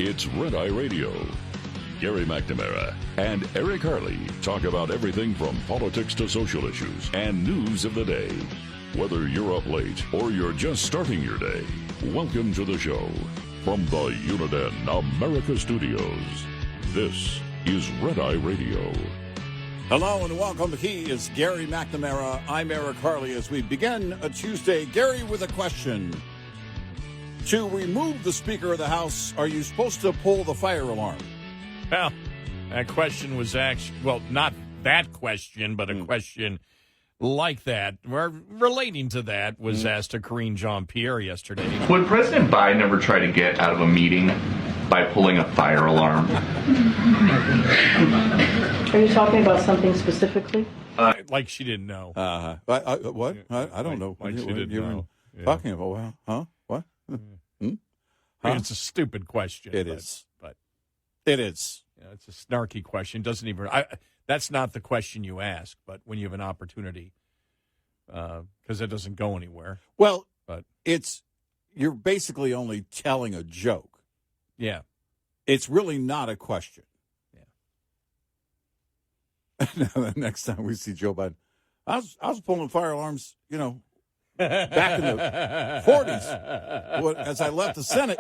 It's Red Eye Radio. Gary McNamara and Eric Harley talk about everything from politics to social issues and news of the day. Whether you're up late or you're just starting your day, welcome to the show. From the Uniden America Studios, this is Red Eye Radio. Hello and welcome. He is Gary McNamara. I'm Eric Harley as we begin a Tuesday. Gary with a question. To remove the Speaker of the House, are you supposed to pull the fire alarm? Well, that question was actually, well, not that question, but a question like that, relating to that, was asked to Karine Jean-Pierre yesterday. Would President Biden ever try to get out of a meeting by pulling a fire alarm? Are you talking about something specifically? Like she didn't know. What? I don't know. Like she didn't know. Talking about, well, huh? What? I mean, it's a stupid question. It is. But it is. You know, it's a snarky question. Doesn't even. That's not the question you ask. But when you have an opportunity, because it doesn't go anywhere. Well, but you're basically only telling a joke. Yeah. It's really not a question. Yeah. Now, the next time we see Joe Biden, I was pulling fire alarms, back in the 40s as I left the Senate.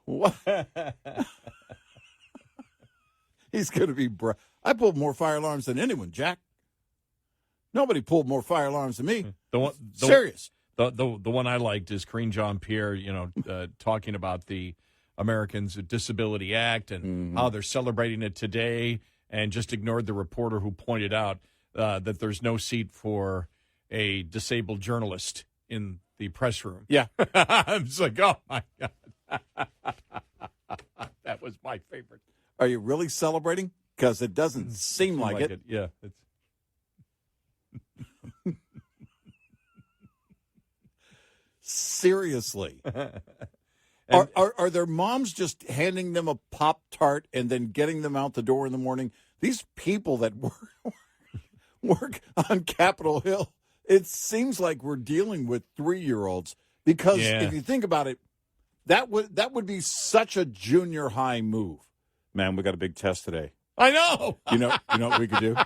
What? He's going to be I pulled more fire alarms than anyone, Jack. Nobody pulled more fire alarms than me. Serious. The one I liked is Karine Jean-Pierre, talking about the Americans with Disability Act and how they're celebrating it today, and just ignored the reporter who pointed out that there's no seat for a disabled journalist in the press room. Yeah. I'm just like, oh, my God. That was my favorite. Are you really celebrating? Because it doesn't seem like it. Yeah. Seriously. Are their moms just handing them a Pop-Tart and then getting them out the door in the morning? These people that work on Capitol Hill, it seems like we're dealing with 3-year-olds. Because if you think about it, that would be such a junior high move. Man, we got a big test today. I know. You know what we could do?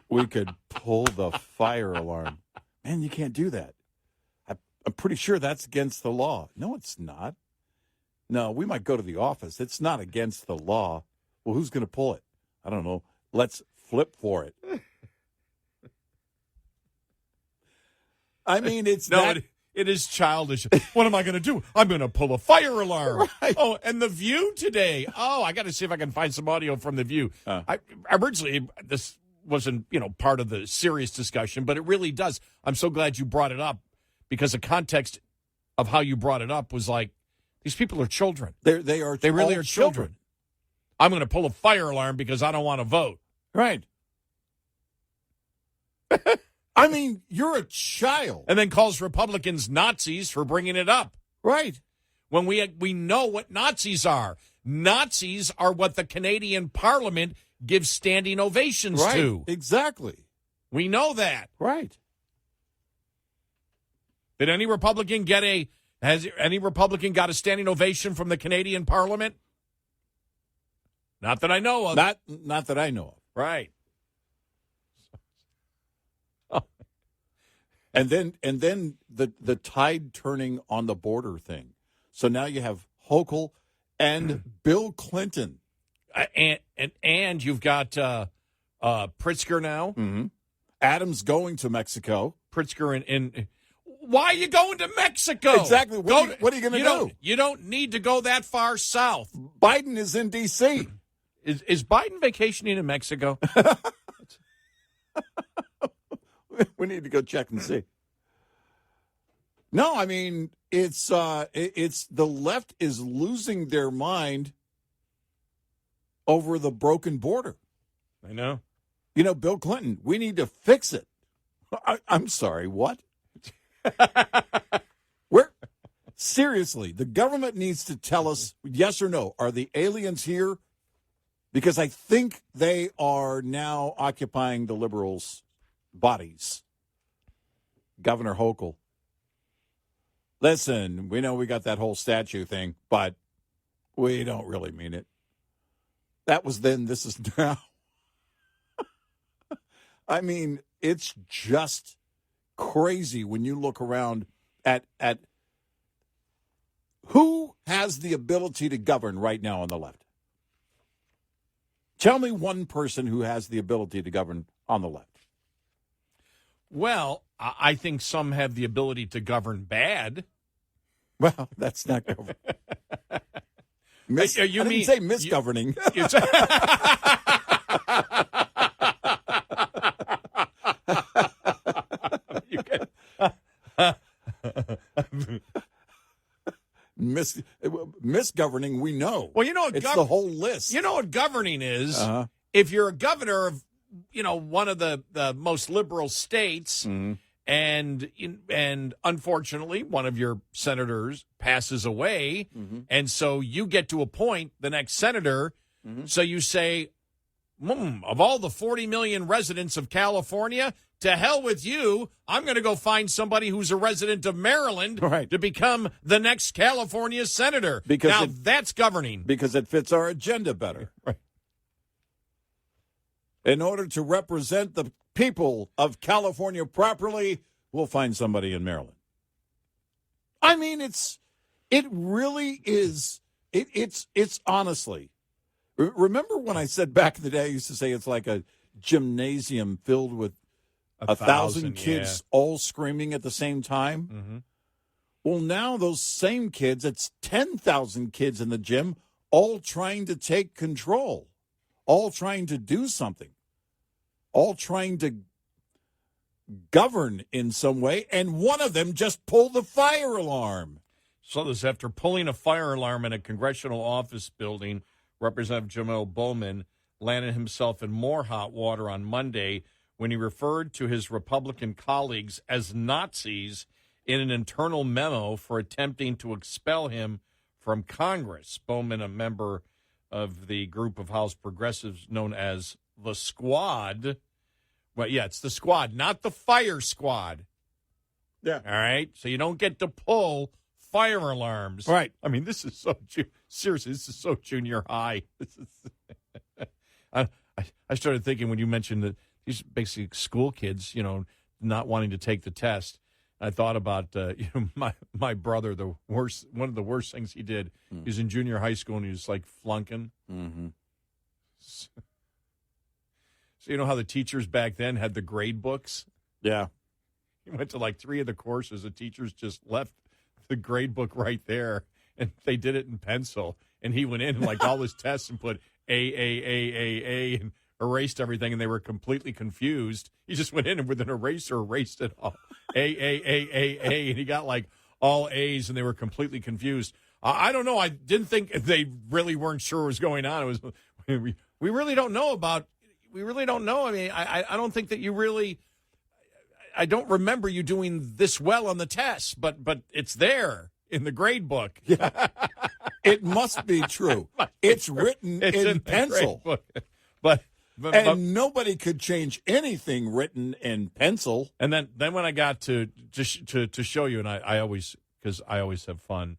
We could pull the fire alarm. Man, you can't do that. I'm pretty sure that's against the law. No, it's not. No, we might go to the office. It's not against the law. Well, who's going to pull it? I don't know. Let's flip for it. I mean, it is childish. What am I going to do? I'm going to pull a fire alarm. Right. Oh, and The View today. Oh, I got to see if I can find some audio from The View. Originally, this wasn't, part of the serious discussion, but it really does. I'm so glad you brought it up, because the context of how you brought it up was like, these people are children. They really are children. I'm going to pull a fire alarm because I don't want to vote. Right. I mean, you're a child. And then calls Republicans Nazis for bringing it up. Right. When we know what Nazis are. Nazis are what the Canadian Parliament gives standing ovations to. Exactly. We know that. Right. Did any Republican has any Republican got a standing ovation from the Canadian Parliament? Not that I know of. Not that I know of. Right. And then the tide turning on the border thing. So now you have Hochul and Bill Clinton. And you've got Pritzker now. Mm-hmm. Adams going to Mexico. Pritzker in why are you going to Mexico? Exactly. What are you going to do? You don't need to go that far south. Biden is in D.C. Is Biden vacationing in Mexico? We need to go check and see. No, I mean, it's the left is losing their mind over the broken border. I know. Bill Clinton, we need to fix it. I'm sorry, what? Seriously, the government needs to tell us yes or no. Are the aliens here? Because I think they are now occupying the liberals' bodies. Governor Hochul. Listen, we know we got that whole statue thing, but we don't really mean it. That was then, this is now. I mean, it's just crazy when you look around at who has the ability to govern right now on the left. Tell me one person who has the ability to govern on the left. Well, I think some have the ability to govern bad. Well, that's not government. I didn't say misgoverning. Misgoverning, we know. Well, you know, it's the whole list. You know what governing is? If you're a governor of, one of the most liberal states, and unfortunately, one of your senators passes away, and so you get to appoint the next senator. So you say, of all the 40 million residents of California, to hell with you. I'm going to go find somebody who's a resident of Maryland to become the next California senator. That's governing. Because it fits our agenda better. Right. In order to represent the people of California properly, we'll find somebody in Maryland. I mean, it really is. It's honestly. Remember when I said back in the day, I used to say it's like a gymnasium filled with 1,000 kids all screaming at the same time? Well, now those same kids, it's 10,000 kids in the gym, all trying to take control, all trying to do something, all trying to govern in some way, and one of them just pulled the fire alarm. So this, after pulling a fire alarm in a congressional office building, Representative Jamel Bowman landed himself in more hot water on Monday when he referred to his Republican colleagues as Nazis in an internal memo for attempting to expel him from Congress. Bowman, a member of the group of House progressives known as the Squad. Well, yeah, it's the Squad, not the Fire Squad. Yeah. All right? So you don't get to pull fire alarms. Right. I mean, this is so, seriously, this is so junior high. This is, I started thinking when you mentioned that these basically school kids, not wanting to take the test. I thought about my brother. One of the worst things he did. He was in junior high school and he was like flunking. So you know how the teachers back then had the grade books? Yeah. He went to like 3 of the courses. The teachers just left the grade book right there, and they did it in pencil. And he went in and like all his tests and put A, and erased everything, and they were completely confused. He just went in and with an eraser erased it all. A, and he got like all A's, and they were completely confused. I don't know. I didn't think they really weren't sure what was going on. It was we really don't know about. We really don't know. I mean, I don't think that you really. I don't remember you doing this well on the test, but it's there in the grade book. Yeah. It must be true. It's written in pencil. But nobody could change anything written in pencil. And then when I got to show you, and I always, because I always have fun,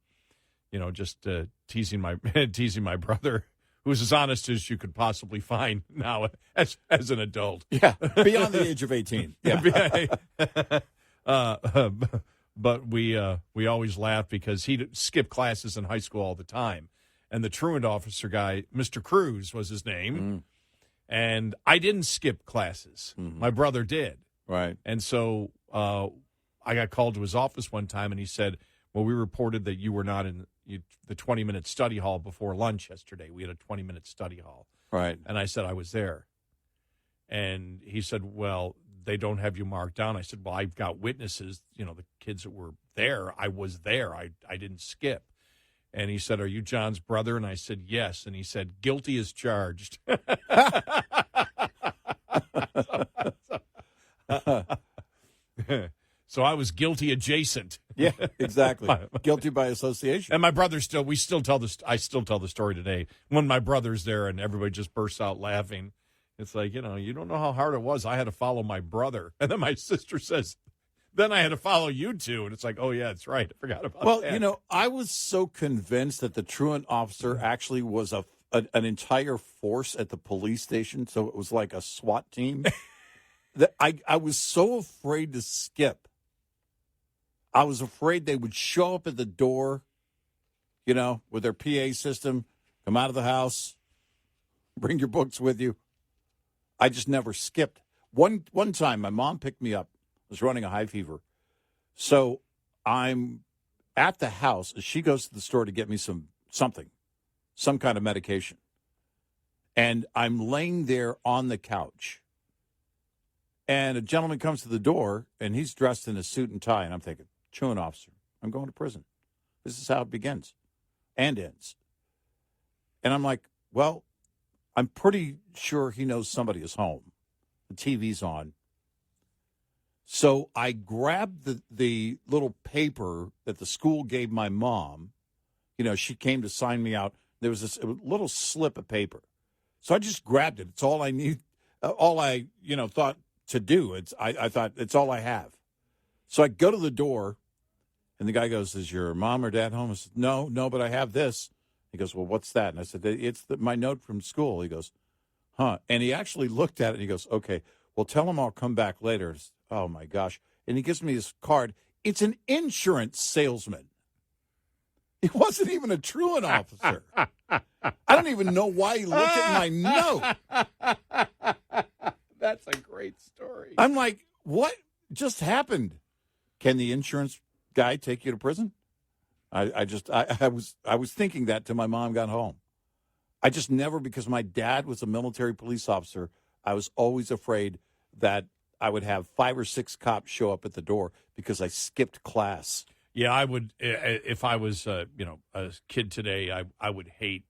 just teasing my brother, who's as honest as you could possibly find now as an adult. Yeah, beyond the age of 18. Yeah. But we always laugh because he'd skip classes in high school all the time. And the truant officer guy, Mr. Cruz was his name, and I didn't skip classes. My brother did. Right. And so I got called to his office one time, and he said, well, we reported that you were not in the 20-minute study hall before lunch yesterday. We had a 20-minute study hall. Right. And I said, I was there. And he said, well, they don't have you marked down. I said, well, I've got witnesses, the kids that were there. I was there. I didn't skip. And he said, are you John's brother? And I said, yes. And he said, guilty as charged. So I was guilty adjacent. Yeah, exactly. Guilty by association. And my brother I still tell the story today. When my brother's there and everybody just bursts out laughing, it's like, you don't know how hard it was. I had to follow my brother. And then my sister says, then I had to follow you two, and it's like, oh, yeah, that's right. I forgot about that. Well, I was so convinced that the truant officer actually was an entire force at the police station, so it was like a SWAT team, that I was so afraid to skip. I was afraid they would show up at the door, with their PA system, come out of the house, bring your books with you. I just never skipped. One time, my mom picked me up. I was running a high fever. So I'm at the house. She goes to the store to get me some kind of medication. And I'm laying there on the couch. And a gentleman comes to the door, and he's dressed in a suit and tie. And I'm thinking, truant officer, I'm going to prison. This is how it begins and ends. And I'm like, well, I'm pretty sure he knows somebody is home. The TV's on. So I grabbed the little paper that the school gave my mom. She came to sign me out. There was this little slip of paper. So I just grabbed it. It's all I need, all I, thought to do. I thought it's all I have. So I go to the door, and the guy goes, is your mom or dad home? I said, no, but I have this. He goes, well, what's that? And I said, it's my note from school. He goes, huh. And he actually looked at it, and he goes, okay, well, tell him I'll come back later. Oh, my gosh. And he gives me his card. It's an insurance salesman. He wasn't even a truant officer. I don't even know why he looked at my note. That's a great story. I'm like, what just happened? Can the insurance guy take you to prison? I was thinking that till my mom got home. I just never, because my dad was a military police officer, I was always afraid that I would have 5 or 6 cops show up at the door because I skipped class. Yeah, I would. If I was, a kid today, I would hate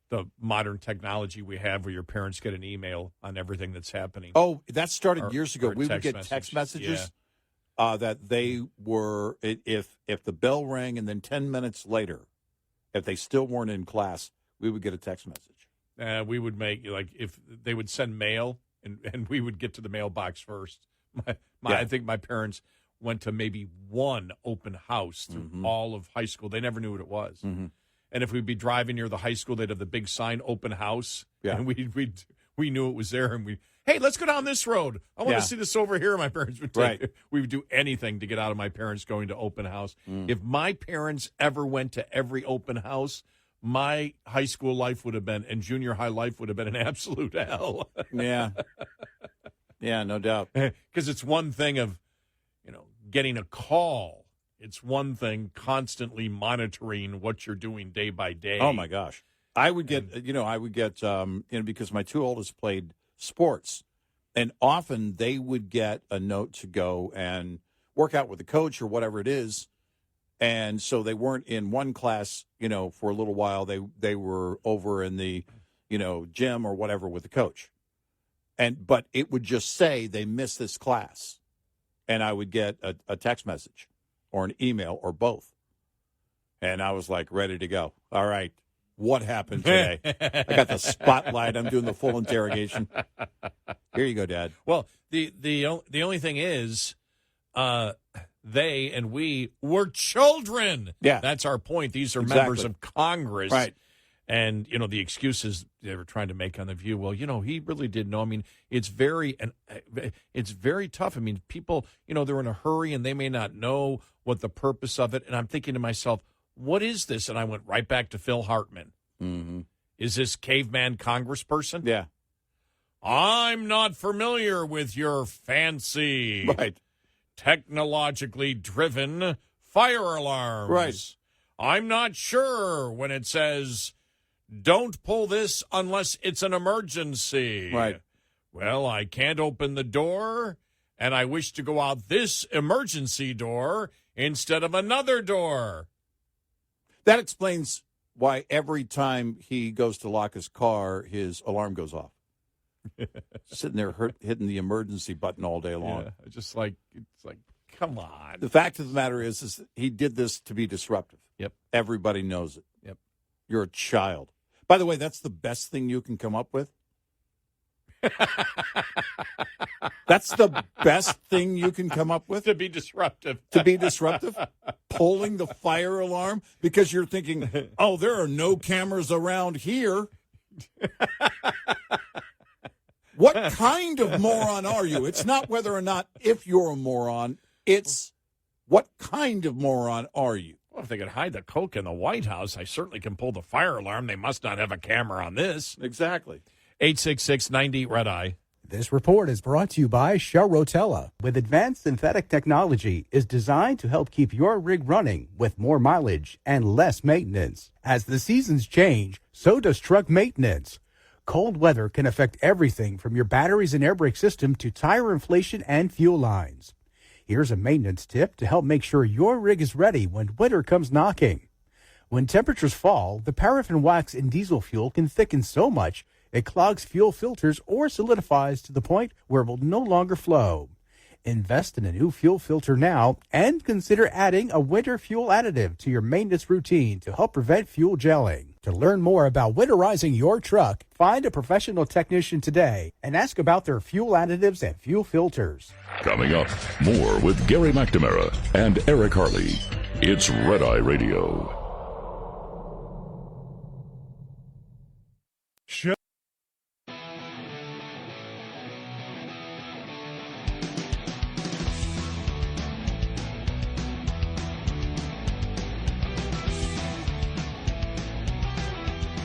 the modern technology we have where your parents get an email on everything that's happening. Oh, that started years ago. We would get text messages. Yeah. That they were, if the bell rang and then 10 minutes later, if they still weren't in class, we would get a text message. We would make, if they would send mail, and we would get to the mailbox first. I think my parents went to maybe one open house through all of high school. They never knew what it was. Mm-hmm. And if we'd be driving near the high school, they'd have the big sign, open house. Yeah. And we knew it was there, and hey, let's go down this road. I want to see this over here. My parents would we would do anything to get out of my parents going to open house. If my parents ever went to every open house, my high school life would have been, and junior high life would have been an absolute hell. Yeah. Yeah, no doubt. Because it's one thing of, getting a call. It's one thing constantly monitoring what you're doing day by day. Oh, my gosh. I would get, because my 2 oldest played sports, and often they would get a note to go and work out with the coach or whatever it is. And so they weren't in one class, for a little while. They were over in the, gym or whatever with the coach. But it would just say they missed this class. And I would get a text message or an email or both. And I was like ready to go. All right. What happened today? I got the spotlight. I'm doing the full interrogation. Here you go, Dad. Well, the only thing is, they and we were children. Yeah, that's our point. These are members of Congress, right? And the excuses they were trying to make on the View. Well, he really did know. I mean, it's very tough. I mean, people, they're in a hurry and they may not know what the purpose of it. And I'm thinking to myself, what is this? And I went right back to Phil Hartman. Mm-hmm. Is this caveman congressperson? Yeah. I'm not familiar with your fancy, technologically driven fire alarms. Right. I'm not sure when it says, don't pull this unless it's an emergency. Right. Well, I can't open the door, and I wish to go out this emergency door instead of another door. That explains why every time he goes to lock his car, his alarm goes off. Sitting there hitting the emergency button all day long. Yeah, it's like, come on. The fact of the matter is he did this to be disruptive. Yep. Everybody knows it. Yep. You're a child. By the way, that's the best thing you can come up with. That's the best thing you can come up with? To be disruptive. To be disruptive? Pulling the fire alarm? Because you're thinking, oh, there are no cameras around here. What kind of moron are you? It's not whether or not if you're a moron. It's what kind of moron are you? Well, if they could hide the coke in the White House, I certainly can pull the fire alarm. They must not have a camera on this. Exactly. 866-90-RED-EYE. This report is brought to you by Shell Rotella. With advanced synthetic technology, is designed to help keep your rig running with more mileage and less maintenance. As the seasons change, so does truck maintenance. Cold weather can affect everything from your batteries and air brake system to tire inflation and fuel lines. Here's a maintenance tip to help make sure your rig is ready when winter comes knocking. When temperatures fall, the paraffin wax in diesel fuel can thicken so much it clogs fuel filters or solidifies to the point where it will no longer flow. Invest in a new fuel filter now and consider adding a winter fuel additive to your maintenance routine to help prevent fuel gelling. To learn more about winterizing your truck, find a professional technician today and ask about their fuel additives and fuel filters. Coming up, more with Gary McNamara and Eric Harley. It's Red Eye Radio.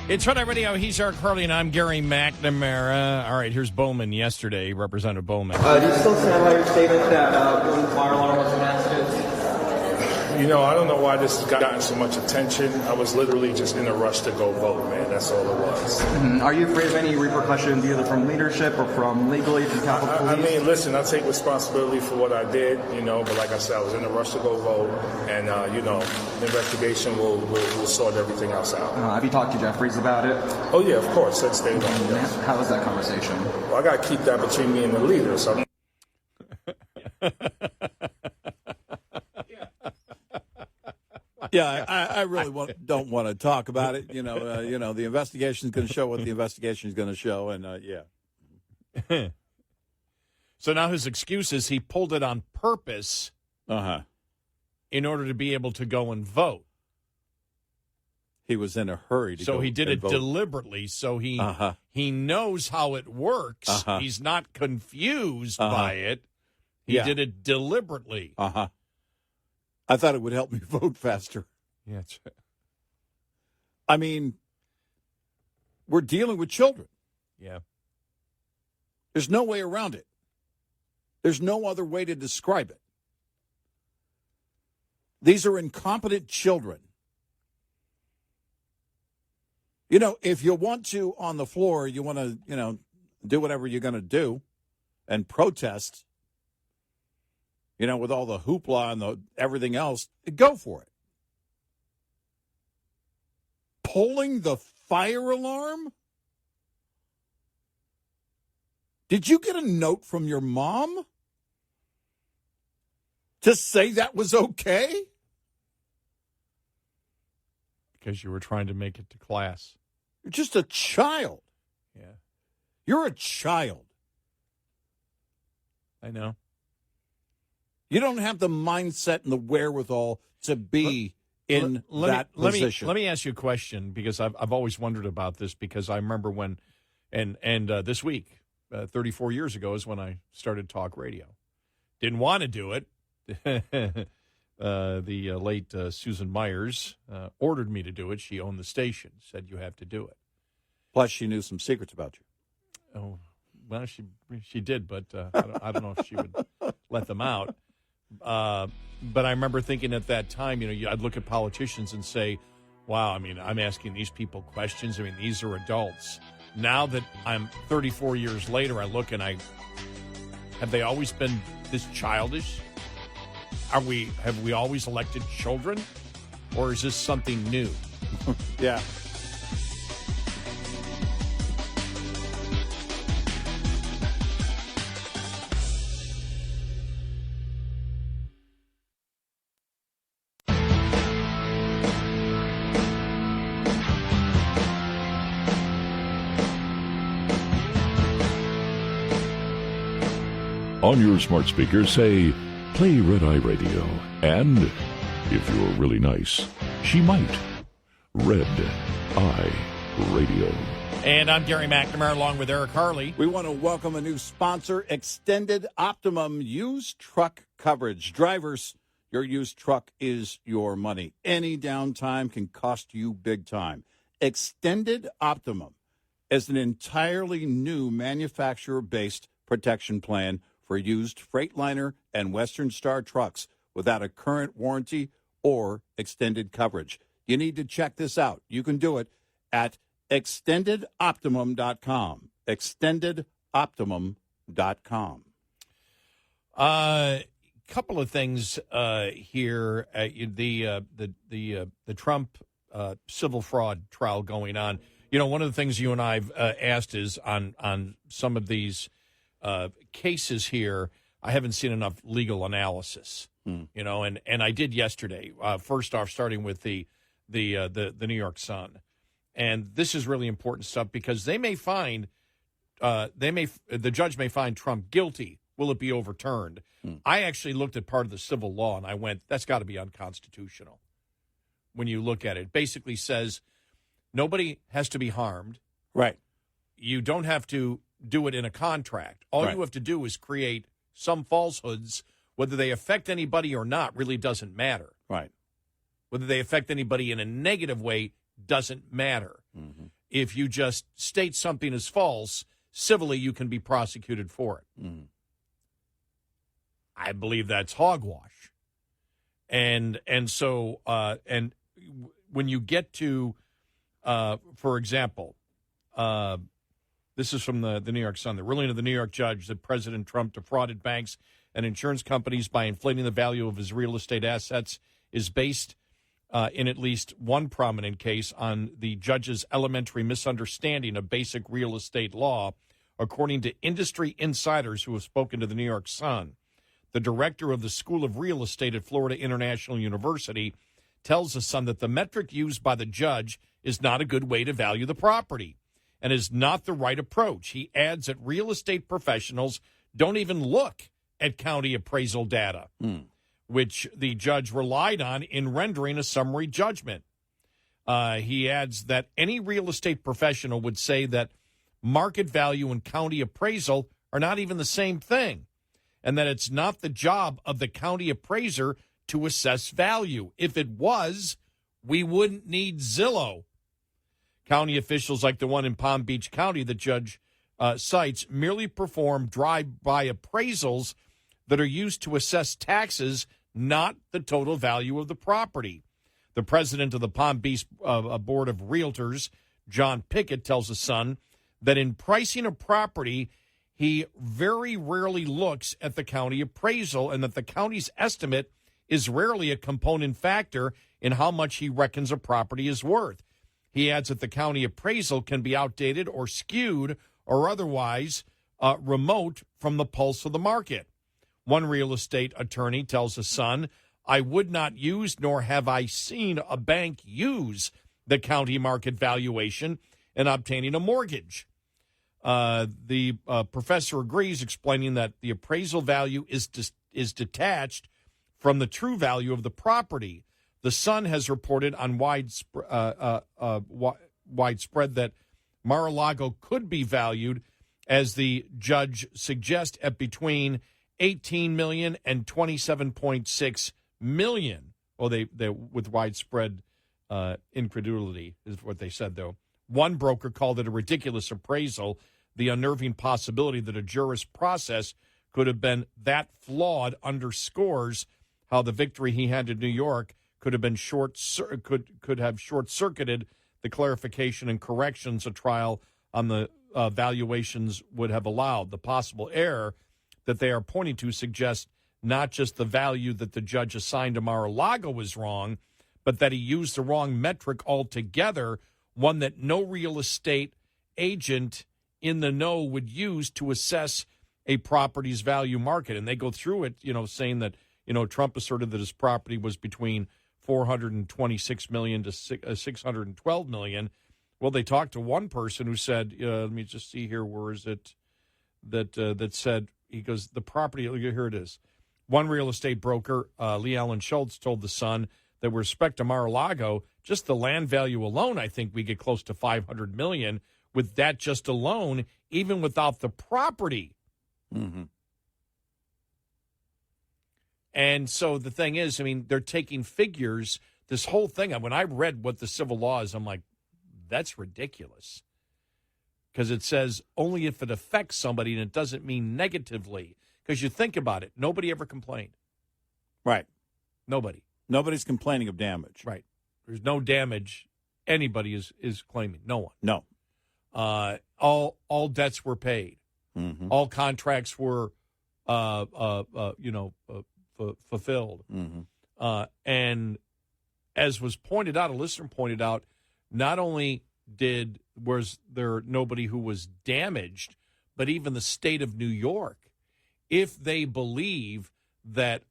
It's Red Eye Radio. He's Eric Harley, and I'm Gary McNamara. All right, here's Bowman yesterday, Representative Bowman. Do you still stand by your statement that pulling the fire alarm was an accident? You know, I don't know why this has gotten so much attention. I was literally just in a rush to go vote, man. That's all it was. Mm-hmm. Are you afraid of any repercussions, either from leadership or from legally from Capitol Police? I mean, listen, I take responsibility for what I did, you know, but like I said, I was in a rush to go vote, and, you know, the investigation will sort everything else out. Have you talked to Jeffries about it? Oh, yeah, of course. That stayed on. Yes. How was that conversation? Well, I got to keep that between me and the leader, so Yeah, I really don't want to talk about it. You know, the investigation is going to show what the investigation is going to show, and yeah. So now his excuse is he pulled it on purpose in order to be able to go and vote. He was in a hurry to go. So he did it vote deliberately. So he knows how it works. He's not confused by it. He did it deliberately. I thought it would help me vote faster. Yeah. I mean, we're dealing with children. Yeah. There's no way around it. There's no other way to describe it. These are incompetent children. You know, if you want to, on the floor, you want to, you know, do whatever you're going to do and protest, you know, with all the hoopla and everything else, go for it. Pulling the fire alarm? Did you get a note from your mom to say that was okay? Because you were trying to make it to class. You're just a child. Yeah. You're a child. I know. You don't have the mindset and the wherewithal to be in that position. Let me ask you a question, because I've always wondered about this, because I remember when, and this week, 34 years ago is when I started talk radio. Didn't want to do it. The late Susan Myers ordered me to do it. She owned the station, said you have to do it. Plus, she knew some secrets about you. Oh, well, she did, but I don't know if she would let them out. But I remember thinking at that time, you know, I'd look at politicians and say, wow, I mean, I'm asking these people questions. I mean, these are adults. Now that I'm 34 years later, I look and have they always been this childish? Have we always elected children? Or is this something new? Yeah. On your smart speaker, say, play Red Eye Radio. And, if you're really nice, she might. Red Eye Radio. And I'm Gary McNamara along with Eric Harley. We want to welcome a new sponsor, Extended Optimum Used Truck Coverage. Drivers, your used truck is your money. Any downtime can cost you big time. Extended Optimum is an entirely new manufacturer-based protection plan for used Freightliner and Western Star trucks without a current warranty or extended coverage. You need to check this out. You can do it at extendedoptimum.com. Extendedoptimum.com. Couple of things here. The Trump civil fraud trial going on. You know, one of the things you and I've asked is on some of these cases here, I haven't seen enough legal analysis. You know, and I did yesterday. First off, starting with the New York Sun, and this is really important stuff because they may find the judge may find Trump guilty. Will it be overturned? I actually looked at part of the civil law and I went, that's got to be unconstitutional. When you look at it, it basically says nobody has to be harmed. Right. You don't have to do it in a contract. All you have to do is create some falsehoods. Whether they affect anybody or not really doesn't matter. Right. Whether they affect anybody in a negative way doesn't matter. Mm-hmm. If you just state something as false, civilly you can be prosecuted for it. Mm-hmm. I believe that's hogwash. And so when you get to, for example, this is from the New York Sun. The ruling of the New York judge that President Trump defrauded banks and insurance companies by inflating the value of his real estate assets is based in at least one prominent case on the judge's elementary misunderstanding of basic real estate law, according to industry insiders who have spoken to the New York Sun. The director of the School of Real Estate at Florida International University tells the Sun that the metric used by the judge is not a good way to value the property and is not the right approach. He adds that real estate professionals don't even look at county appraisal data, which the judge relied on in rendering a summary judgment. He adds that any real estate professional would say that market value and county appraisal are not even the same thing, and that it's not the job of the county appraiser to assess value. If it was, we wouldn't need Zillow. County officials like the one in Palm Beach County, the judge cites, merely perform drive-by appraisals that are used to assess taxes, not the total value of the property. The president of the Palm Beach Board of Realtors, John Pickett, tells the Sun that in pricing a property, he very rarely looks at the county appraisal and that the county's estimate is rarely a component factor in how much he reckons a property is worth. He adds that the county appraisal can be outdated or skewed or otherwise remote from the pulse of the market. One real estate attorney tells the Sun, I would not use nor have I seen a bank use the county market valuation in obtaining a mortgage. The professor agrees, explaining that the appraisal value is detached from the true value of the property. The Sun has reported on widespread that Mar-a-Lago could be valued, as the judge suggests, at between $18 million and $27.6 million. Well, they with widespread incredulity is what they said, though. One broker called it a ridiculous appraisal. The unnerving possibility that a jurist process could have been that flawed underscores how the victory he had in New York could have been could have short-circuited the clarification and corrections a trial on the valuations would have allowed. The possible error that they are pointing to suggests not just the value that the judge assigned to Mar-a-Lago was wrong, but that he used the wrong metric altogether, one that no real estate agent in the know would use to assess a property's value market. And they go through it, saying that, Trump asserted that his property was between $426 million to $612 million. Well, they talked to one person who said, let me just see here, where is it, that said he goes, the property, here it is. One real estate broker, Lee Allen Schultz, told The Sun that with respect to Mar-a-Lago, just the land value alone, I think we get close to $500 million with that just alone, even without the property. Mm-hmm. And so the thing is, I mean, they're taking figures. This whole thing, when I read what the civil law is, I'm like, that's ridiculous. Because it says only if it affects somebody, and it doesn't mean negatively. Because you think about it, nobody ever complained. Right. Nobody. Nobody's complaining of damage. Right. There's no damage anybody is claiming. No one. No. All debts were paid. Mm-hmm. All contracts were, fulfilled. Mm-hmm. And as was pointed out, a listener pointed out, not only was there nobody who was damaged, but even the state of New York, if they believe that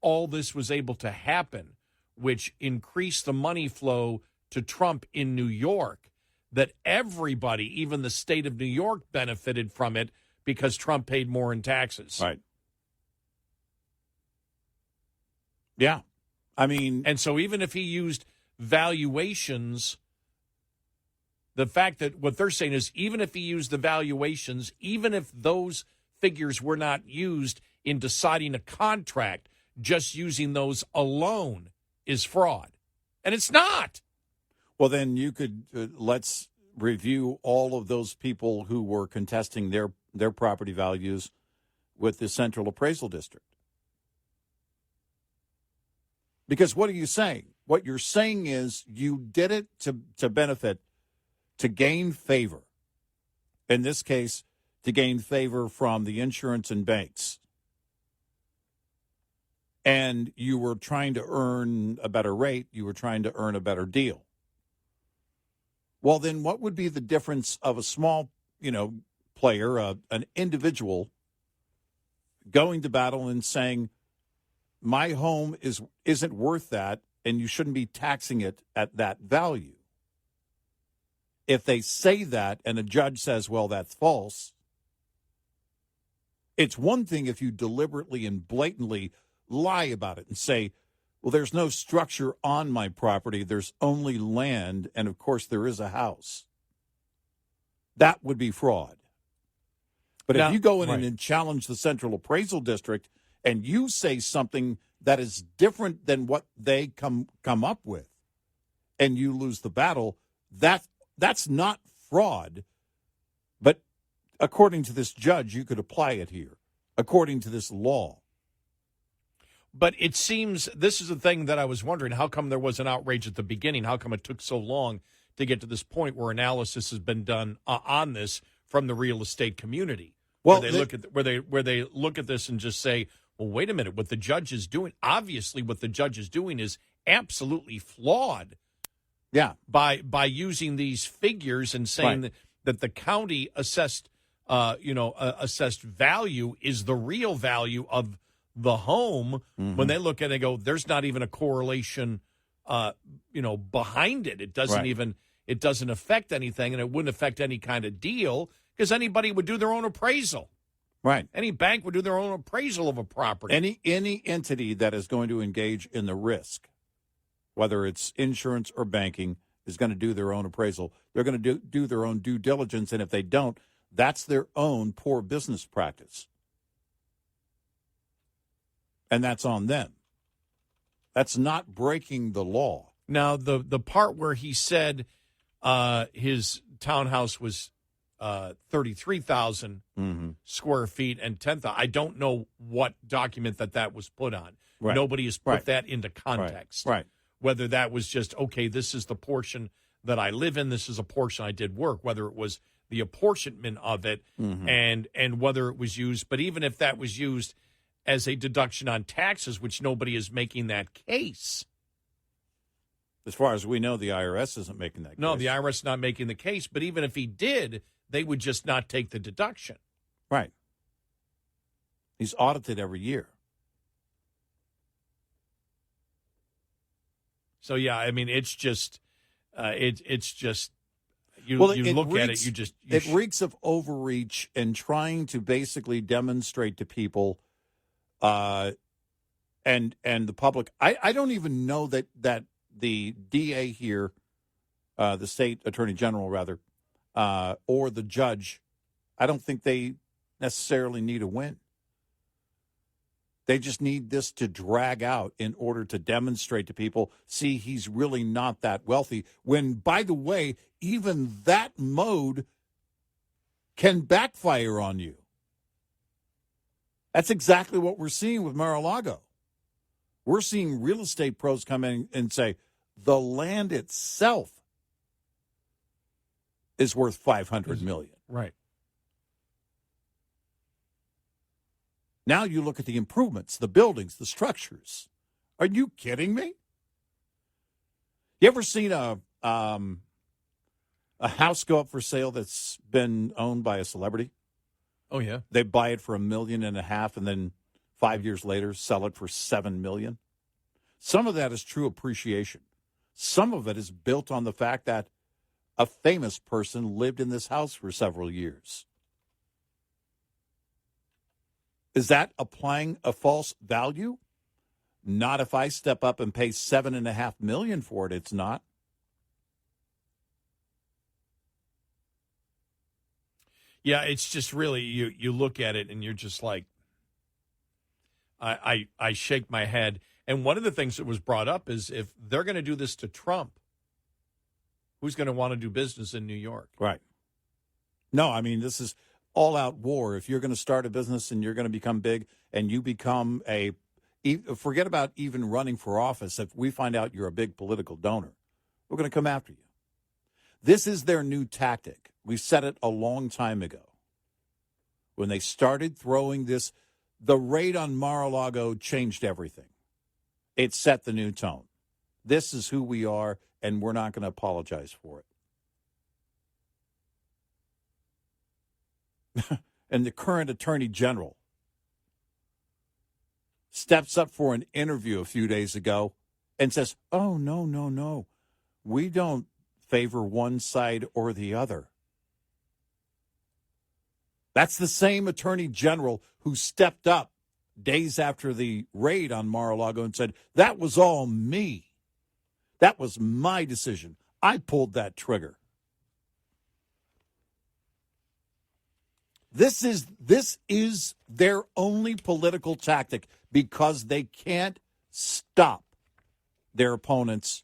all this was able to happen, which increased the money flow to Trump in New York, that everybody, even the state of New York, benefited from it because Trump paid more in taxes. Right. Yeah. I mean, and so even if he used valuations, the fact that what they're saying is even if he used the valuations, even if those figures were not used in deciding a contract, just using those alone is fraud. And it's not. Well, then you could, let's review all of those people who were contesting their property values with the Central Appraisal District. Because what are you saying? What you're saying is you did it to benefit, to gain favor. In this case, to gain favor from the insurance and banks. And you were trying to earn a better rate. You were trying to earn a better deal. Well, then what would be the difference of a small, player, an individual going to battle and saying, my home isn't worth that, and you shouldn't be taxing it at that value? If they say that and a judge says, well, that's false, it's one thing if you deliberately and blatantly lie about it and say, well, there's no structure on my property. There's only land, and, of course, there is a house. That would be fraud. But if you go in and challenge the Central Appraisal District and you say something that is different than what they come up with, and you lose the battle, that's not fraud. But according to this judge, you could apply it here, according to this law. But it seems, this is the thing that I was wondering, how come there was an outrage at the beginning? How come it took so long to get to this point where analysis has been done on this from the real estate community? Well, where they look at this and just say, well, wait a minute, what the judge is doing, obviously what the judge is doing is absolutely flawed. Yeah. By using these figures and saying that the county assessed value is the real value of the home. Mm-hmm. When they look at it and go, there's not even a correlation behind it. It doesn't it doesn't affect anything, and it wouldn't affect any kind of deal because anybody would do their own appraisal. Right. Any bank would do their own appraisal of a property. Any entity that is going to engage in the risk, whether it's insurance or banking, is going to do their own appraisal. They're going to do their own due diligence, and if they don't, that's their own poor business practice. And that's on them. That's not breaking the law. Now, the part where he said his townhouse was 33,000 square feet and 10,000, I don't know what document that was put on. Right. Nobody has put that into context. Right. Whether that was just, okay, this is the portion that I live in, this is a portion I did work, whether it was the apportionment of it and whether it was used. But even if that was used as a deduction on taxes, which nobody is making that case. As far as we know, the IRS isn't making that case. No, the IRS is not making the case. But even if he did, they would just not take the deduction. Right. He's audited every year. So, yeah, I mean, it's just you it look at reeks- it, it reeks of overreach and trying to basically demonstrate to people, and the public. I don't even know that the DA here, the state attorney general rather, or the judge, I don't think they necessarily need a win. They just need this to drag out in order to demonstrate to people, see, he's really not that wealthy. When, by the way, even that mode can backfire on you. That's exactly what we're seeing with Mar-a-Lago. We're seeing real estate pros come in and say, the land itself is worth $500 million. Right. Now you look at the improvements, the buildings, the structures. Are you kidding me? You ever seen a house go up for sale that's been owned by a celebrity? Oh, yeah. They buy it for $1.5 million and then 5 years later sell it for $7 million. Some of that is true appreciation. Some of it is built on the fact that a famous person lived in this house for several years. Is that applying a false value? Not if I step up and pay $7.5 million for it. It's not. Yeah, it's just really you look at it and you're just like, I shake my head. And one of the things that was brought up is if they're going to do this to Trump, who's going to want to do business in New York? Right. No, I mean, this is all-out war. If you're going to start a business and you're going to become big and you become forget about even running for office. If we find out you're a big political donor, we're going to come after you. This is their new tactic. We said it a long time ago. When they started throwing this, the raid on Mar-a-Lago changed everything. It set the new tone. This is who we are, and we're not going to apologize for it. And the current attorney general steps up for an interview a few days ago and says, oh, no. We don't favor one side or the other. That's the same attorney general who stepped up days after the raid on Mar-a-Lago and said, that was all me. That was my decision. I pulled that trigger. This is their only political tactic because they can't stop their opponents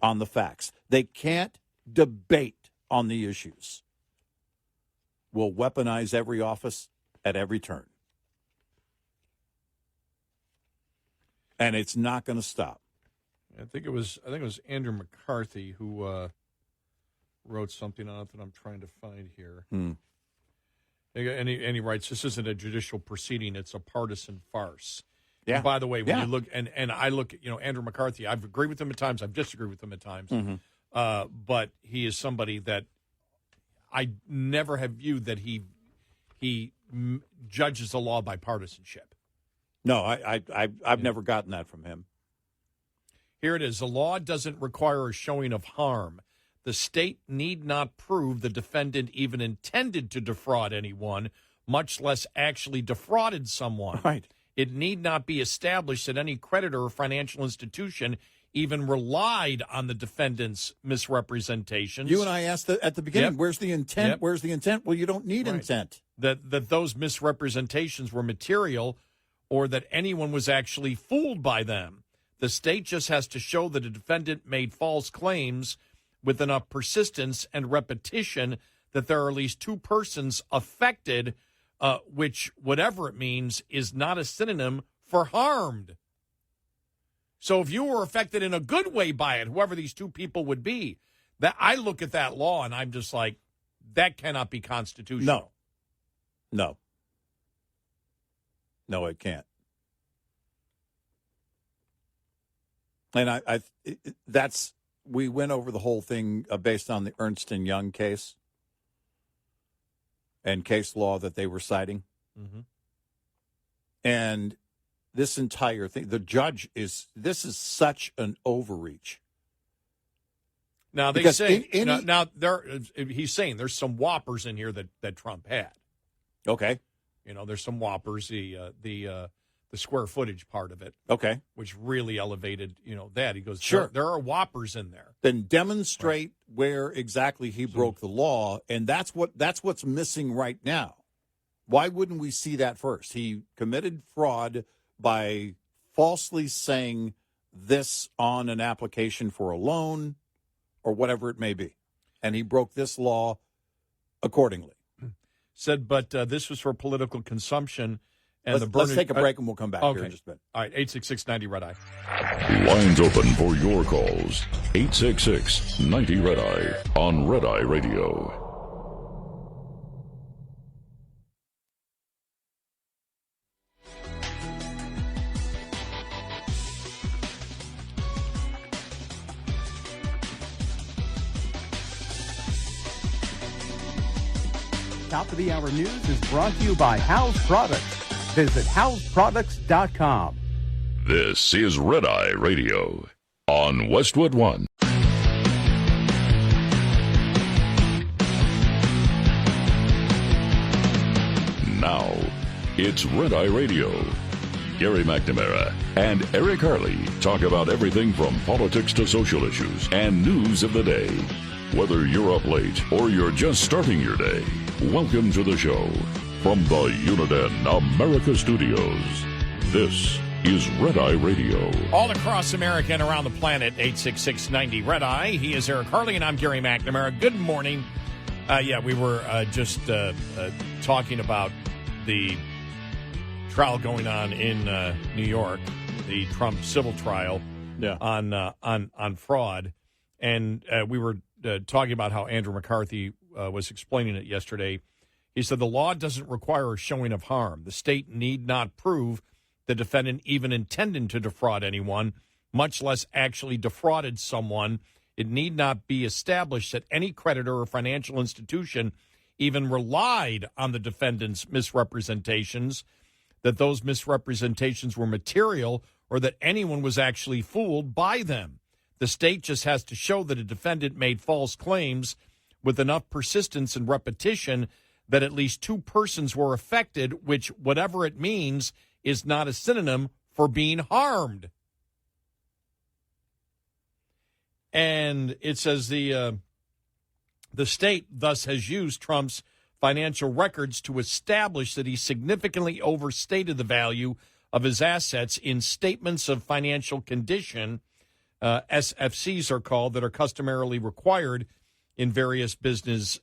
on the facts. They can't debate on the issues. We'll weaponize every office at every turn. And it's not going to stop. I think it was Andrew McCarthy who wrote something on it that I'm trying to find here. And he writes, this isn't a judicial proceeding, it's a partisan farce. Yeah. And by the way, when you look, and I look at, Andrew McCarthy, I've agreed with him at times, I've disagreed with him at times, but he is somebody that I never have viewed that he judges the law by partisanship. No, I've never gotten that from him. Here it is. The law doesn't require a showing of harm. The state need not prove the defendant even intended to defraud anyone, much less actually defrauded someone. Right. It need not be established that any creditor or financial institution even relied on the defendant's misrepresentations. You and I asked at the beginning, Yep. where's the intent? Yep. Where's the intent? Well, you don't need Right. intent. That those misrepresentations were material or that anyone was actually fooled by them. The state just has to show that a defendant made false claims with enough persistence and repetition that there are at least two persons affected, which, whatever it means, is not a synonym for harmed. So if you were affected in a good way by it, whoever these two people would be, that I look at that law and I'm just like, that cannot be constitutional. No, it can't. And we went over the whole thing based on the Ernst & Young case and case law that they were citing. Mm-hmm. And this entire thing, this is such an overreach. Now they Because say any- now he's saying there's some whoppers in here that Trump had. Okay. There's some whoppers. The square footage part of it, Okay. which really elevated that. He goes, Sure. there are whoppers in there. Then demonstrate where exactly he broke the law, and that's what's missing right now. Why wouldn't we see that first? He committed fraud by falsely saying this on an application for a loan or whatever it may be, and he broke this law accordingly. Said, but this was for political consumption. And Let's take a break and we'll come back here in just a minute. All right, 866-90 Red Eye. Lines open for your calls. 866-90 Red Eye on Red Eye Radio. Top of the hour news is brought to you by House Products. Visit houseproducts.com. This is Red Eye Radio on Westwood One. Now, it's Red Eye Radio. Gary McNamara and Eric Harley talk about everything from politics to social issues and news of the day. Whether you're up late or you're just starting your day, welcome to the show. From the Uniden America Studios, this is Red Eye Radio. All across America and around the planet, 866-90 Red Eye. He is Eric Harley, and I'm Gary McNamara. Good morning. We were just talking about the trial going on in New York, the Trump civil trial on fraud. And we were talking about how Andrew McCarthy was explaining it yesterday. He said the law doesn't require a showing of harm. The state need not prove the defendant even intended to defraud anyone, much less actually defrauded someone. It need not be established that any creditor or financial institution even relied on the defendant's misrepresentations, that those misrepresentations were material, or that anyone was actually fooled by them. The state just has to show that a defendant made false claims with enough persistence and repetition that at least two persons were affected, which, whatever it means, is not a synonym for being harmed. And it says the state thus has used Trump's financial records to establish that he significantly overstated the value of his assets in statements of financial condition, SFCs are called, that are customarily required in various business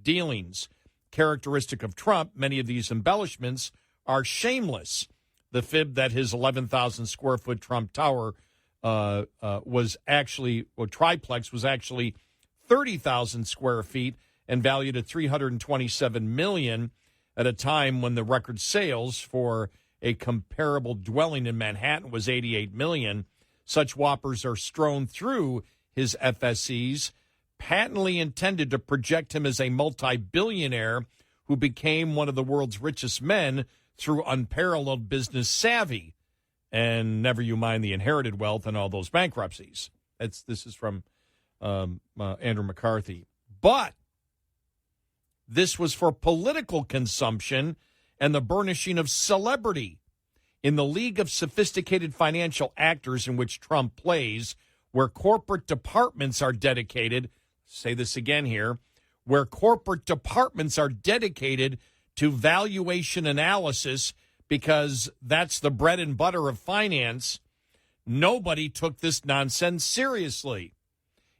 dealings. Characteristic of Trump, many of these embellishments are shameless. The fib that his 11,000 square foot Trump Tower was actually, or triplex was actually 30,000 square feet and valued at $327 million at a time when the record sales for a comparable dwelling in Manhattan was $88 million. Such whoppers are strewn through his FSCs, patently intended to project him as a multi-billionaire who became one of the world's richest men through unparalleled business savvy. And never you mind the inherited wealth and all those bankruptcies. This is from Andrew McCarthy. But this was for political consumption and the burnishing of celebrity. In the league of sophisticated financial actors in which Trump plays, where corporate departments are dedicated, say this again here, where corporate departments are dedicated to valuation analysis because that's the bread and butter of finance, nobody took this nonsense seriously.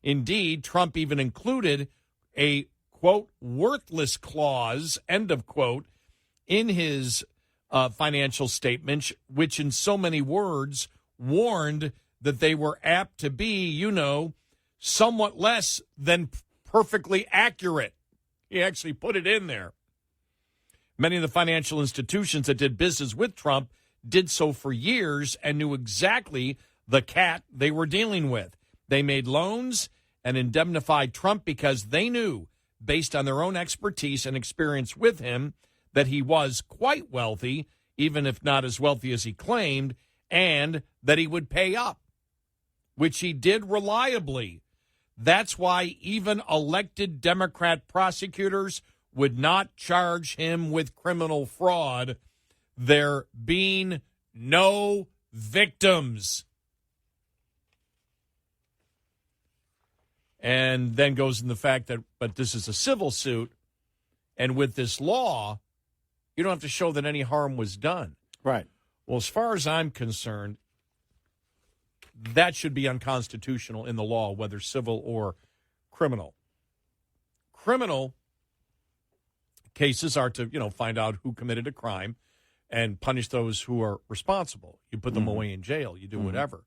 Indeed, Trump even included a, quote, worthless clause, end of quote, in his financial statements, which in so many words warned that they were apt to be, somewhat less than perfectly accurate. He actually put it in there. Many of the financial institutions that did business with Trump did so for years and knew exactly the cat they were dealing with. They made loans and indemnified Trump because they knew, based on their own expertise and experience with him, that he was quite wealthy, even if not as wealthy as he claimed, and that he would pay up, which he did reliably. That's why even elected Democrat prosecutors would not charge him with criminal fraud. There being no victims. And then goes in the fact that, but this is a civil suit, and with this law, you don't have to show that any harm was done. Right. Well, as far as I'm concerned, that should be unconstitutional in the law, whether civil or criminal. Criminal cases are to, find out who committed a crime and punish those who are responsible. You put them away in jail. You do whatever.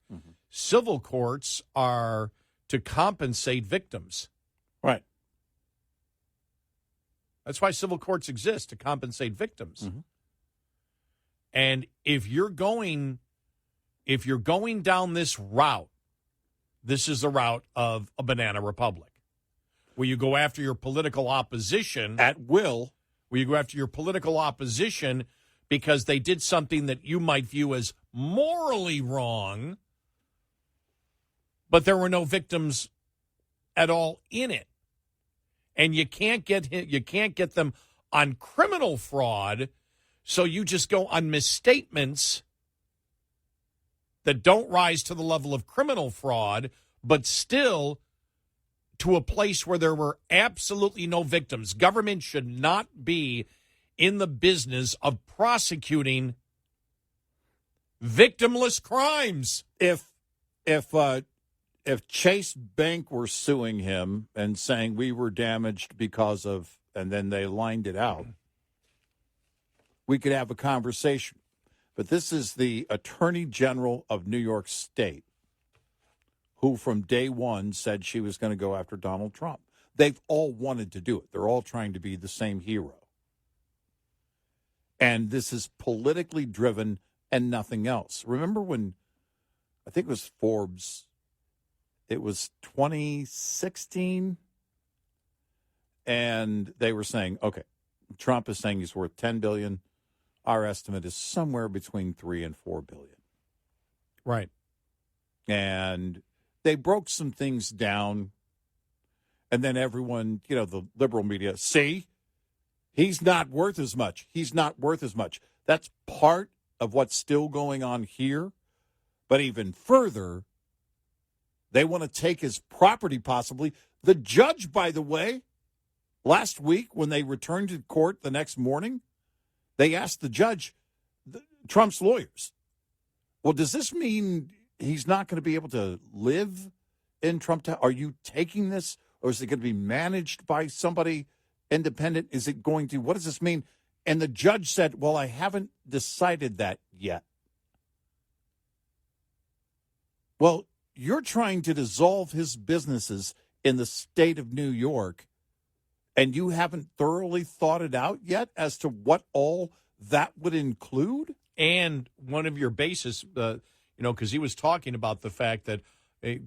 Civil courts are to compensate victims. Right. That's why civil courts exist, to compensate victims. And if you're going down this route, this is the route of a banana republic, where you go after your political opposition at will, where you go after your political opposition because they did something that you might view as morally wrong, but there were no victims at all in it. And you can't get them on criminal fraud, so you just go on misstatements that don't rise to the level of criminal fraud, but still to a place where there were absolutely no victims. Government should not be in the business of prosecuting victimless crimes. If Chase Bank were suing him and saying we were damaged because of, and then they lined it out, we could have a conversation. But this is the Attorney General of New York State, who from day one said she was going to go after Donald Trump. They've all wanted to do it. They're all trying to be the same hero. And this is politically driven and nothing else. Remember when, I think it was Forbes, it was 2016, and they were saying, okay, Trump is saying he's worth $10 billion. Our estimate is somewhere between $3 and $4 billion. Right. And they broke some things down, and then everyone, the liberal media, see, he's not worth as much. He's not worth as much. That's part of what's still going on here. But even further, they want to take his property possibly. The judge, by the way, last week when they returned to court the next morning, they asked the judge, Trump's lawyers, well, does this mean he's not going to be able to live in Trump Town? Are you taking this, or is it going to be managed by somebody independent? Is it going to, what does this mean? And the judge said, well, I haven't decided that yet. Well, you're trying to dissolve his businesses in the state of New York, and you haven't thoroughly thought it out yet as to what all that would include? And one of your bases, because he was talking about the fact that,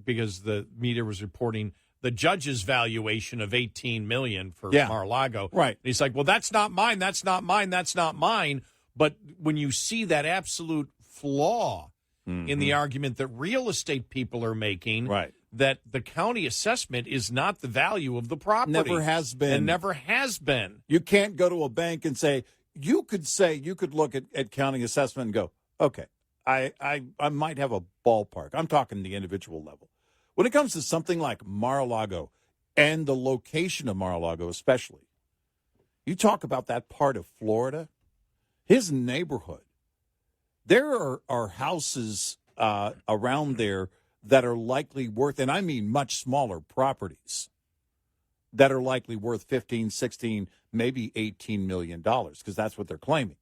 because the media was reporting the judge's valuation of $18 million for Mar-a-Lago. Right. And he's like, well, that's not mine, that's not mine, that's not mine. But when you see that absolute flaw in the argument that real estate people are making, right, that the county assessment is not the value of the property. Never has been. And never has been. You can't go to a bank and say, you could look at county assessment and go, okay, I might have a ballpark. I'm talking the individual level. When it comes to something like Mar-a-Lago and the location of Mar-a-Lago especially, you talk about that part of Florida, his neighborhood, there are houses around there that are likely worth, and I mean much smaller properties, that are likely worth 15, 16, maybe $18 million, because that's what they're claiming.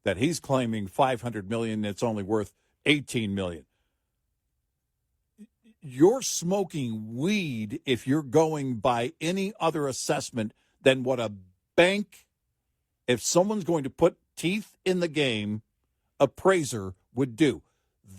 That he's claiming $500 million, it's only worth $18 million. You're smoking weed if you're going by any other assessment than what a bank, if someone's going to put teeth in the game, appraiser would do.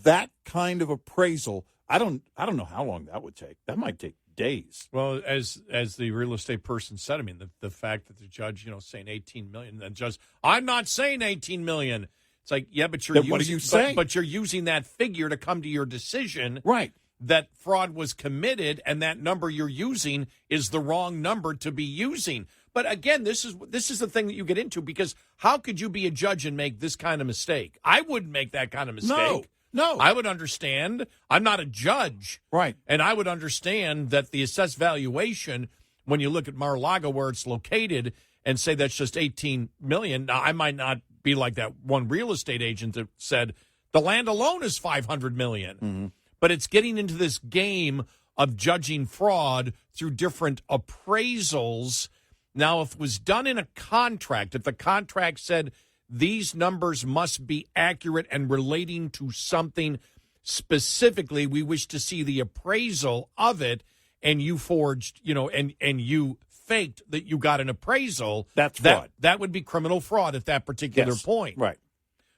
That kind of appraisal, I don't know how long that would take. That might take days. Well, as the real estate person said, I mean, the fact that the judge, saying 18 million, the judge, I'm not saying 18 million. It's like, yeah, but you're what are you saying? But you're using that figure to come to your decision. Right. that fraud was committed and that number you're using is the wrong number to be using. But again, this is the thing that you get into, because how could you be a judge and make this kind of mistake? I wouldn't make that kind of mistake. No. I would understand. I'm not a judge. Right. And I would understand that the assessed valuation, when you look at Mar-a-Lago where it's located and say that's just $18 million, now I might not be like that one real estate agent that said the land alone is $500 million. Mm-hmm. But it's getting into this game of judging fraud through different appraisals. Now, if it was done in a contract, if the contract said these numbers must be accurate and relating to something specifically, we wish to see the appraisal of it, and you forged, and you faked that you got an appraisal. That's fraud. That would be criminal fraud at that particular point. Right.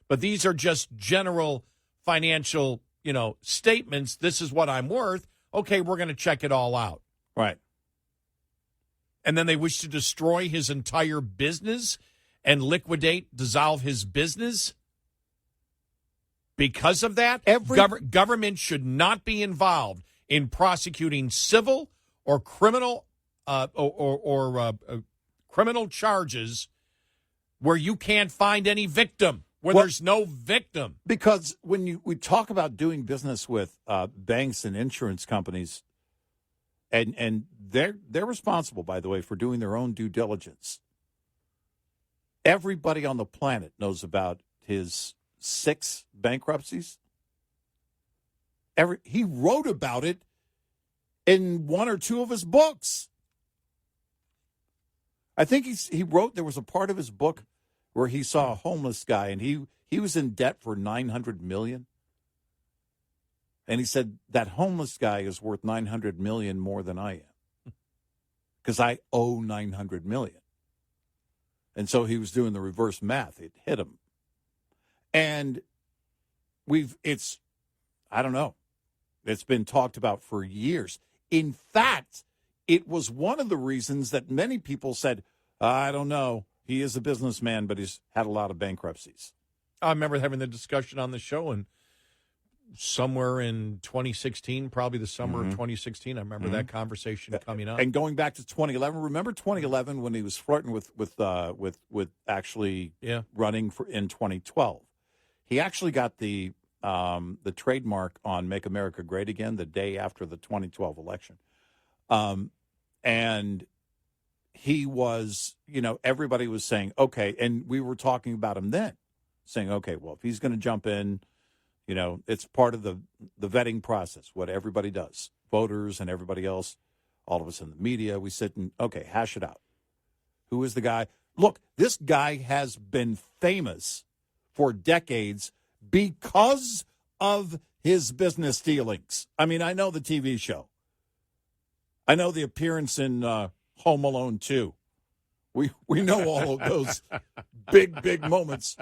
But these are just general financial, statements. This is what I'm worth. Okay, we're going to check it all out. Right. And then they wish to destroy his entire business and dissolve his business because of that. Government should not be involved in prosecuting civil or criminal criminal charges where you can't find any victim, where there's no victim. Because when we talk about doing business with banks and insurance companies, and they're responsible, by the way, for doing their own due diligence. Everybody on the planet knows about his 6 bankruptcies. He wrote about it in 1 or 2 of his books. I think he wrote, there was a part of his book where he saw a homeless guy, and he was in debt for $900 million. And he said, that homeless guy is worth $900 million more than I am, because I owe $900 million. And so he was doing the reverse math. It hit him. And I don't know. It's been talked about for years. In fact, it was one of the reasons that many people said, I don't know, he is a businessman, but he's had a lot of bankruptcies. I remember having the discussion on the show, and somewhere in 2016, probably the summer of 2016, I remember that conversation coming up. And going back to 2011, remember 2011 when he was flirting with actually running in 2012? He actually got the trademark on "Make America Great Again" the day after the 2012 election, and he was, everybody was saying, okay, and we were talking about him then, saying, okay, well, if he's going to jump in. It's part of the vetting process, what everybody does, voters and everybody else, all of us in the media, we sit and, okay, hash it out. Who is the guy? Look, this guy has been famous for decades because of his business dealings. I mean, I know the TV show. I know the appearance in Home Alone 2. We know all of those big moments.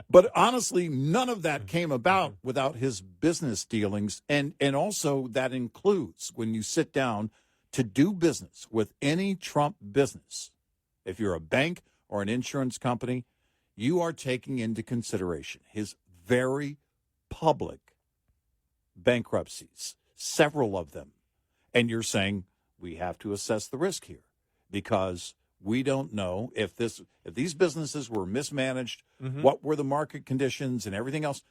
But honestly, none of that came about without his business dealings. And also that includes when you sit down to do business with any Trump business, if you're a bank or an insurance company, you are taking into consideration his very public bankruptcies, several of them. And you're saying we have to assess the risk here because we don't know if these businesses were mismanaged, what were the market conditions and everything else.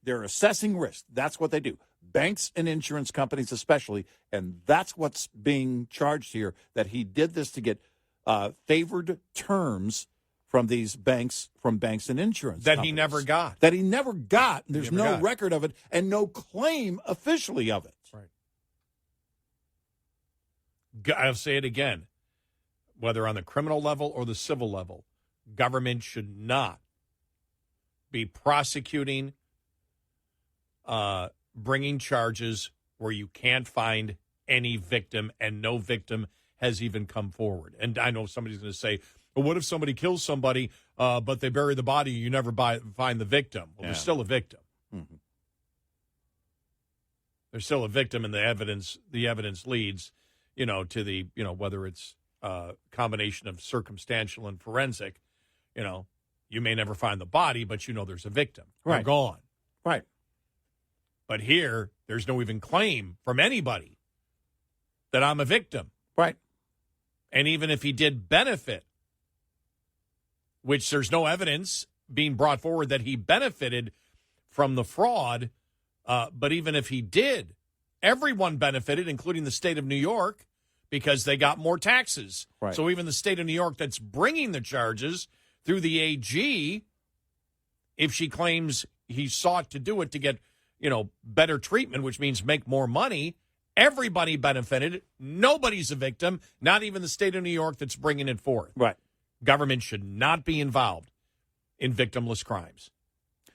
They're assessing risk. That's what they do. Banks and insurance companies especially, and that's what's being charged here, that he did this to get favored terms from these banks, from banks and insurance that companies. He never got. That he never got. There's no record of it and no claim officially of it. Right. I'll say it again. Whether on the criminal level or the civil level, government should not be prosecuting, bringing charges where you can't find any victim and no victim has even come forward. And I know somebody's going to say, well, what if somebody kills somebody, but they bury the body, you never find the victim? Well, there's still a victim. Mm-hmm. There's still a victim, and the evidence leads, to the, whether it's combination of circumstantial and forensic, you may never find the body, but there's a victim. Right. They're gone. Right. But here, there's no even claim from anybody that I'm a victim. Right. And even if he did benefit, which there's no evidence being brought forward that he benefited from the fraud, but even if he did, everyone benefited, including the state of New York, because they got more taxes. Right. So even the state of New York that's bringing the charges through the AG, if she claims he sought to do it to get, better treatment, which means make more money, everybody benefited. Nobody's a victim, not even the state of New York that's bringing it forth. Right. Government should not be involved in victimless crimes.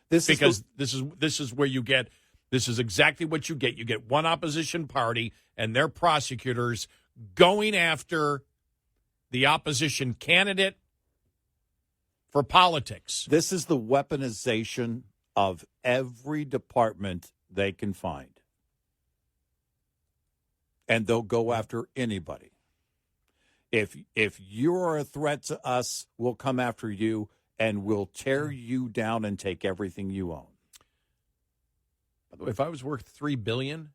This is where you get, this is exactly what you get. You get one opposition party and their prosecutors going after the opposition candidate for politics. This is the weaponization of every department they can find. And they'll go after anybody. If you're a threat to us, we'll come after you and we'll tear you down and take everything you own. By the way, if I was worth $3 billion,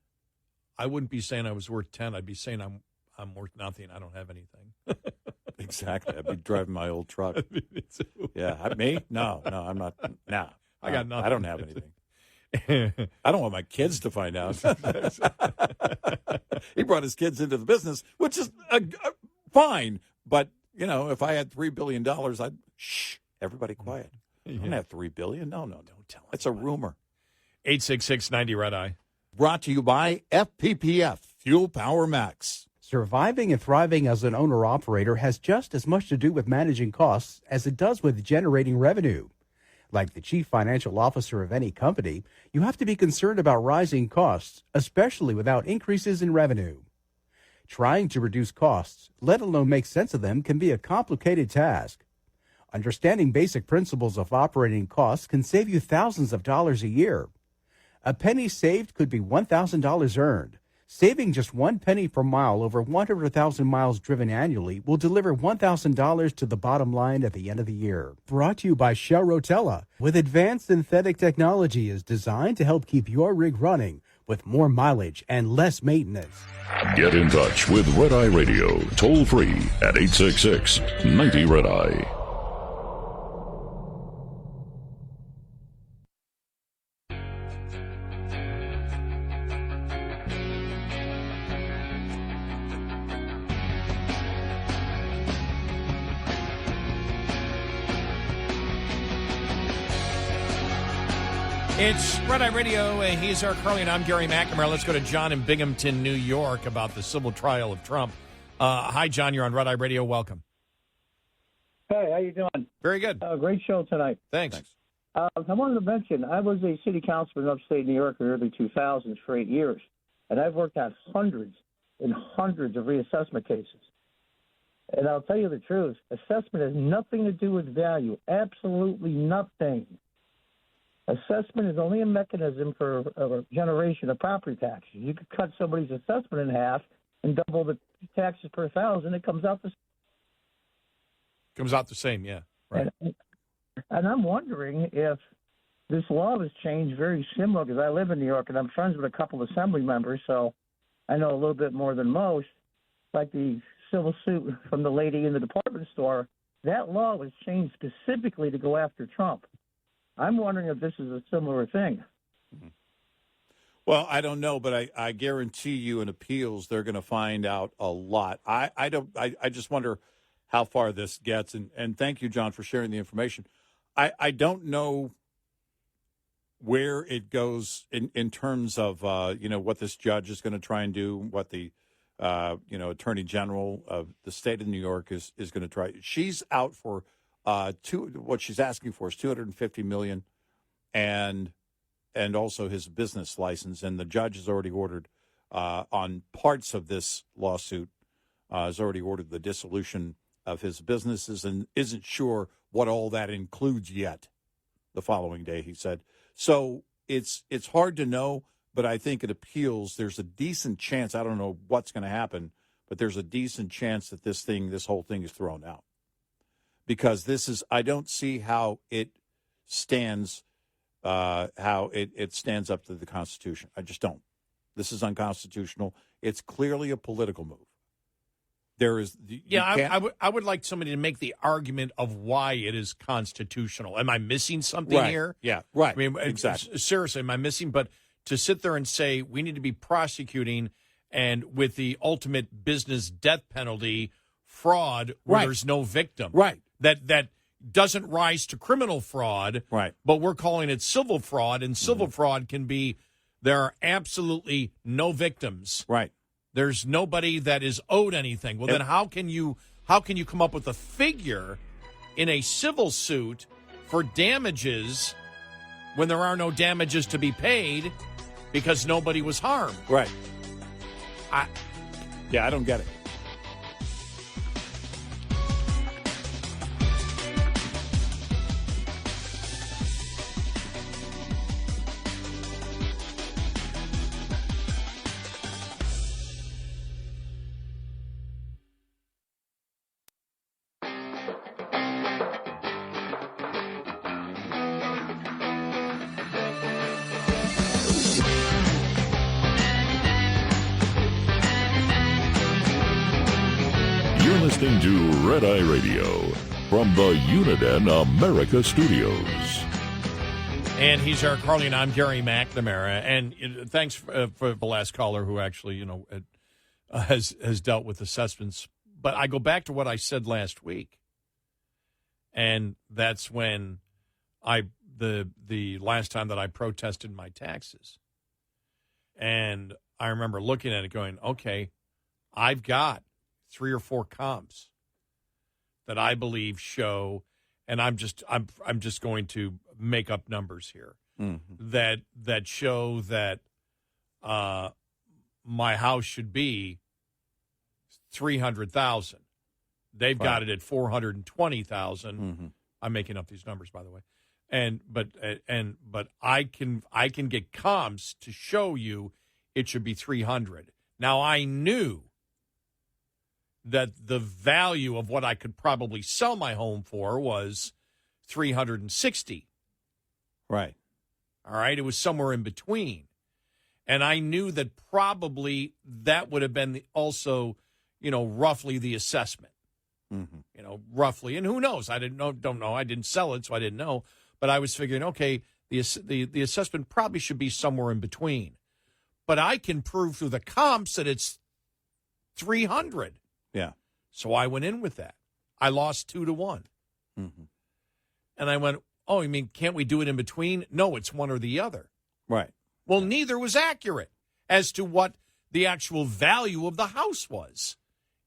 I wouldn't be saying I was worth 10. I'd be saying I'm worth nothing. I don't have anything. Exactly. I'd be driving my old truck. Yeah, me? No, I'm not. No, I got nothing. I don't have anything. I don't want my kids to find out. He brought his kids into the business, which is fine. But, if I had $3 billion, I'd, everybody quiet. I don't have $3 billion. No, don't tell me. It's a rumor. 866-90-RED-EYE. Brought to you by FPPF, Fuel Power Max. Surviving and thriving as an owner-operator has just as much to do with managing costs as it does with generating revenue. Like the chief financial officer of any company, you have to be concerned about rising costs, especially without increases in revenue. Trying to reduce costs, let alone make sense of them, can be a complicated task. Understanding basic principles of operating costs can save you thousands of dollars a year. A penny saved could be $1,000 earned. Saving just 1 penny per mile over 100,000 miles driven annually will deliver $1,000 to the bottom line at the end of the year. Brought to you by Shell Rotella, with advanced synthetic technology is designed to help keep your rig running with more mileage and less maintenance. Get in touch with Red Eye Radio, toll free at 866-90-RED-EYE. It's Red Eye Radio. He's our Carly, and I'm Gary McNamara. Let's go to John in Binghamton, New York, about the civil trial of Trump. Hi, John. You're on Red Eye Radio. Welcome. Hey, how you doing? Very good. Great show tonight. Thanks. I wanted to mention, I was a city councilman in upstate New York in the early 2000s for 8 years, and I've worked on hundreds and hundreds of reassessment cases. And I'll tell you the truth, assessment has nothing to do with value, absolutely nothing. Assessment is only a mechanism for a generation of property taxes. You could cut somebody's assessment in half and double the taxes per thousand. It comes out the same, yeah. Right. And I'm wondering if this law was changed very similar, because I live in New York and I'm friends with a couple of assembly members, so I know a little bit more than most. Like the civil suit from the lady in the department store, that law was changed specifically to go after Trump. I'm wondering if this is a similar thing. Well, I don't know, but I guarantee you in appeals they're going to find out a lot. I just wonder how far this gets. And thank you, John, for sharing the information. I don't know where it goes in terms of, what this judge is going to try and do, what the, Attorney General of the state of New York is going to try. She's out for what she's asking for is $250 million and also his business license. And the judge has already ordered on parts of this lawsuit, has already ordered the dissolution of his businesses and isn't sure what all that includes yet. The following day, he said. So it's hard to know, but I think in appeals there's a decent chance. I don't know what's going to happen, but there's a decent chance that this whole thing is thrown out. Because I don't see how it stands how it stands up to the Constitution. I just don't. This is unconstitutional. It's clearly a political move. There is, I would like somebody to make the argument of why it is constitutional. Am I missing something here? Yeah, right. I mean, exactly. Seriously, am I missing? But to sit there and say we need to be prosecuting and with the ultimate business death penalty, fraud where there's no victim, right? That doesn't rise to criminal fraud, right? But we're calling it civil fraud, and civil fraud can be there are absolutely no victims, right? There's nobody that is owed anything. Well, then how can you come up with a figure in a civil suit for damages when there are no damages to be paid because nobody was harmed? Right. I don't get it. Listening to Red Eye Radio from the Uniden America Studios. And he's Eric Harley, and I'm Gary McNamara. And thanks for the last caller who actually, has dealt with assessments. But I go back to what I said last week, and that's when the last time that I protested my taxes, and I remember looking at it, going, "Okay, I've got 3 or 4 comps that I believe show," and I'm just going to make up numbers here, that show that my house should be $300,000. They've got it at $420,000. I'm making up these numbers, by the way, but I can get comps to show you it should be $300,000. Now I knew that the value of what I could probably sell my home for was $360,000. Right. All right. It was somewhere in between. And I knew that probably that would have been also, roughly the assessment. Roughly. And who knows? I don't know. I didn't sell it, so I didn't know. But I was figuring, okay, the assessment probably should be somewhere in between. But I can prove through the comps that it's $300,000. Yeah. So I went in with that. I lost 2-1. And I went, oh, you mean can't we do it in between? No, it's one or the other. Right. Well, neither was accurate as to what the actual value of the house was.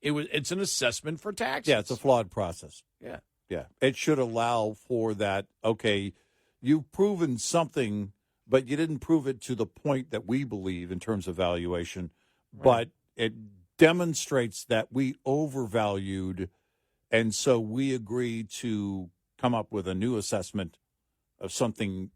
It's an assessment for taxes. Yeah, it's a flawed process. Yeah. Yeah. It should allow for that, okay, you've proven something, but you didn't prove it to the point that we believe in terms of valuation, but it demonstrates that we overvalued, and so we agreed to come up with a new assessment of something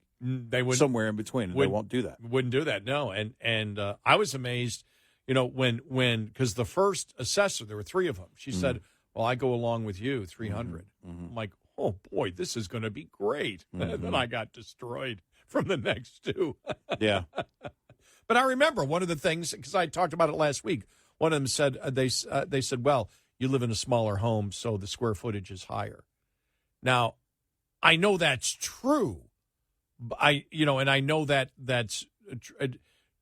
somewhere in between, and they won't do that. Wouldn't do that, no. And I was amazed, when because the first assessor, there were 3 of them. She said, well, I go along with you, 300. I'm like, oh, boy, this is going to be great. And then I got destroyed from the next 2. Yeah. But I remember one of the things, because I talked about it last week, one of them said, they said, well, you live in a smaller home, so the square footage is higher. Now, I know that's true. And I know that's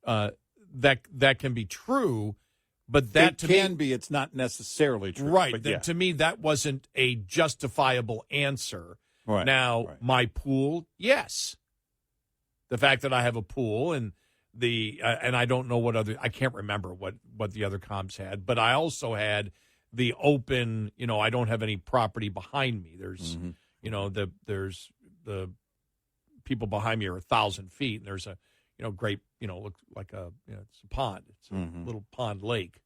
that can be true, but that it's not necessarily true. Right. But yeah. To me, that wasn't a justifiable answer. Right. Now, my pool, yes. The fact that I have a pool and and I don't know I can't remember what the other comps had, but I also had the open, I don't have any property behind me. There's, there's the people behind me are 1,000 feet, and there's a, great, looks like it's a pond. It's a little pond lake.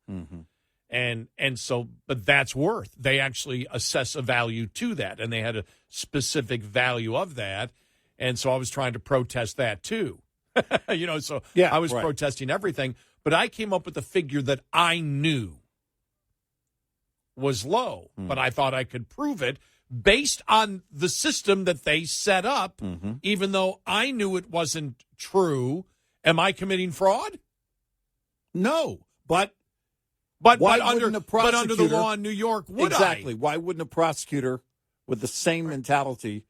And so, but that's worth. They actually assess a value to that, and they had a specific value of that. And so I was trying to protest that too. So I was protesting everything, but I came up with a figure that I knew was low, but I thought I could prove it based on the system that they set up, even though I knew it wasn't true. Am I committing fraud? No, but But why under wouldn't a prosecutor, under the law in New York, would exactly? I? Why wouldn't a prosecutor with the same mentality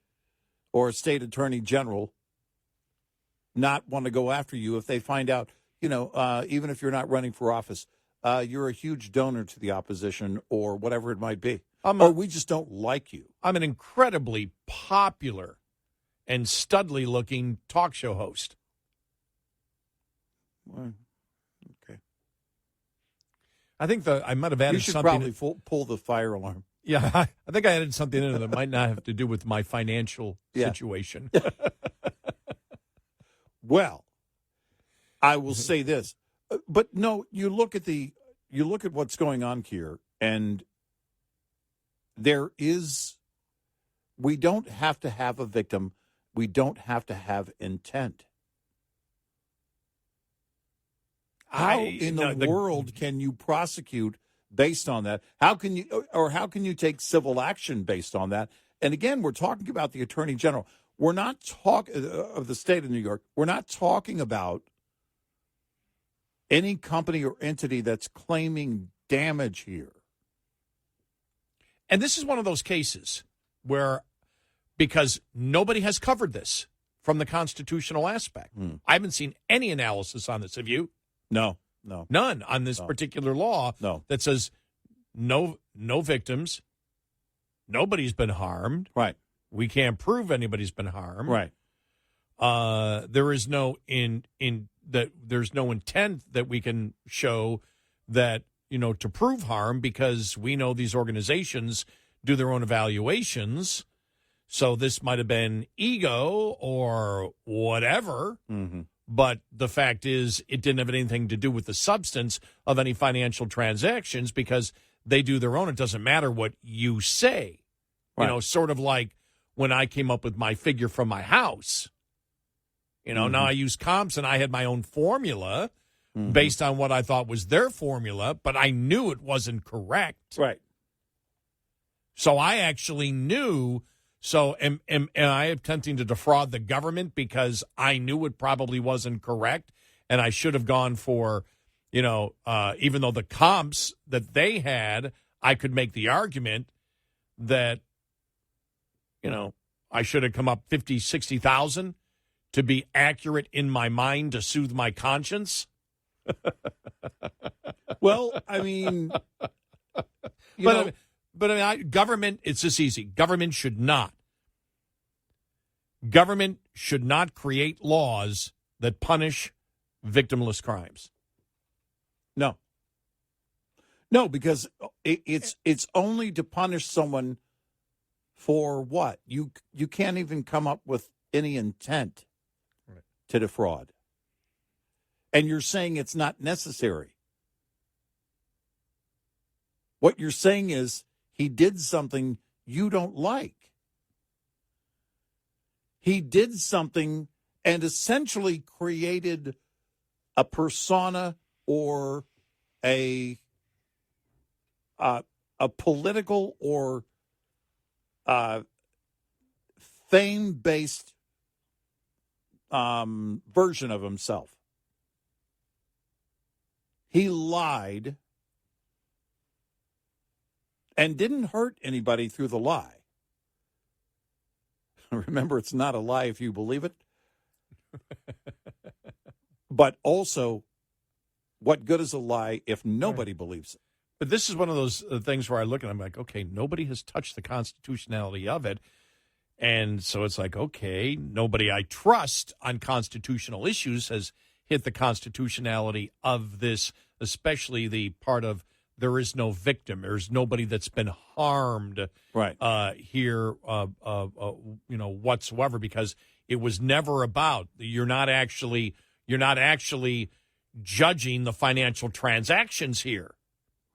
or a state attorney general not want to go after you if they find out, even if you're not running for office, you're a huge donor to the opposition or whatever it might be, or we just don't like you. I'm an incredibly popular and studly-looking talk show host. Well, okay. I think I might have added You should something. probably pull the fire alarm. Yeah, I think I added something in that might not have to do with my financial situation. Well, I will say this, but no, you look at what's going on here, and we don't have to have a victim. We don't have to have intent. How in the world can you prosecute based on that? How can you take civil action based on that? And again, we're talking about the Attorney General. We're not talking of the state of New York. We're not talking about any company or entity that's claiming damage here. And this is one of those cases where, because nobody has covered this from the constitutional aspect. I haven't seen any analysis on this. Have you? No. None on this particular law that says no victims, nobody's been harmed. Right. We can't prove anybody's been harmed. Right. There is no there's no intent that we can show that, to prove harm, because we know these organizations do their own evaluations. So this might have been ego or whatever. Mm-hmm. But the fact is, it didn't have anything to do with the substance of any financial transactions, because they do their own. It doesn't matter what you say. Right. Sort of like when I came up with my figure from my house. Now I use comps and I had my own formula based on what I thought was their formula, but I knew it wasn't correct. Right. So I actually knew. So am I attempting to defraud the government because I knew it probably wasn't correct, and I should have gone for, even though the comps that they had, I could make the argument that, I should have come up 50, 60,000 to be accurate in my mind to soothe my conscience. Well, I mean, government, it's just easy. Government should not create laws that punish victimless crimes. No, because it's only to punish someone for what? You can't even come up with any intent to defraud. And you're saying it's not necessary. What you're saying is he did something you don't like. He did something and essentially created a persona or a political or fame-based version of himself. He lied and didn't hurt anybody through the lie. Remember, it's not a lie if you believe it. But also, what good is a lie if nobody believes it? But this is one of those things where I look and I'm like, okay, nobody has touched the constitutionality of it. And so it's like, okay, nobody I trust on constitutional issues has hit the constitutionality of this, especially the part of there is no victim. There's nobody that's been harmed here, whatsoever, because it was never about, you're not actually judging the financial transactions here.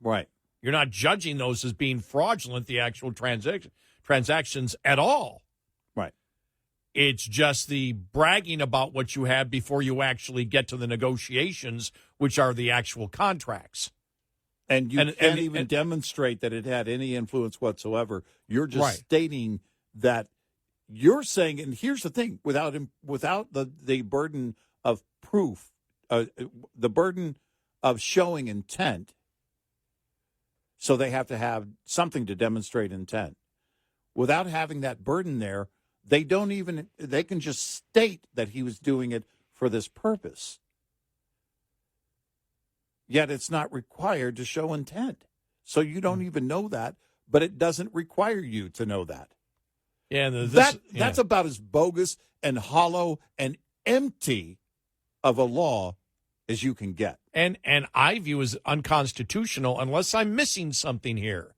Right. You're not judging those as being fraudulent, the actual transactions at all. Right. It's just the bragging about what you have before you actually get to the negotiations, which are the actual contracts. And you can't even demonstrate that it had any influence whatsoever. You're just stating that you're saying, and here's the thing, without the burden of proof, the burden of showing intent, so they have to have something to demonstrate intent. Without having that burden there, they can just state that he was doing it for this purpose. Yet it's not required to show intent. So you don't even know that, but it doesn't require you to know that. Yeah, that's about as bogus and hollow and empty of a law as you can get. And I view as unconstitutional unless I'm missing something here.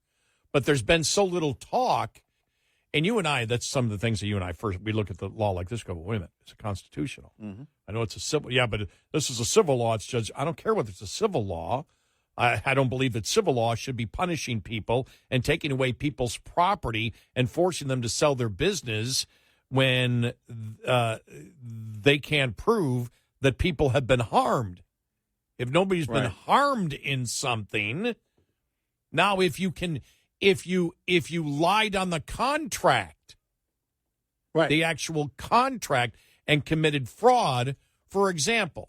But there's been so little talk, and you and I, that's some of the things that you and I we look at the law like this, go, well, wait a minute, it's constitutional. Mm-hmm. I know it's a civil, but this is a civil law. It's judged. I don't care whether it's a civil law. I don't believe that civil law should be punishing people and taking away people's property and forcing them to sell their business when they can't prove that people have been harmed. If nobody's been harmed in something, now if you lied on the contract, the actual contract, and committed fraud, for example,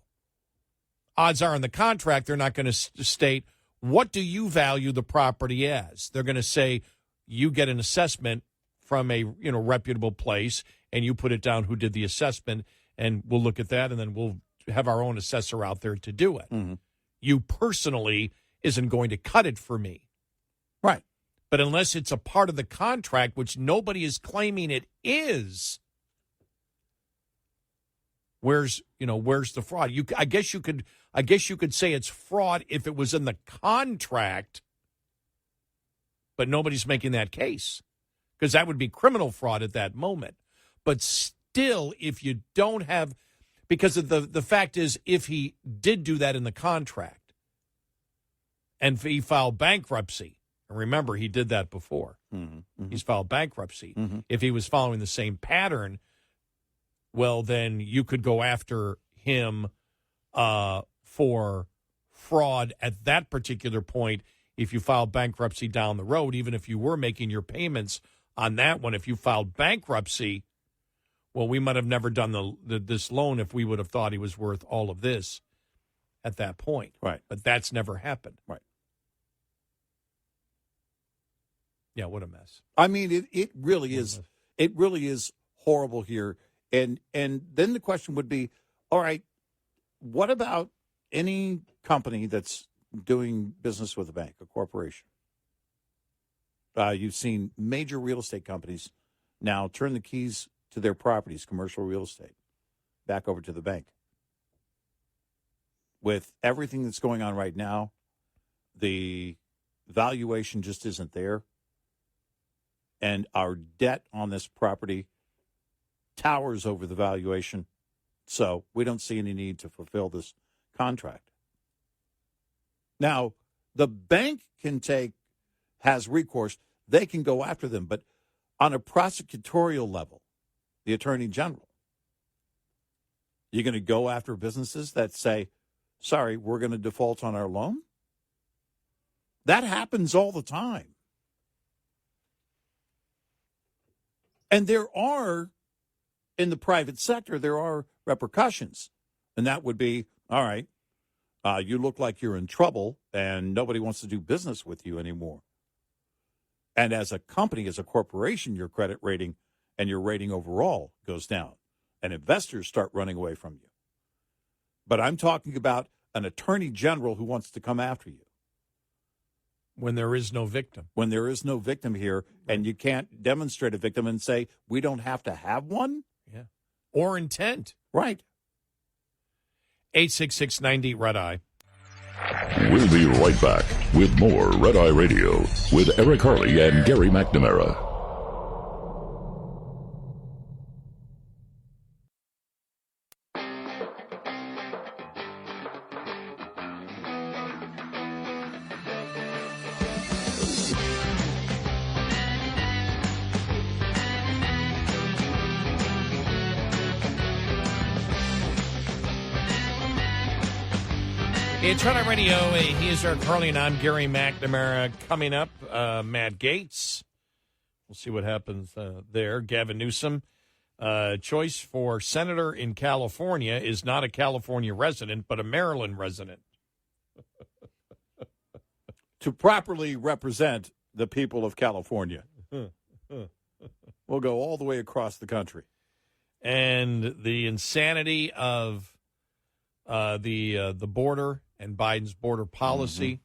odds are in the contract they're not going to state, what do you value the property as? They're going to say, you get an assessment from a reputable place, and you put it down who did the assessment, and we'll look at that, and then we'll have our own assessor out there to do it. Mm-hmm. You personally isn't going to cut it for me. Right. But unless it's a part of the contract, which nobody is claiming it is, where's the fraud? I guess you could say it's fraud if it was in the contract, but nobody's making that case because that would be criminal fraud at that moment. But still, if you don't have, because of the fact is, if he did do that in the contract and he filed bankruptcy, and remember he did that before. Mm-hmm. Mm-hmm. He's filed bankruptcy. Mm-hmm. If he was following the same pattern, well, then you could go after him for fraud at that particular point if you filed bankruptcy down the road, even if you were making your payments on that one. If you filed bankruptcy, well, we might have never done this loan if we would have thought he was worth all of this at that point. Right. But that's never happened. Right. Yeah, what a mess. I mean, it really is. It really is horrible here. And then the question would be, all right, what about any company that's doing business with a bank, a corporation? You've seen major real estate companies now turn the keys to their properties, commercial real estate, back over to the bank. With everything that's going on right now, the valuation just isn't there. And our debt on this property towers over the valuation. So we don't see any need to fulfill this contract. Now, the bank has recourse. They can go after them. But on a prosecutorial level, the Attorney General, you're going to go after businesses that say, sorry, we're going to default on our loan? That happens all the time. And there are, in the private sector, there are repercussions. And that would be, all right, you look like you're in trouble and nobody wants to do business with you anymore. And as a company, as a corporation, your credit rating and your rating overall goes down. And investors start running away from you. But I'm talking about an attorney general who wants to come after you. When there is no victim. When there is no victim here, and you can't demonstrate a victim and say, we don't have to have one? Yeah. Or intent. Right. 866-90 Red Eye. We'll be right back with more Red Eye Radio with Eric Harley and Gary McNamara. It's Red Eye Radio. He is Eric Harley, and I'm Gary McNamara. Coming up, Matt Gaetz. We'll see what happens there. Gavin Newsom. Choice for senator in California is not a California resident, but a Maryland resident. To properly represent the people of California. We'll go all the way across the country. And the insanity of the border and Biden's border policy.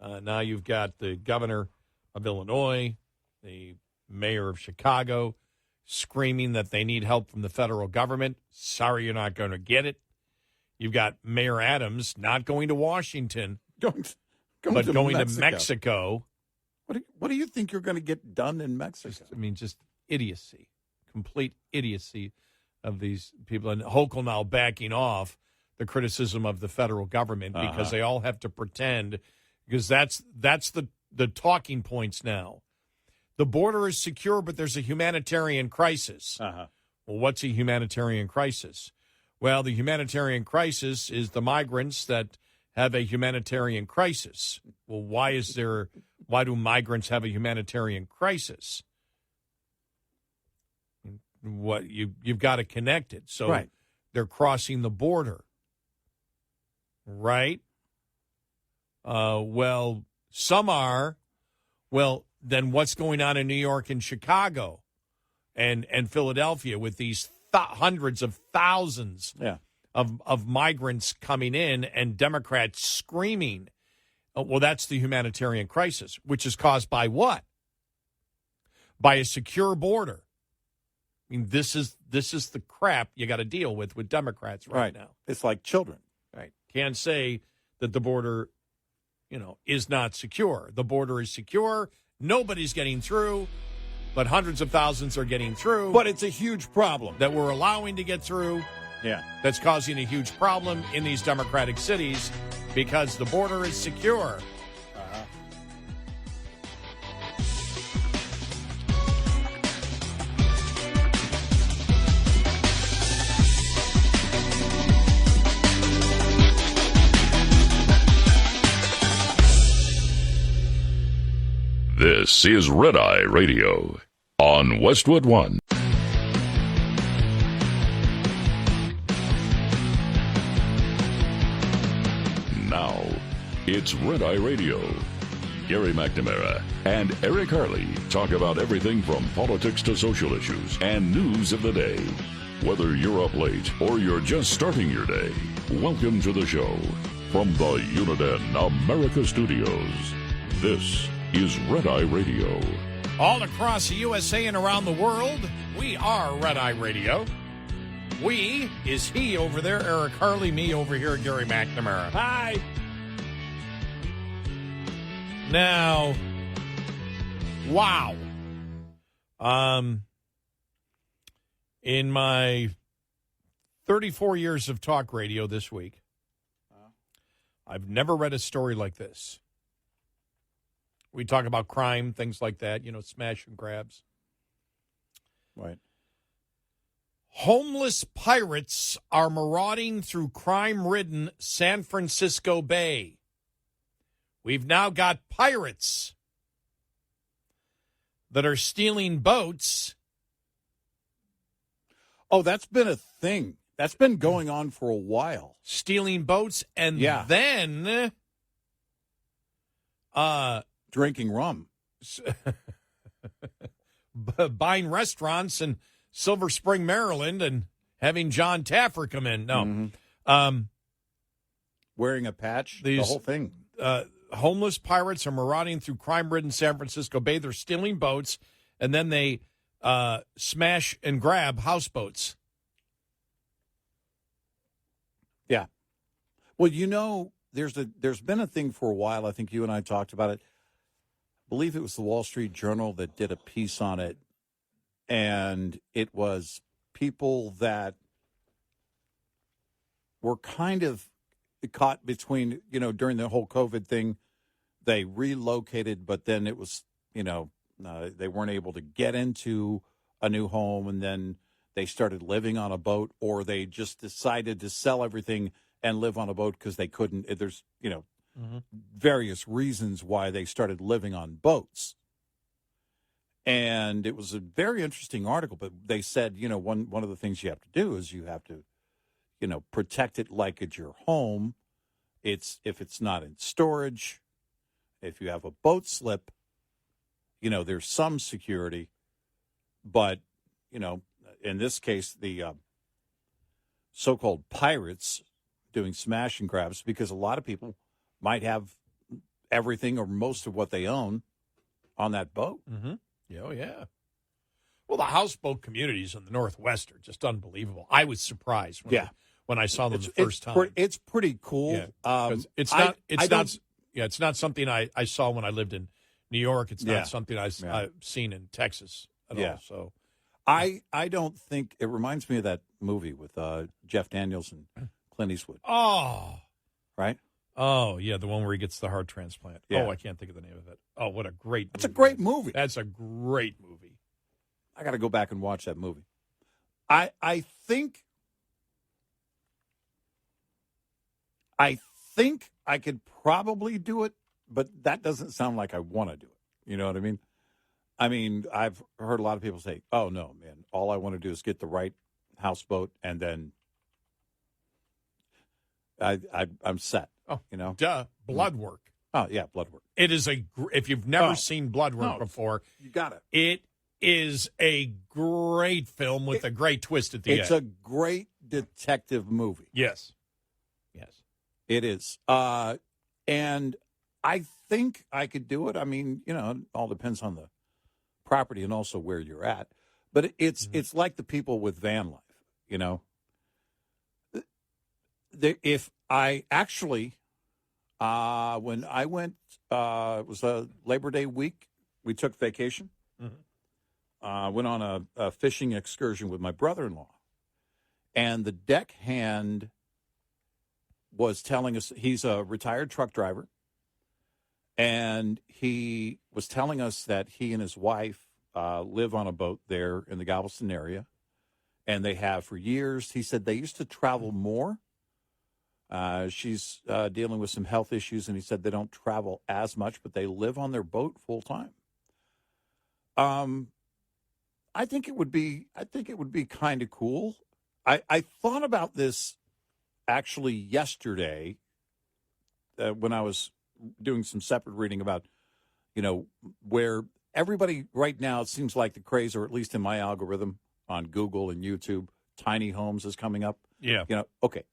Now you've got the governor of Illinois, the mayor of Chicago, screaming that they need help from the federal government. Sorry, you're not going to get it. You've got Mayor Adams not going to Washington, but going to Mexico. What do you think you're going to get done in Mexico? Just idiocy, complete idiocy of these people. And Hochul now backing off the criticism of the federal government because they all have to pretend, because that's the talking points now. The border is secure, but there's a humanitarian crisis. Well, what's a humanitarian crisis? Well, the humanitarian crisis is the migrants that have a humanitarian crisis. Well, why do migrants have a humanitarian crisis? What you've got to connect it. So they're crossing the border. Right? Well, some are. Well, then what's going on in New York and Chicago and Philadelphia with these hundreds of thousands of migrants coming in and Democrats screaming? Well, that's the humanitarian crisis, which is caused by what? By a secure border. I mean, this is the crap you got to deal with Democrats right now. It's like children. Right. Can't say that the border, is not secure. The border is secure. Nobody's getting through, but hundreds of thousands are getting through. But it's a huge problem that we're allowing to get through. Yeah. That's causing a huge problem in these Democratic cities because the border is secure. This is Red Eye Radio on Westwood One. Now, it's Red Eye Radio. Gary McNamara and Eric Harley talk about everything from politics to social issues and news of the day. Whether you're up late or you're just starting your day, welcome to the show. From the Uniden America Studios, this is Red Eye Radio. All across the USA and around the world, we are Red Eye Radio. We is he over there, Eric Harley, me over here, Gary McNamara. Hi. Now, wow. In my 34 years of talk radio this week, I've never read a story like this. We talk about crime, things like that, smash and grabs. Right. Homeless pirates are marauding through crime-ridden San Francisco Bay. We've now got pirates that are stealing boats. Oh, that's been a thing. That's been going on for a while. Stealing boats and then drinking rum. Buying restaurants in Silver Spring, Maryland, and having John Taffer come in. No. Wearing a patch, the whole thing. Homeless pirates are marauding through crime-ridden San Francisco Bay. They're stealing boats, and then they smash and grab houseboats. Yeah. Well, there's been a thing for a while. I think you and I talked about it. I believe it was the Wall Street Journal that did a piece on it, and it was people that were kind of caught between, during the whole COVID thing, they relocated, but then it was, they weren't able to get into a new home, and then they started living on a boat, or they just decided to sell everything and live on a boat because they couldn't. There's, various reasons why they started living on boats. And it was a very interesting article, but they said, one of the things you have to do is you have to, protect it like it's your home. If it's not in storage, if you have a boat slip, there's some security. But, in this case, the so-called pirates doing smash and grabs, because a lot of people might have everything or most of what they own on that boat. Mm-hmm. Oh, yeah. Well, the houseboat communities in the Northwest are just unbelievable. I was surprised when I saw them the first time. It's pretty cool. Yeah, it's not something I saw when I lived in New York. It's not something I've seen in Texas at all. So I don't think it reminds me of that movie with Jeff Daniels and Clint Eastwood. Oh, right. Oh, yeah, the one where he gets the heart transplant. Yeah. Oh, I can't think of the name of it. Oh, what a great movie. It's a great movie. That's a great movie. I got to go back and watch that movie. I think I could probably do it, but that doesn't sound like I want to do it. You know what I mean? I mean, I've heard a lot of people say, oh, no, man, all I want to do is get the right houseboat, and then I'm set. Oh, Blood work. Oh, yeah, blood work. It is if you've never seen blood work before, you got it. It is a great film with a great twist at the end. It's a great detective movie. Yes. It is. And I think I could do it. I mean, it all depends on the property and also where you're at. But it's like the people with van life, If I actually, when I went, it was a Labor Day week, we took vacation. Mm-hmm. Went on a fishing excursion with my brother-in-law. And the deckhand was telling us, he's a retired truck driver, and he was telling us that he and his wife live on a boat there in the Galveston area, and they have for years. He said they used to travel more. She's dealing with some health issues, and he said they don't travel as much, but they live on their boat full time. I think it would be kind of cool. I thought about this actually yesterday when I was doing some separate reading about, where everybody right now, it seems like the craze, or at least in my algorithm on Google and YouTube, tiny homes is coming up. Yeah. Okay.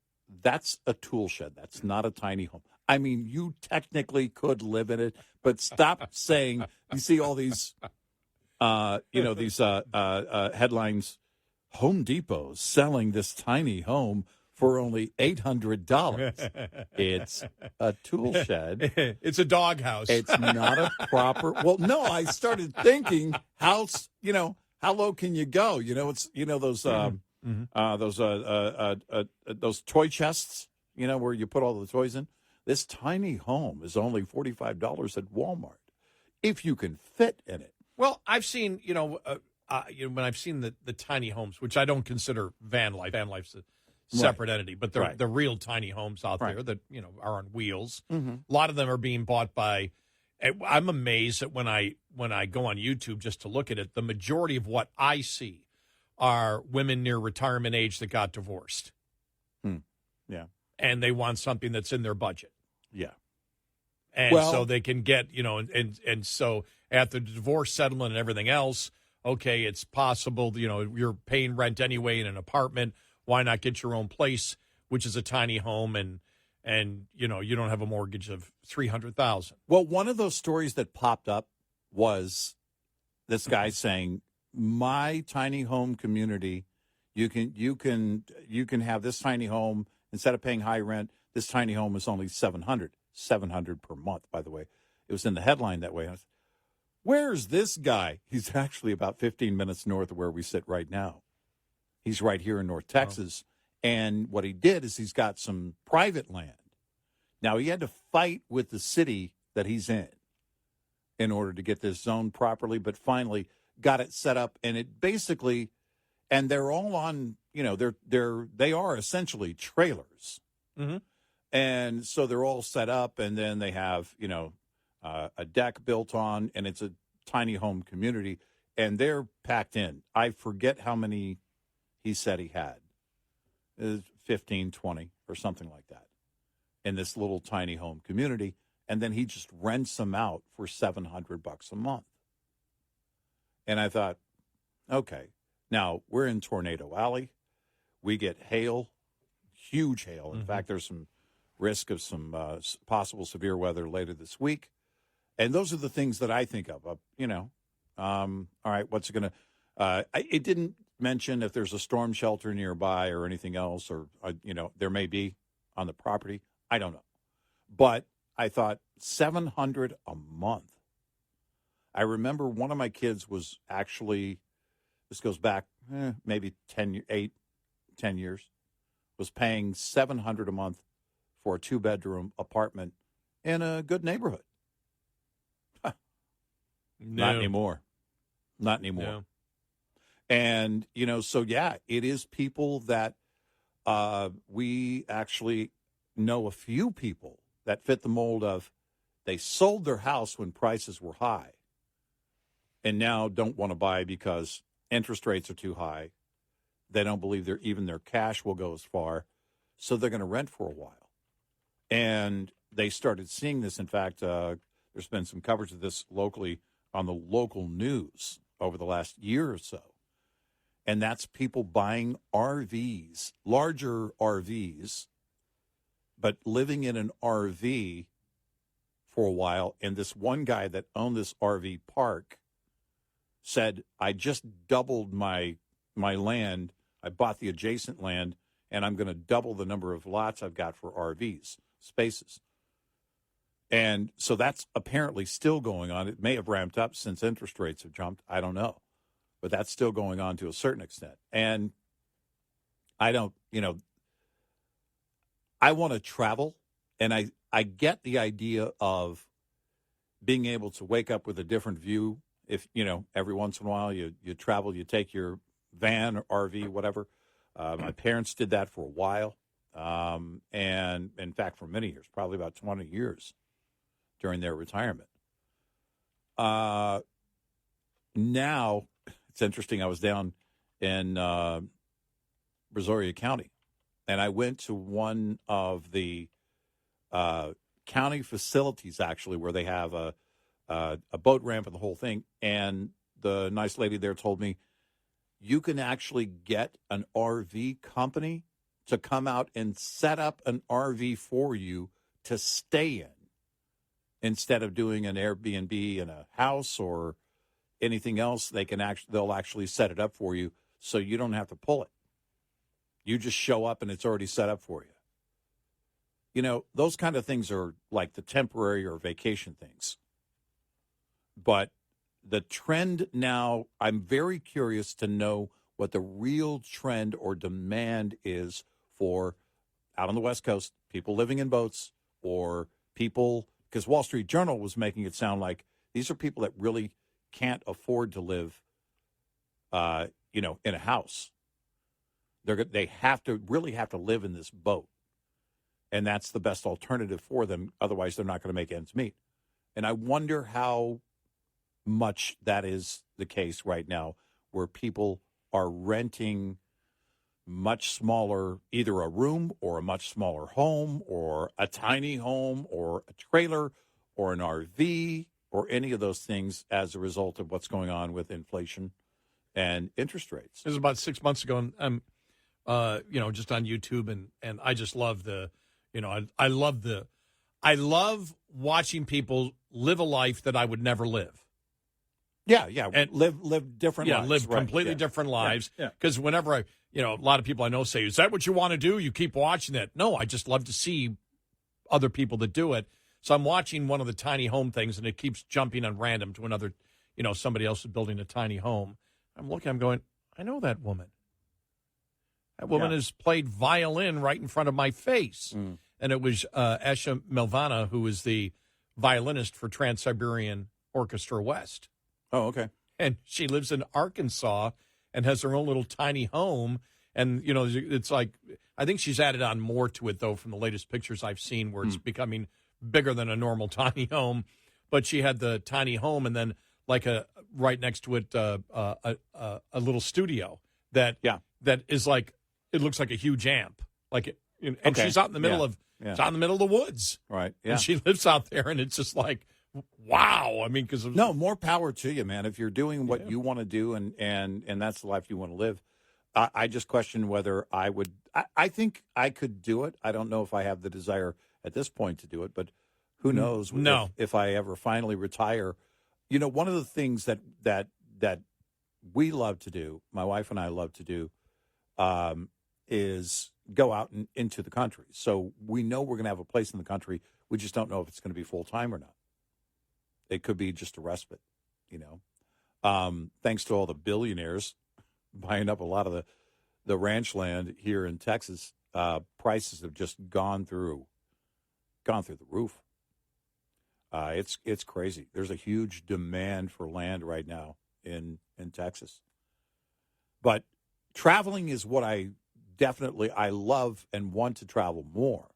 That's a tool shed. That's not a tiny home. I mean, you technically could live in it, but stop saying, you see all these, headlines, Home Depot selling this tiny home for only $800. It's a tool shed. It's a doghouse. It's not a proper. Well, no, I started thinking, how low can you go? Those toy chests, where you put all the toys in. This tiny home is only $45 at Walmart, if you can fit in it. Well, I've seen, when I've seen the tiny homes, which I don't consider van life. Van life's a separate entity, but the real tiny homes out there that are on wheels. Mm-hmm. A lot of them are being bought by. I'm amazed that when I go on YouTube just to look at it, the majority of what I see are women near retirement age that got divorced. Yeah. And they want something that's in their budget. Yeah. And so they can get, and so after the divorce settlement and everything else, okay, it's possible, you're paying rent anyway in an apartment. Why not get your own place, which is a tiny home, and you don't have a mortgage of $300,000. Well, one of those stories that popped up was this guy saying, my tiny home community, you can have this tiny home instead of paying high rent. This tiny home is only $700 per month. By the way, it was in the headline that way. I was, where's this guy? He's actually about 15 minutes north of where we sit right now. He's right here in North Texas, and what he did is he's got some private land. Now he had to fight with the city that he's in order to get this zoned properly, but finally got it set up, and it basically, and they're all on, they are essentially trailers. Mm-hmm. And so they're all set up, and then they have, a deck built on, and it's a tiny home community, and they're packed in. I forget how many he said he had. It was 15, 20, or something like that in this little tiny home community. And then he just rents them out for $700 a month. And I thought, okay, now we're in Tornado Alley. We get hail, huge hail. In fact, there's some risk of some possible severe weather later this week. And those are the things that I think of. All right, what's it going to it didn't mention if there's a storm shelter nearby or anything else, or, there may be on the property. I don't know. But I thought $700 a month. I remember one of my kids was actually, this goes back maybe 10 years, was paying $700 a month for a 2-bedroom apartment in a good neighborhood. Not anymore. Not anymore. No. And, so yeah, it is people that we actually know a few people that fit the mold of they sold their house when prices were high and now don't want to buy because interest rates are too high. They don't believe even their cash will go as far, so they're going to rent for a while. And they started seeing this. In fact, there's been some coverage of this locally on the local news over the last year or so. And that's people buying RVs, larger RVs, but living in an RV for a while. And this one guy that owned this RV park said, I just doubled my land. I bought the adjacent land, and I'm going to double the number of lots I've got for RVs, spaces. And so that's apparently still going on. It may have ramped up since interest rates have jumped. I don't know. But that's still going on to a certain extent. And I don't, I want to travel, and I get the idea of being able to wake up with a different view. If, every once in a while you travel, you take your van or RV, whatever. My parents did that for a while. And in fact, for many years, probably about 20 years during their retirement. Now, it's interesting. I was down in Brazoria County, and I went to one of the county facilities, actually, where they have a boat ramp and the whole thing. And the nice lady there told me, you can actually get an RV company to come out and set up an RV for you to stay in instead of doing an Airbnb in a house or anything else. They'll actually set it up for you so you don't have to pull it. You just show up and it's already set up for you. Those kind of things are like the temporary or vacation things. But the trend now, I'm very curious to know what the real trend or demand is for out on the West Coast, people living in boats or people, because Wall Street Journal was making it sound like these are people that really can't afford to live, in a house. They really have to live in this boat. And that's the best alternative for them. Otherwise, they're not going to make ends meet. And I wonder how much that is the case right now, where people are renting much smaller, either a room or a much smaller home or a tiny home or a trailer or an RV or any of those things as a result of what's going on with inflation and interest rates. This was about 6 months ago, and I'm, just on YouTube, and I just love I love watching people live a life that I would never live. Yeah, and live different lives. Yeah, live completely different lives. Because whenever a lot of people I know say, is that what you want to do? You keep watching it. No, I just love to see other people that do it. So I'm watching one of the tiny home things, and it keeps jumping on random to another, somebody else is building a tiny home. I'm going, I know that woman. That woman has played violin right in front of my face. Mm. And it was Asha Melvana, who is the violinist for Trans-Siberian Orchestra West. Oh, okay. And she lives in Arkansas and has her own little tiny home. And, it's like, I think she's added on more to it, though, from the latest pictures I've seen where it's becoming bigger than a normal tiny home. But she had the tiny home and then like right next to it a little studio that is like, it looks like a huge amp. And she's out in the middle of it's out in the middle of the woods. Right. Yeah. And she lives out there, and it's just like, wow. I mean, because no, more power to you, man. If you're doing what you want to do and that's the life you want to live, I just question whether I would. I think I could do it. I don't know if I have the desire at this point to do it, but who knows? If I ever finally retire. You know, one of the things that we love to do, my wife and I love to do, is go out into the country. So we know we're going to have a place in the country. We just don't know if it's going to be full time or not. It could be just a respite, you know. Thanks to all the billionaires buying up a lot of the ranch land here in Texas, prices have just gone through the roof. It's crazy. There's a huge demand for land right now in Texas. But traveling is what I love and want to travel more.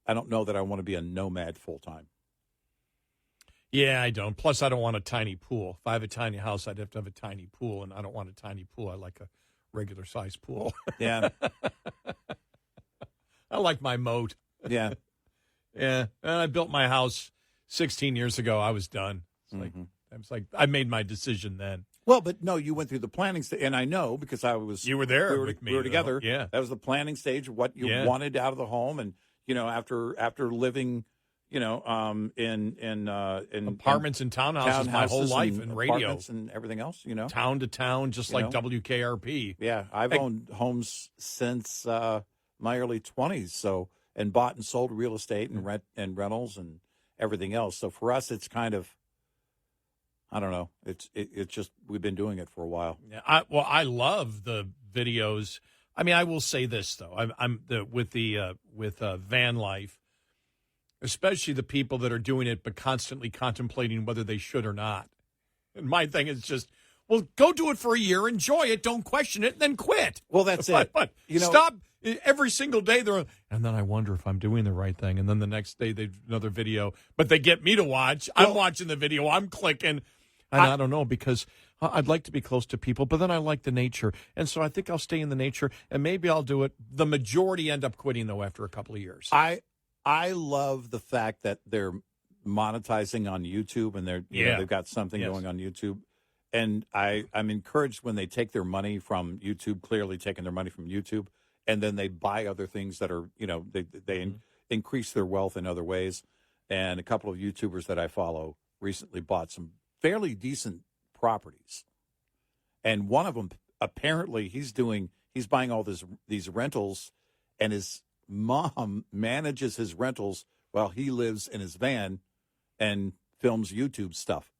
I don't know that I want to be a nomad full time. Yeah, I don't. Plus, I don't want a tiny pool. If I have a tiny house, I'd have to have a tiny pool, and I don't want a tiny pool. I like a regular-sized pool. Yeah. I like my moat. Yeah. Yeah. And I built my house 16 years ago. I was done. It's like I made my decision then. Well, but no, you went through the planning stage, and I know because You were there with me. We were together. Yeah. That was the planning stage of what you wanted out of the home, and you know, after living, you know, in apartments and townhouses my whole life, and radio and everything else, you know, town to town, just like WKRP. Yeah, I've owned homes since my early 20s, so and bought and sold real estate and rentals and everything else. So for us, it's kind of, I don't know. It's just we've been doing it for a while. Yeah, I love the videos. I mean, I will say this though. With van life, especially the people that are doing it but constantly contemplating whether they should or not. And my thing is just, well, go do it for a year, enjoy it, don't question it, and then quit. Well, that's it. But you know, stop every single day. And then I wonder if I'm doing the right thing. And then the next day they do another video, but they get me to watch. I'm watching the video. I'm clicking. And I don't know, because I'd like to be close to people, but then I like the nature. And so I think I'll stay in the nature, and maybe I'll do it. The majority end up quitting, though, after a couple of years. I love the fact that they're monetizing on YouTube, and they've got something going on YouTube. And I'm encouraged when they take their money from YouTube, clearly taking their money from YouTube, and then they buy other things that are, you know, they increase their wealth in other ways. And a couple of YouTubers that I follow recently bought some fairly decent properties. And one of them, apparently, he's buying all these rentals, and his mom manages his rentals while he lives in his van and films YouTube stuff,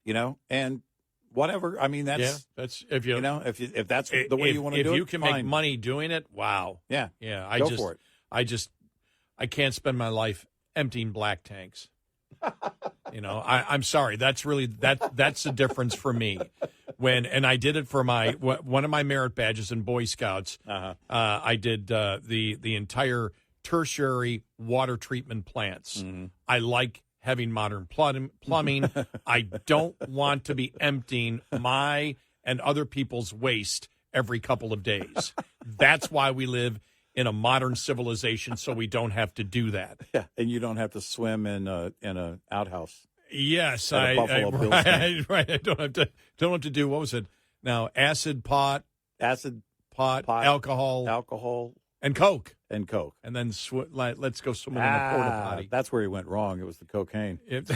you know, and whatever. I mean, that's if that's the way you want to do it. If you can make money doing it, wow. Yeah. Yeah. Go for it. I can't spend my life emptying black tanks. You know, I'm sorry. That's really that's the difference for me. And I did it for one of my merit badges in Boy Scouts. I did the entire tertiary water treatment plants. Mm-hmm. I like having modern plumbing. I don't want to be emptying my and other people's waste every couple of days. That's why we live in a modern civilization, so we don't have to do that. Yeah, and you don't have to swim in a outhouse. Yes, I don't have to do, what was it? Now, acid pot, alcohol, and Coke. And then let's go swimming in a porta potty. That's where he went wrong. It was the cocaine. It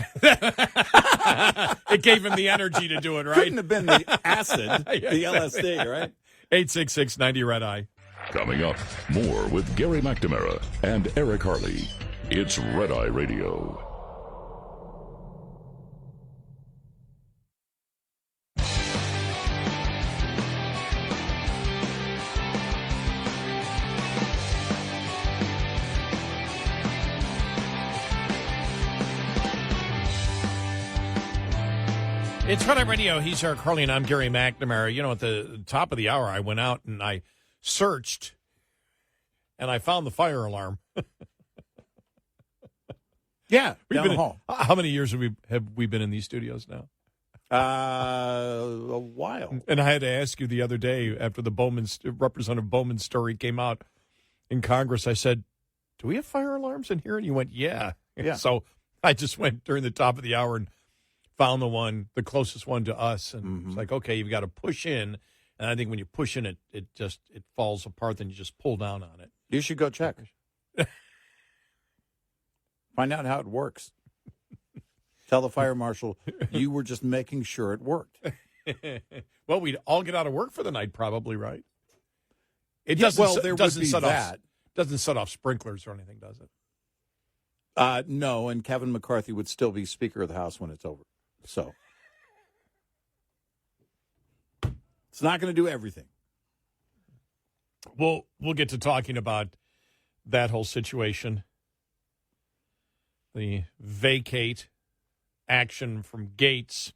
gave him the energy to do it, right? Couldn't have been the acid, the LSD, right? 866-90-RED-I. Coming up, more with Gary McNamara and Eric Harley. It's Red Eye Radio. It's Red Eye Radio. He's Eric Harley, and I'm Gary McNamara. You know, at the top of the hour, I went out and I searched and I found the fire alarm. Yeah, down the hall. How many years have we been in these studios now? A while. And I had to ask you the other day after the Representative Bowman story came out in Congress. I said, "Do we have fire alarms in here?" And you went, "Yeah." So I just went during the top of the hour and found the closest one to us, and it's like, okay, you've got to push in, and I think when you push in, it falls apart. Then you just pull down on it. You should go check. Find out how it works. Tell the fire marshal you were just making sure it worked. Well, we'd all get out of work for the night, probably, right? It doesn't set off sprinklers or anything, does it? No, and Kevin McCarthy would still be Speaker of the House when it's over. So it's not going to do everything. We'll get to talking about that whole situation. The vacate action from Gaetz.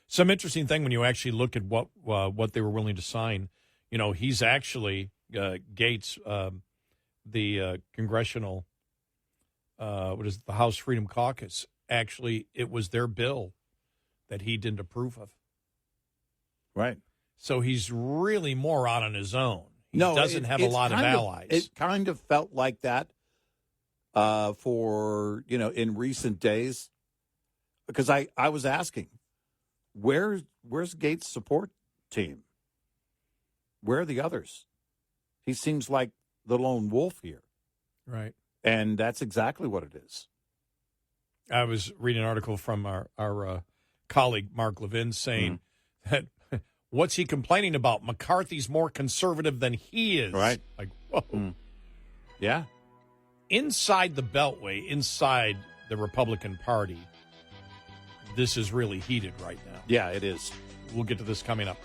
Some interesting thing when you actually look at what they were willing to sign. You know, he's actually Gaetz, the congressional, the House Freedom Caucus. Actually, it was their bill that he didn't approve of. Right. So he's really more out on his own. He doesn't have a lot of allies. It kind of felt like that for, in recent days. Because I was asking, where's Gaetz' support team? Where are the others? He seems like the lone wolf here. Right. And that's exactly what it is. I was reading an article from our colleague, Mark Levin, saying that what's he complaining about? McCarthy's more conservative than he is. Right. Like, whoa. Yeah. Inside the Beltway, inside the Republican Party, this is really heated right now. Yeah, it is. We'll get to this coming up.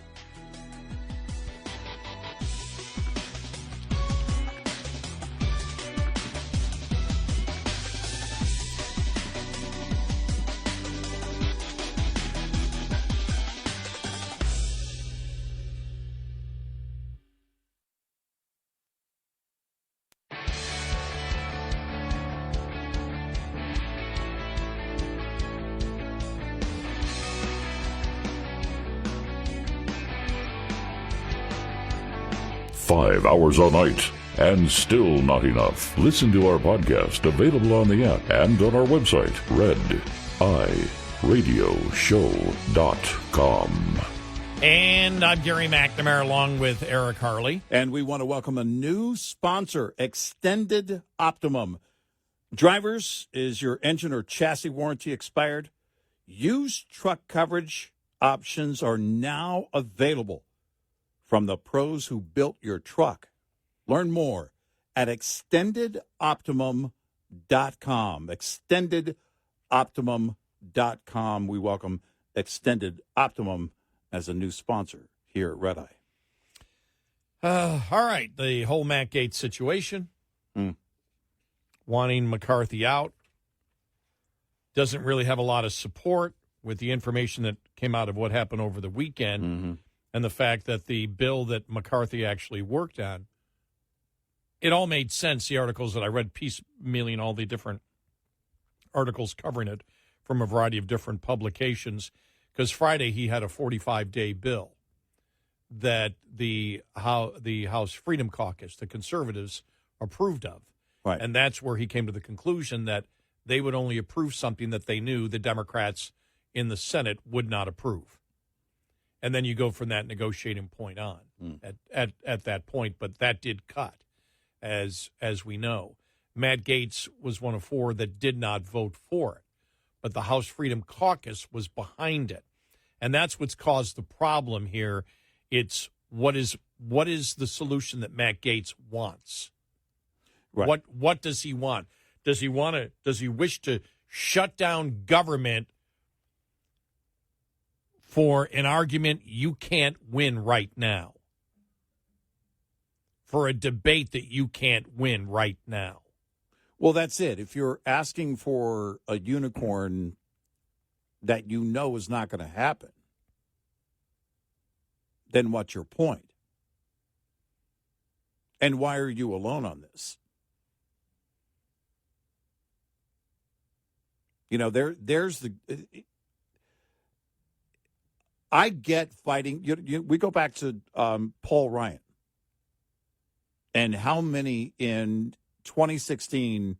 Five hours a night, and still not enough. Listen to our podcast, available on the app and on our website, rediradioshow.com. And I'm Gary McNamara, along with Eric Harley. And we want to welcome a new sponsor, Extended Optimum. Drivers, is your engine or chassis warranty expired? Used truck coverage options are now available from the pros who built your truck. Learn more at extendedoptimum.com. Extendedoptimum.com. We welcome Extended Optimum as a new sponsor here at Red Eye. All right, the whole Matt Gaetz situation. Wanting McCarthy out. Doesn't really have a lot of support with the information that came out of what happened over the weekend. And the fact that the bill that McCarthy actually worked on, it all made sense, the articles that I read, piecemealing all the different articles covering it from a variety of different publications, because Friday he had a 45-day bill that the House Freedom Caucus, the conservatives, approved of. Right. And that's where he came to the conclusion that they would only approve something that they knew the Democrats in the Senate would not approve. And then you go from that negotiating point on at that point. But that did cut, as we know. Matt Gaetz was one of four that did not vote for it. But the House Freedom Caucus was behind it. And that's what's caused the problem here. It's what is the solution that Matt Gaetz wants? Right. What does he want? Does he wish to shut down government for an argument you can't win right now? For a debate that you can't win right now? Well, that's it. If you're asking for a unicorn that you know is not going to happen, then what's your point? And why are you alone on this? You know, there's the. I get fighting. We go back to Paul Ryan and how many in 2016,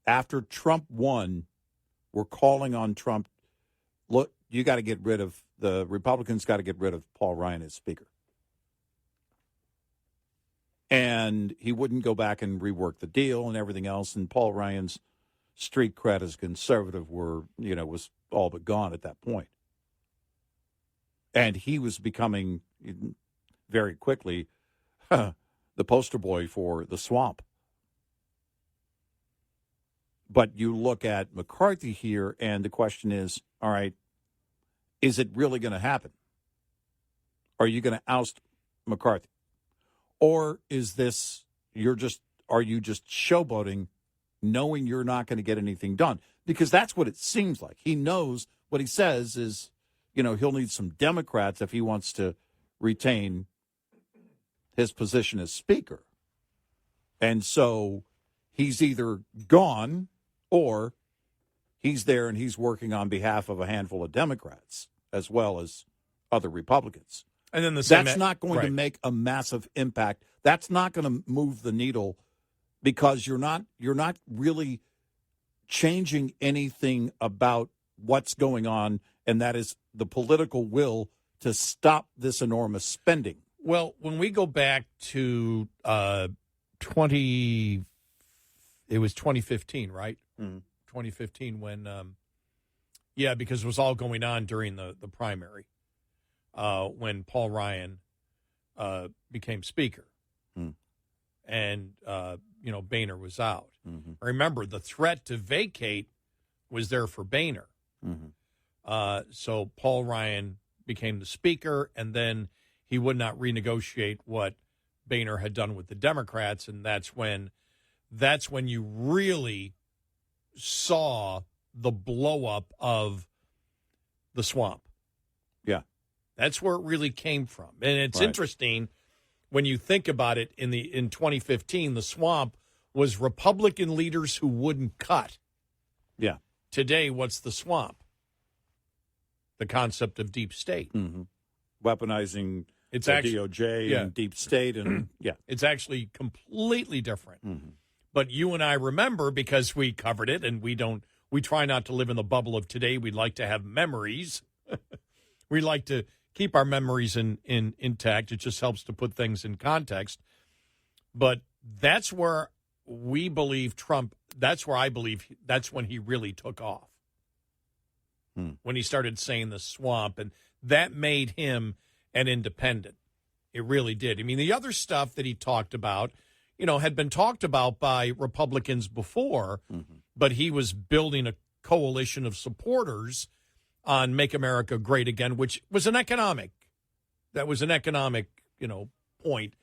after Trump won, were calling on Trump. Look, you got to get rid of the Republicans. Got to get rid of Paul Ryan as Speaker. And he wouldn't go back and rework the deal and everything else. And Paul Ryan's street cred as a conservative was all but gone at that point. And he was becoming very quickly the poster boy for the swamp. But you look at McCarthy here, and the question is, all right, is it really going to happen? Are you going to oust McCarthy? Or is this, are you just showboating, knowing you're not going to get anything done? Because that's what it seems like. He knows what he says is, he'll need some Democrats if he wants to retain his position as Speaker. And so he's either gone or he's there and he's working on behalf of a handful of Democrats as well as other Republicans. And then that's not going to make a massive impact. That's not going to move the needle because you're not really changing anything about what's going on, and that is the political will to stop this enormous spending. Well, when we go back to 2015, right? Mm-hmm. 2015 when, because it was all going on during the primary. When Paul Ryan became Speaker, and Boehner was out. Mm-hmm. Remember, the threat to vacate was there for Boehner. Mm-hmm. So Paul Ryan became the Speaker, and then he would not renegotiate what Boehner had done with the Democrats, and that's when you really saw the blow up of the swamp. Yeah. That's where it really came from. And it's interesting when you think about it in 2015, the swamp was Republican leaders who wouldn't cut. Yeah. Today, what's the swamp? The concept of deep state. Mm-hmm. Weaponizing DOJ and deep state. And it's actually completely different. Mm-hmm. But you and I remember, because we covered it, and we try not to live in the bubble of today. We'd like to have memories. We like to keep our memories intact. It just helps to put things in context. But that's where we believe Trump, that's where I believe that's when he really took off. When he started saying the swamp, and that made him an independent. It really did. I mean, the other stuff that he talked about, had been talked about by Republicans before, but he was building a coalition of supporters on Make America Great Again, which was an economic point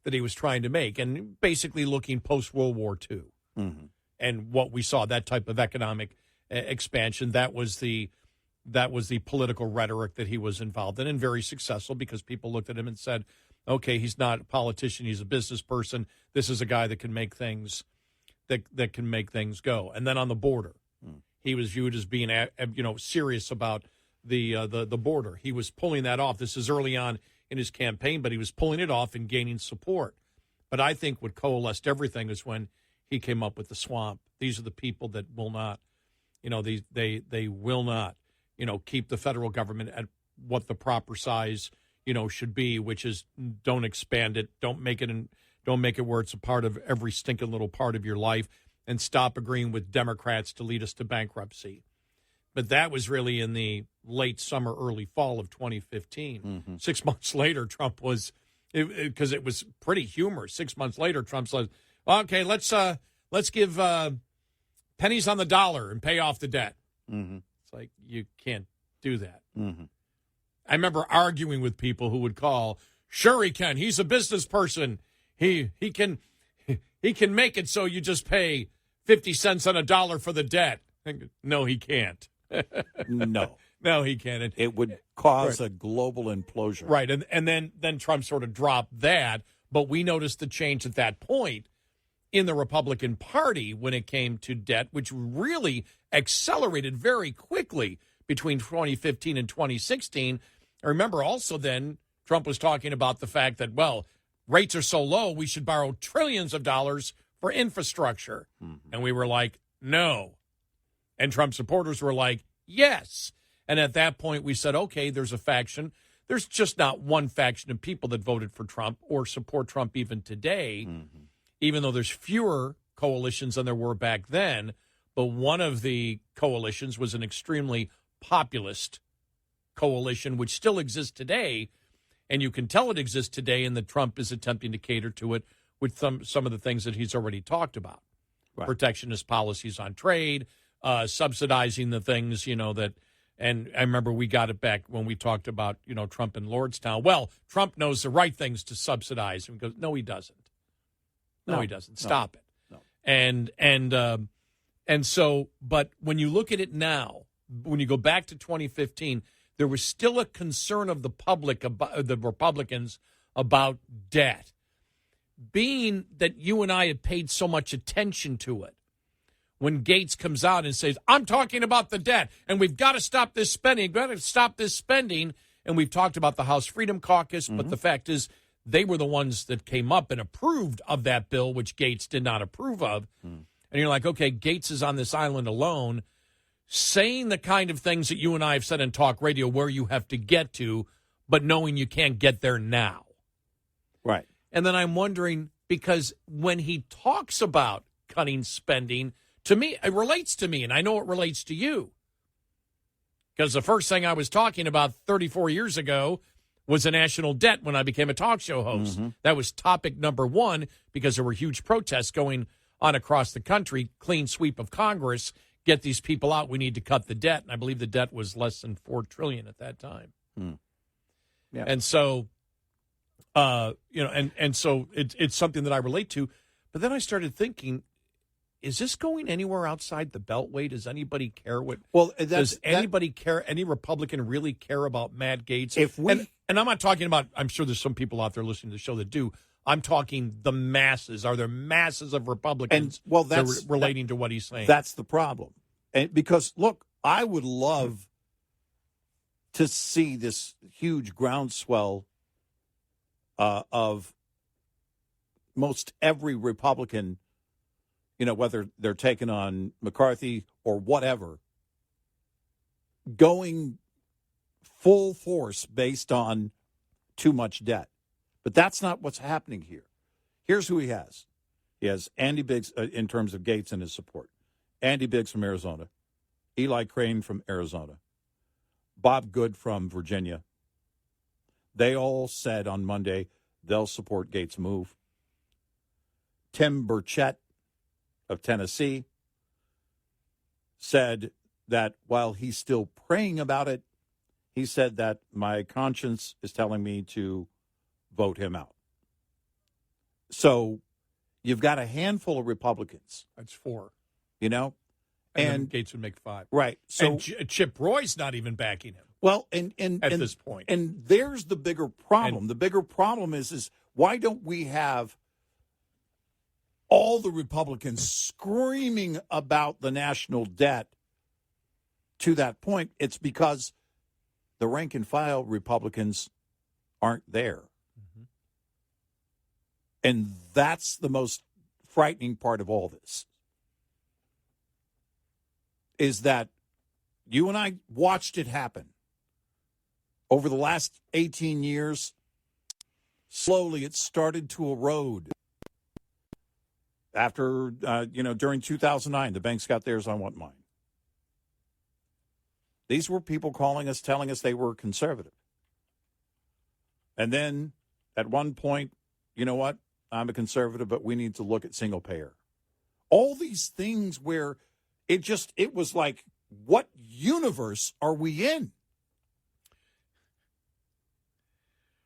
that he was trying to make, and basically looking post-World War II. Mm-hmm. And what we saw, that type of economic expansion, that was the political rhetoric that he was involved in, and very successful, because people looked at him and said, okay, he's not a politician, he's a business person. This is a guy that can make things that can make things go. And then on the border, he was viewed as being, serious about the border. He was pulling that off. This is early on in his campaign, but he was pulling it off and gaining support. But I think what coalesced everything is when he came up with the swamp. These are the people that will not, they will not, keep the federal government at what the proper size, should be, which is don't expand it, don't make it where it's a part of every stinking little part of your life, and stop agreeing with Democrats to lead us to bankruptcy. But that was really in the late summer, early fall of 2015. Mm-hmm. 6 months later, Trump was, because it was pretty humorous. 6 months later, Trump said, okay, let's give pennies on the dollar and pay off the debt. Mm-hmm. It's like, you can't do that. Mm-hmm. I remember arguing with people who would call, sure he can. He's a business person. He can make it so you just pay 50 cents on a dollar for the debt. No, he can't. No, he can't. It would cause a global implosion. Right, and then Trump sort of dropped that, But we noticed the change at that point in the Republican Party when it came to debt, which really accelerated very quickly between 2015 and 2016. I remember also then Trump was talking about the fact that, well, rates are so low, we should borrow trillions of dollars for infrastructure. Mm-hmm. And we were like, no. And Trump supporters were like, yes. And at that point, we said, okay, there's a faction. There's just not one faction of people that voted for Trump or support Trump even today, even though there's fewer coalitions than there were back then. But one of the coalitions was an extremely populist coalition, which still exists today. And you can tell it exists today, and that Trump is attempting to cater to it with some of the things that he's already talked about. Right. Protectionist policies on trade, subsidizing the things, that, and I remember we got it back when we talked about, Trump in Lordstown. Well, Trump knows the right things to subsidize. And goes, no, he doesn't. No, he doesn't. Stop it. No. And so, but when you look at it now, when you go back to 2015, there was still a concern of the public, about the Republicans, about debt. Being that you and I had paid so much attention to it, when Gaetz comes out and says, I'm talking about the debt, and we've got to stop this spending, and we've talked about the House Freedom Caucus, but the fact is they were the ones that came up and approved of that bill, which Gaetz did not approve of. And you're like, okay, Gaetz is on this island alone, saying the kind of things that you and I have said in talk radio where you have to get to, but knowing you can't get there now. Right. And then I'm wondering, because when he talks about cutting spending, to me, it relates to me, and I know it relates to you. Because the first thing I was talking about 34 years ago was the national debt when I became a talk show host. That was topic number one, because there were huge protests going on across the country, clean sweep of Congress, get these people out, we need to cut the debt. And I believe the debt was less than $4 trillion at that time. Yeah. And so, and so it's something that I relate to. But then I started thinking, is this going anywhere outside the Beltway? Does anybody care what? Well, does anybody care? Any Republican really care about Matt Gaetz? And I'm not talking about. I'm sure there's some people out there listening to the show that do. I'm talking the masses. Are there masses of Republicans relating to what he's saying? That's the problem. And because, look, I would love to see this huge groundswell of most every Republican, whether they're taking on McCarthy or whatever, going full force based on too much debt. But that's not what's happening here. Here's who he has. He has Andy Biggs in terms of Gaetz and his support. Andy Biggs from Arizona. Eli Crane from Arizona. Bob Good from Virginia. They all said on Monday they'll support Gaetz' move. Tim Burchett of Tennessee said that while he's still praying about it, he said that my conscience is telling me to vote him out. So you've got a handful of Republicans. That's 4. And Gaetz would make 5. Right. So and Chip Roy's not even backing him. Well, and at this point. And there's the bigger problem. The bigger problem is why don't we have all the Republicans screaming about the national debt to that point? It's because the rank and file Republicans aren't there. And that's the most frightening part of all this, is that you and I watched it happen over the last 18 years. Slowly, it started to erode. After, during 2009, the banks got theirs, I want mine. These were people calling us, telling us they were conservative. And then at one point, you know what? I'm a conservative, but we need to look at single payer. All these things where it was like, what universe are we in?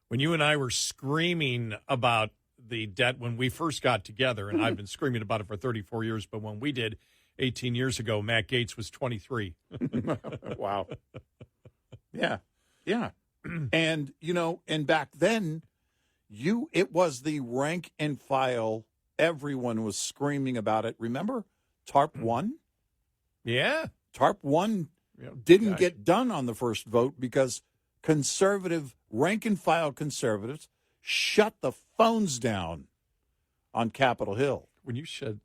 When you and I were screaming about the debt when we first got together, and I've been screaming about it for 34 years, but when we did 18 years ago, Matt Gaetz was 23. Wow. Yeah. And, and back then, It was the rank and file. Everyone was screaming about it. Remember TARP 1? Yeah. TARP 1 didn't get done on the first vote because conservative, rank and file conservatives shut the phones down on Capitol Hill. When you said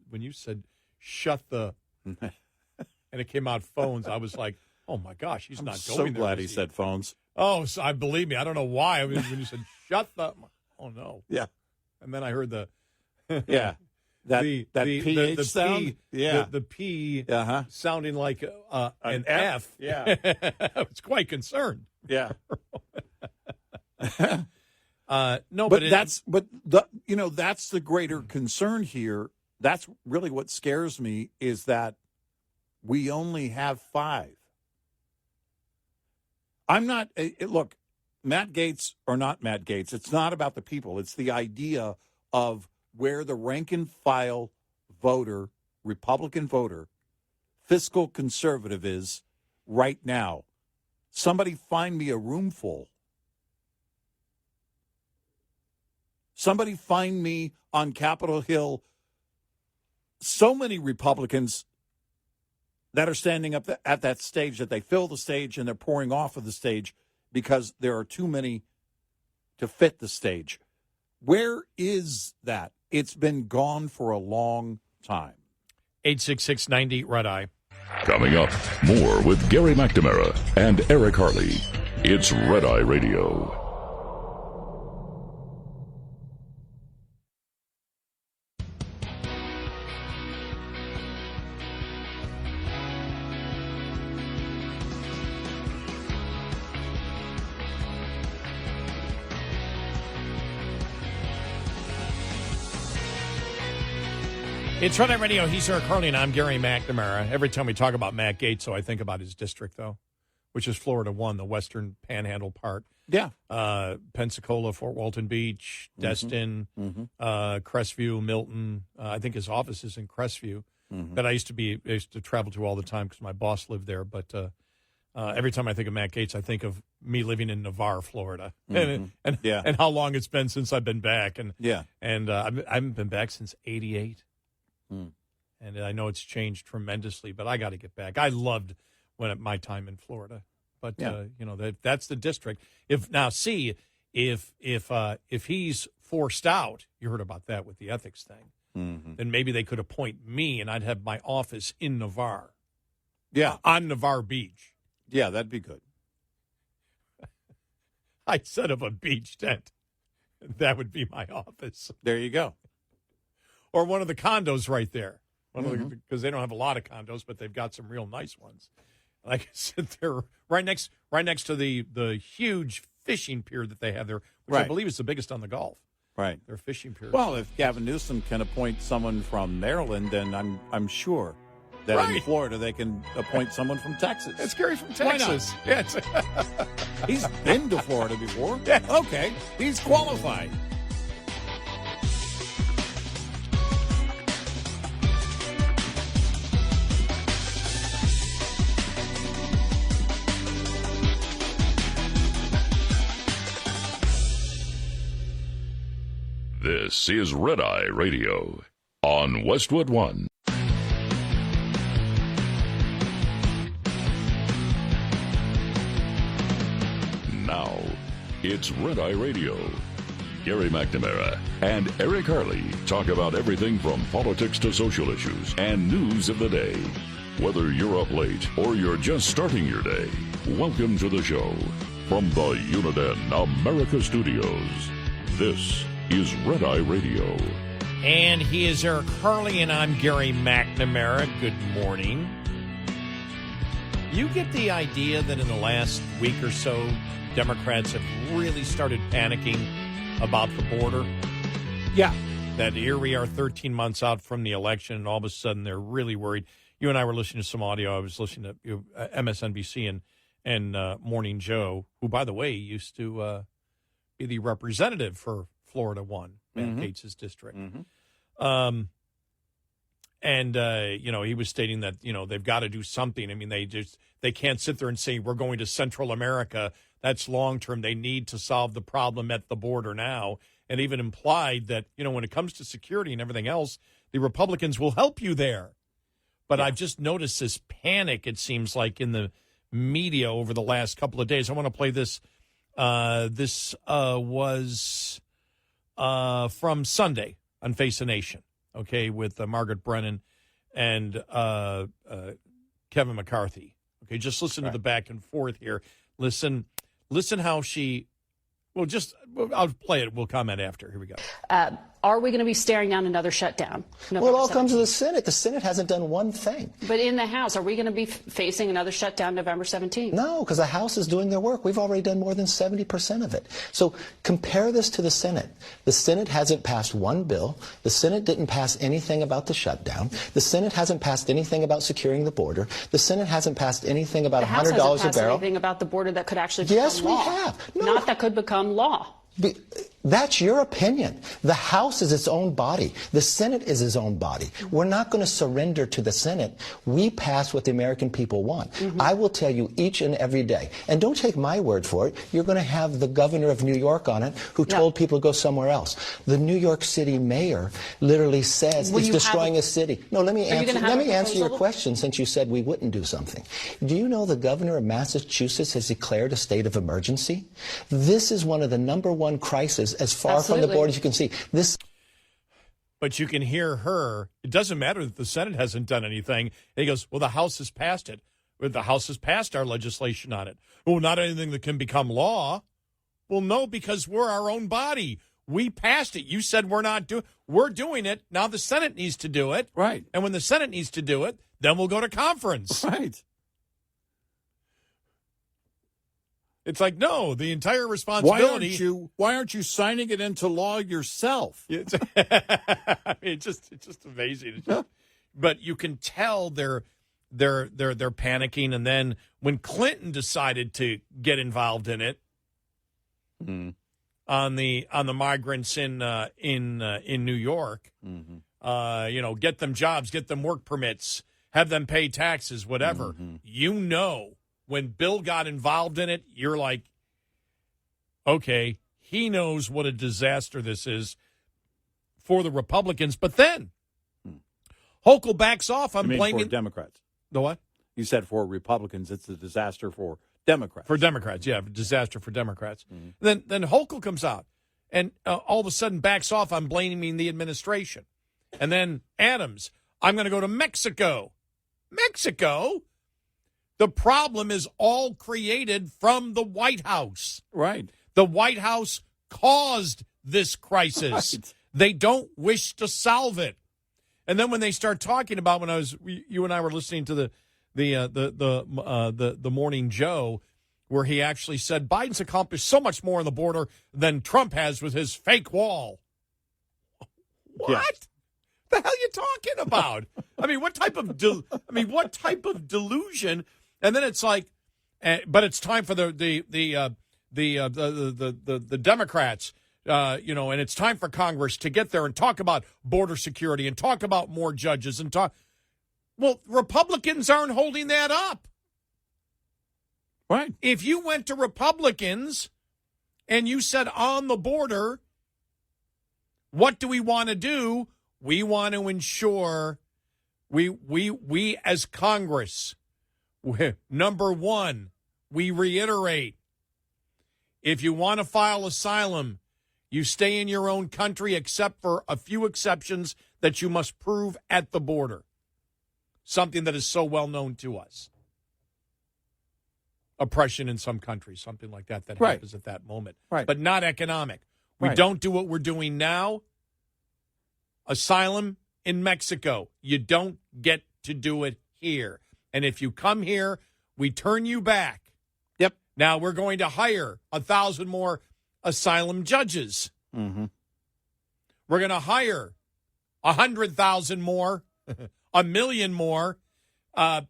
shut the and it came out phones, I was like, oh my gosh, he's not going there. So glad he said phones. Oh, so I believe me. I don't know why. I mean, when you said shut the, oh no. Yeah. And then I heard the that PH sound. The P sounding like an F. Yeah. I was quite concerned. Yeah. No, but that's the greater concern here. That's really what scares me is that we only have 5. I'm not look, Matt Gaetz or not Matt Gaetz. It's not about the people. It's the idea of where the rank and file voter, Republican voter, fiscal conservative is right now. Somebody find me a room full. Somebody find me on Capitol Hill so many Republicans that are standing up at that stage that they fill the stage and they're pouring off of the stage because there are too many to fit the stage. Where is that? It's been gone for a long time. 866-90 Red Eye. Coming up, more with Gary McNamara and Eric Harley. It's Red Eye Radio. It's Red Eye Radio. He's Eric Harley, and I'm Gary McNamara. Every time we talk about Matt Gaetz, so I think about his district, though, which is Florida 1, the western panhandle part. Yeah. Pensacola, Fort Walton Beach, Destin, Crestview, Milton. I think his office is in Crestview. That I used to travel to all the time because my boss lived there. But every time I think of Matt Gaetz, I think of me living in Navarre, Florida, and how long it's been since I've been back. And I haven't been back since '88. And I know it's changed tremendously, but I got to get back. I loved my time in Florida, but that's the district. If he's forced out, you heard about that with the ethics thing. Then maybe they could appoint me, and I'd have my office in Navarre. Yeah, on Navarre Beach. Yeah, that'd be good. I set up a beach tent. That would be my office. There you go. Or one of the condos right there. Because they don't have a lot of condos, but they've got some real nice ones. And I can sit there right next to the huge fishing pier that they have there, which I believe is the biggest on the Gulf. Right. Their fishing pier. Well, if Gavin Newsom can appoint someone from Maryland, then I'm sure that in Florida they can appoint someone from Texas. It's Gary from Texas. Why not? Yeah, he's been to Florida before. Yeah. Okay. He's qualified. This is Red Eye Radio on Westwood One. Now, it's Red Eye Radio. Gary McNamara and Eric Harley talk about everything from politics to social issues and news of the day. Whether you're up late or you're just starting your day, welcome to the show. From the Uniden America Studios, this is Red Eye Radio. And he is Eric Harley, and I'm Gary McNamara. Good morning. You get the idea that in the last week or so, Democrats have really started panicking about the border? Yeah. That here we are 13 months out from the election, and all of a sudden they're really worried. You and I were listening to some audio. I was listening to MSNBC and Morning Joe, who, by the way, used to be the representative for Florida 1, Matt Gaetz' district. He was stating that, they've got to do something. I mean, they can't sit there and say, we're going to Central America. That's long-term. They need to solve the problem at the border now, and even implied that, when it comes to security and everything else, the Republicans will help you there. But I've just noticed this panic, it seems like, in the media over the last couple of days. I want to play this. This was from Sunday on Face the Nation, okay, with Margaret Brennan and Kevin McCarthy. Okay, just listen to the back and forth here. Listen how she. I'll play it. We'll comment after. Here we go. Are we going to be staring down another shutdown? Well, it all comes to the Senate. The Senate hasn't done one thing. But in the House, are we going to be facing another shutdown November 17th? No, because the House is doing their work. We've already done more than 70% of it. So compare this to the Senate. The Senate hasn't passed one bill. The Senate didn't pass anything about the shutdown. The Senate hasn't passed anything about securing the border. The Senate hasn't passed anything about $100 a barrel. The House hasn't passed anything about the border that could actually become law. Yes, we have. No. Not that could become law. That's your opinion. The House is its own body. The Senate is its own body. We're not going to surrender to the Senate. We pass what the American people want. I will tell you each and every day, and don't take my word for it, you're going to have the governor of New York on it who told people to go somewhere else. The New York City mayor literally says it's destroying a city. No, let me answer your question since you said we wouldn't do something. Do you know the governor of Massachusetts has declared a state of emergency? This is one of the #1 crises as far from the border as you can see. But you can hear her. It doesn't matter that the Senate hasn't done anything. And he goes, well, the House has passed it. The House has passed our legislation on it. Well, not anything that can become law. Well, no, because we're our own body. We passed it. You said we're doing it. Now the Senate needs to do it. Right. And when the Senate needs to do it, then we'll go to conference. Right. It's like, no, the entire responsibility. Why aren't you signing it into law yourself? It's just amazing. But you can tell they're panicking. And then when Clinton decided to get involved in it, on the migrants in New York, get them jobs, get them work permits, have them pay taxes, whatever. When Bill got involved in it, you're like, okay, he knows what a disaster this is for the Republicans. But then Hochul backs off. I'm blaming for Democrats. The what? You said for Republicans, it's a disaster for Democrats. For Democrats, yeah, disaster for Democrats. Then Hochul comes out and all of a sudden backs off. I'm blaming the administration. And then Adams, I'm going to go to Mexico. Mexico? The problem is all created from the White House. Right. The White House caused this crisis. Right. They don't wish to solve it. And then when they start talking about you and I were listening to the Morning Joe, where he actually said Biden's accomplished so much more on the border than Trump has with his fake wall. What? Yes. The hell are you talking about? I mean, what type of delusion? And then it's like, but it's time for the Democrats, and it's time for Congress to get there and talk about border security and talk about more judges and talk. Well, Republicans aren't holding that up. Right. If you went to Republicans and you said on the border, what do we want to do? We want to ensure we as Congress. Number one, we reiterate, if you want to file asylum, you stay in your own country except for a few exceptions that you must prove at the border. Something that is so well known to us. Oppression in some countries, something like that happens at that moment. Right. But not economic. We don't do what we're doing now. Asylum in Mexico. You don't get to do it here. And if you come here, we turn you back. Yep. Now we're going to hire 1,000 more asylum judges. Mm-hmm. We're going to hire 100,000 more, 1 million more,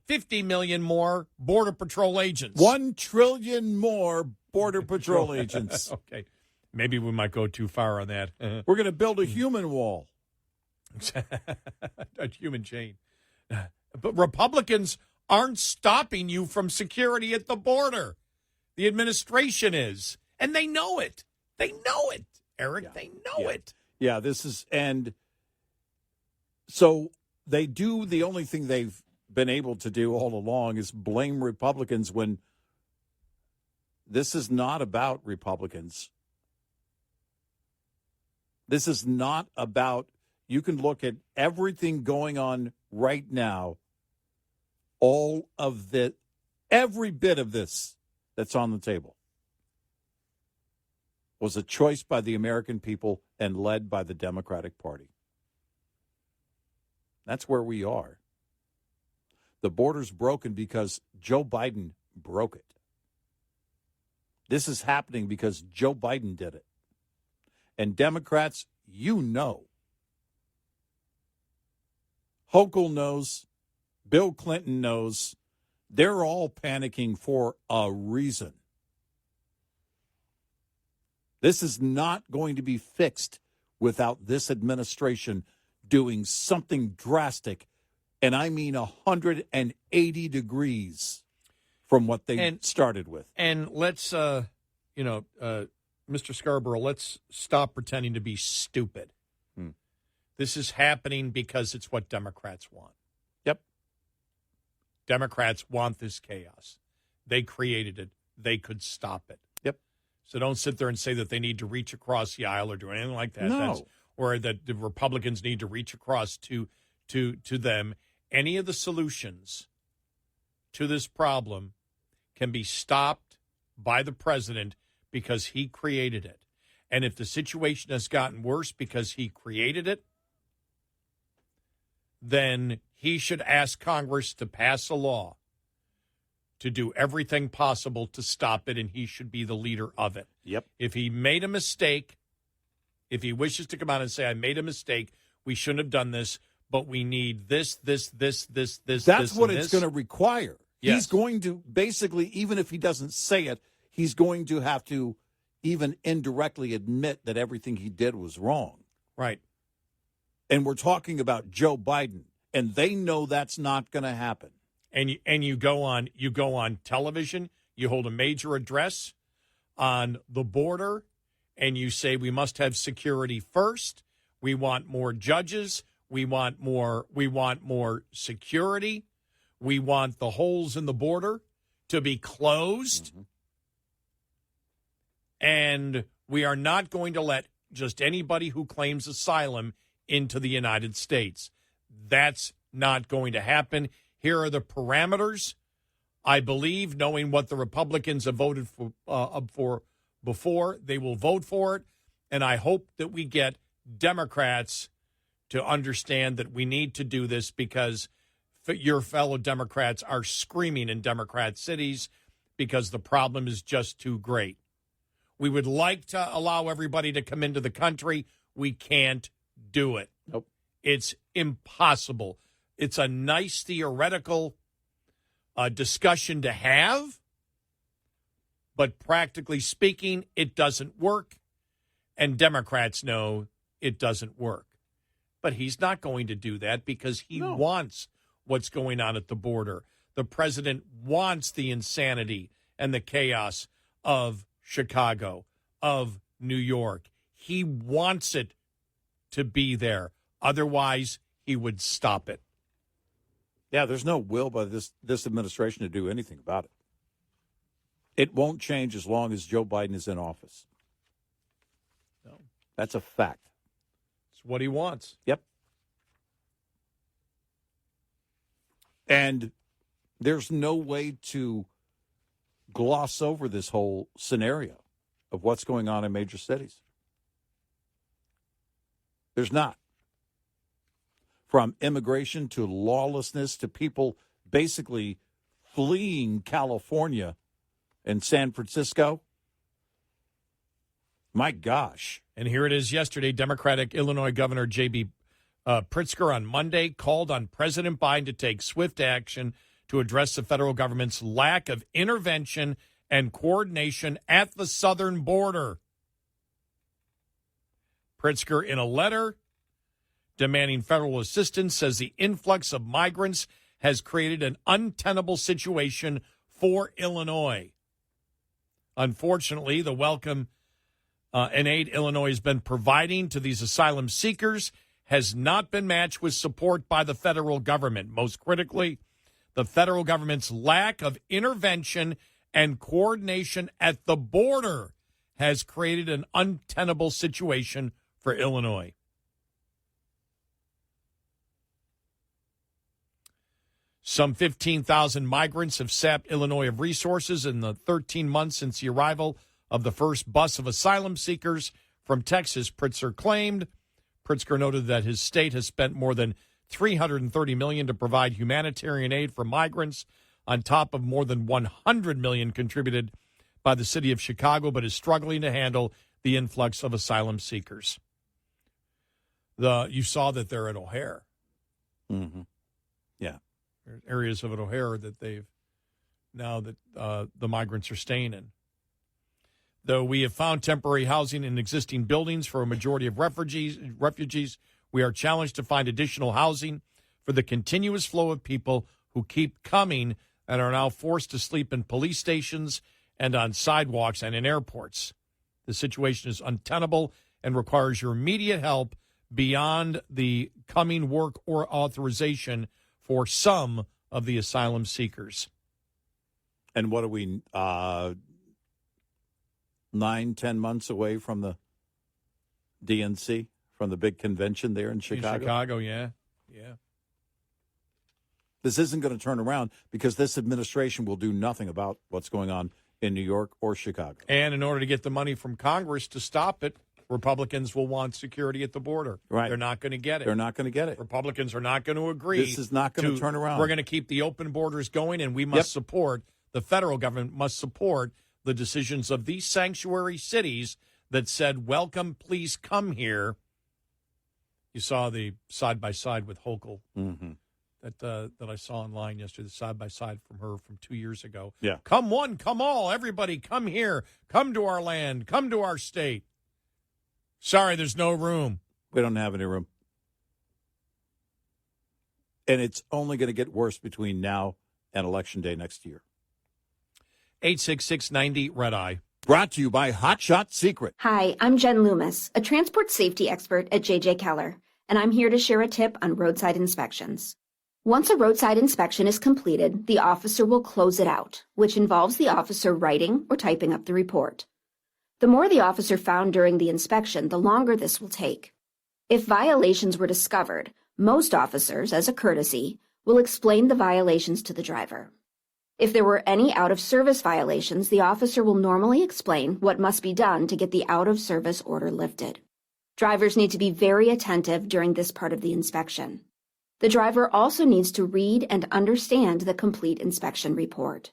50 million more Border Patrol agents. 1 trillion more Border Patrol agents. Okay. Maybe we might go too far on that. We're going to build a human wall. A human chain. But Republicans aren't stopping you from security at the border. The administration is. And they know it. They know it, Eric. Yeah. They know it. Yeah, and so they do the only thing they've been able to do all along is blame Republicans when this is not about Republicans. This is not about, you can look at everything going on right now, every bit of this that's on the table was a choice by the American people and led by the Democratic Party. That's where we are. The border's broken because Joe Biden broke it. This is happening because Joe Biden did it. And Democrats, you know. Hochul knows. Bill Clinton knows. They're all panicking for a reason. This is not going to be fixed without this administration doing something drastic, and I mean 180 degrees from what they started with. And let's, Mr. Scarborough, let's stop pretending to be stupid. This is happening because it's what Democrats want. Yep. Democrats want this chaos. They created it. They could stop it. Yep. So don't sit there and say that they need to reach across the aisle or do anything like that. No. Or that the Republicans need to reach across to them. Any of the solutions to this problem can be stopped by the president because he created it. And if the situation has gotten worse because he created it, then he should ask Congress to pass a law to do everything possible to stop it, and he should be the leader of it. Yep. If he made a mistake, if he wishes to come out and say, I made a mistake, we shouldn't have done this, but we need this. That's this, what and it's this. going to require. Yes. He's going to, basically, even if he doesn't say it, he's going to have to even indirectly admit that everything he did was wrong. Right. And we're talking about Joe Biden, and they know that's not going to happen. And you go on television, you hold a major address on the border, and you say we must have security first. We want more judges. We want more security. We want the holes in the border to be closed. Mm-hmm. And we are not going to let just anybody who claims asylum into the United States. That's not going to happen. Here are the parameters. I believe, knowing what the Republicans have voted for before, they will vote for it. And I hope that we get Democrats to understand that we need to do this because your fellow Democrats are screaming in Democrat cities because the problem is just too great. We would like to allow everybody to come into the country. We can't do it. Nope. It's impossible. It's a nice theoretical discussion to have, but practically speaking, it doesn't work, and Democrats know it doesn't work. But he's not going to do that because he wants what's going on at the border. The president wants the insanity and the chaos of Chicago, of New York. He wants it to be there. Otherwise, he would stop it. Yeah, there's no will by this administration to do anything about it. It won't change as long as Joe Biden is in office. No. That's a fact. It's what he wants. Yep. And there's no way to gloss over this whole scenario of what's going on in major cities. There's not. From immigration to lawlessness to people basically fleeing California and San Francisco. My gosh. And here it is yesterday. Democratic Illinois Governor J.B. Pritzker on Monday called on President Biden to take swift action to address the federal government's lack of intervention and coordination at the southern border. Pritzker, in a letter demanding federal assistance, says the influx of migrants has created an untenable situation for Illinois. Unfortunately, the welcome and aid Illinois has been providing to these asylum seekers has not been matched with support by the federal government. Most critically, the federal government's lack of intervention and coordination at the border has created an untenable situation for Illinois. Some 15,000 migrants have sapped Illinois of resources in the 13 months since the arrival of the first bus of asylum seekers from Texas, Pritzker claimed. Pritzker noted that his state has spent more than $330 million to provide humanitarian aid for migrants, on top of more than $100 million contributed by the city of Chicago, but is struggling to handle the influx of asylum seekers. You saw that they're at O'Hare. Mm-hmm. Yeah. There's areas of O'Hare that they've now that the migrants are staying in. Though we have found temporary housing in existing buildings for a majority of refugees, we are challenged to find additional housing for the continuous flow of people who keep coming and are now forced to sleep in police stations and on sidewalks and in airports. The situation is untenable and requires your immediate help beyond the coming work or authorization for some of the asylum seekers. And what are we, 9-10 months away from the DNC, from the big convention there in Chicago? In Chicago, yeah. This isn't going to turn around because this administration will do nothing about what's going on in New York or Chicago. And in order to get the money from Congress to stop it, Republicans will want security at the border. Right. They're not going to get it. They're not going to get it. Republicans are not going to agree. This is not going to turn around. We're going to keep the open borders going, and we must support, the federal government must support the decisions of these sanctuary cities that said, welcome, please come here. You saw the side-by-side with Hochul that I saw online yesterday, the side-by-side from her from 2 years ago. Yeah. Come one, come all, everybody, come here. Come to our land. Come to our state. Sorry, there's no room. We don't have any room. And it's only going to get worse between now and Election Day next year. 866-90-RED-EYE. Brought to you by Hot Shot Secret. Hi, I'm Jen Loomis, a transport safety expert at J.J. Keller, and I'm here to share a tip on roadside inspections. Once a roadside inspection is completed, the officer will close it out, which involves the officer writing or typing up the report. The more the officer found during the inspection, the longer this will take. If violations were discovered, most officers, as a courtesy, will explain the violations to the driver. If there were any out-of-service violations, the officer will normally explain what must be done to get the out-of-service order lifted. Drivers need to be very attentive during this part of the inspection. The driver also needs to read and understand the complete inspection report.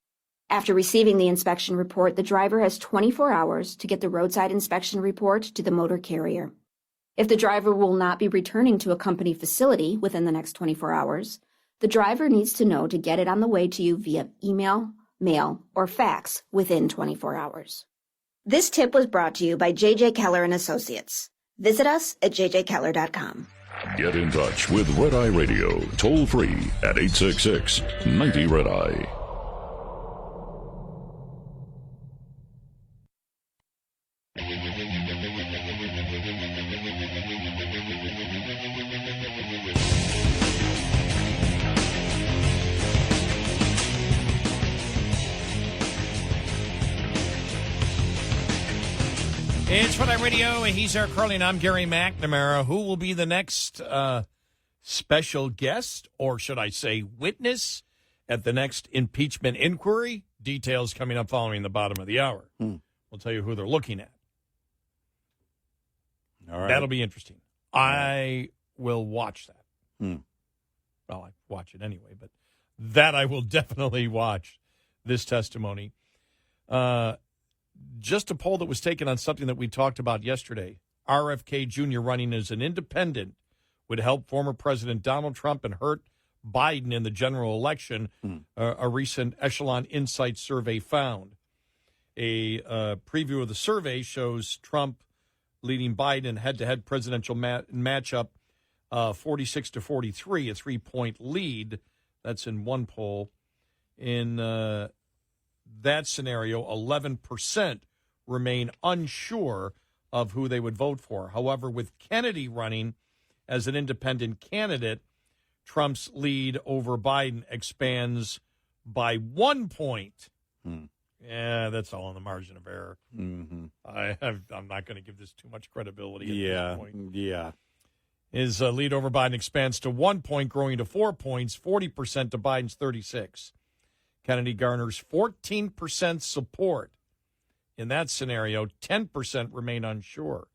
After receiving the inspection report, the driver has 24 hours to get the roadside inspection report to the motor carrier. If the driver will not be returning to a company facility within the next 24 hours, the driver needs to know to get it on the way to you via email, mail, or fax within 24 hours. This tip was brought to you by J.J. Keller & Associates. Visit us at jjkeller.com. Get in touch with Red Eye Radio, toll free at 866-90-RED-EYE. It's Red Eye Radio, and he's Eric Carly, and I'm Gary McNamara. Who will be the next special guest, or should I say witness, at the next impeachment inquiry? Details coming up following the bottom of the hour. We'll tell you who they're looking at. All right. That'll be interesting. I will watch that. Well, I watch it anyway, but that I will definitely watch, this testimony. Just a poll that was taken on something that we talked about yesterday. RFK Jr. running as an independent would help former President Donald Trump and hurt Biden in the general election, a recent Echelon Insight survey found. A preview of the survey shows Trump leading Biden in head-to-head presidential matchup 46-43, a 3-point lead. That's in one poll. In that scenario, 11% remain unsure of who they would vote for. However, with Kennedy running as an independent candidate, Trump's lead over Biden expands by 1 point. Yeah, that's all on the margin of error. Mm-hmm. I'm not going to give this too much credibility at this point. Yeah. His lead over Biden expands to 1 point, growing to 4 points, 40% to Biden's 36. Kennedy garners 14% support. In that scenario, 10% remain unsure,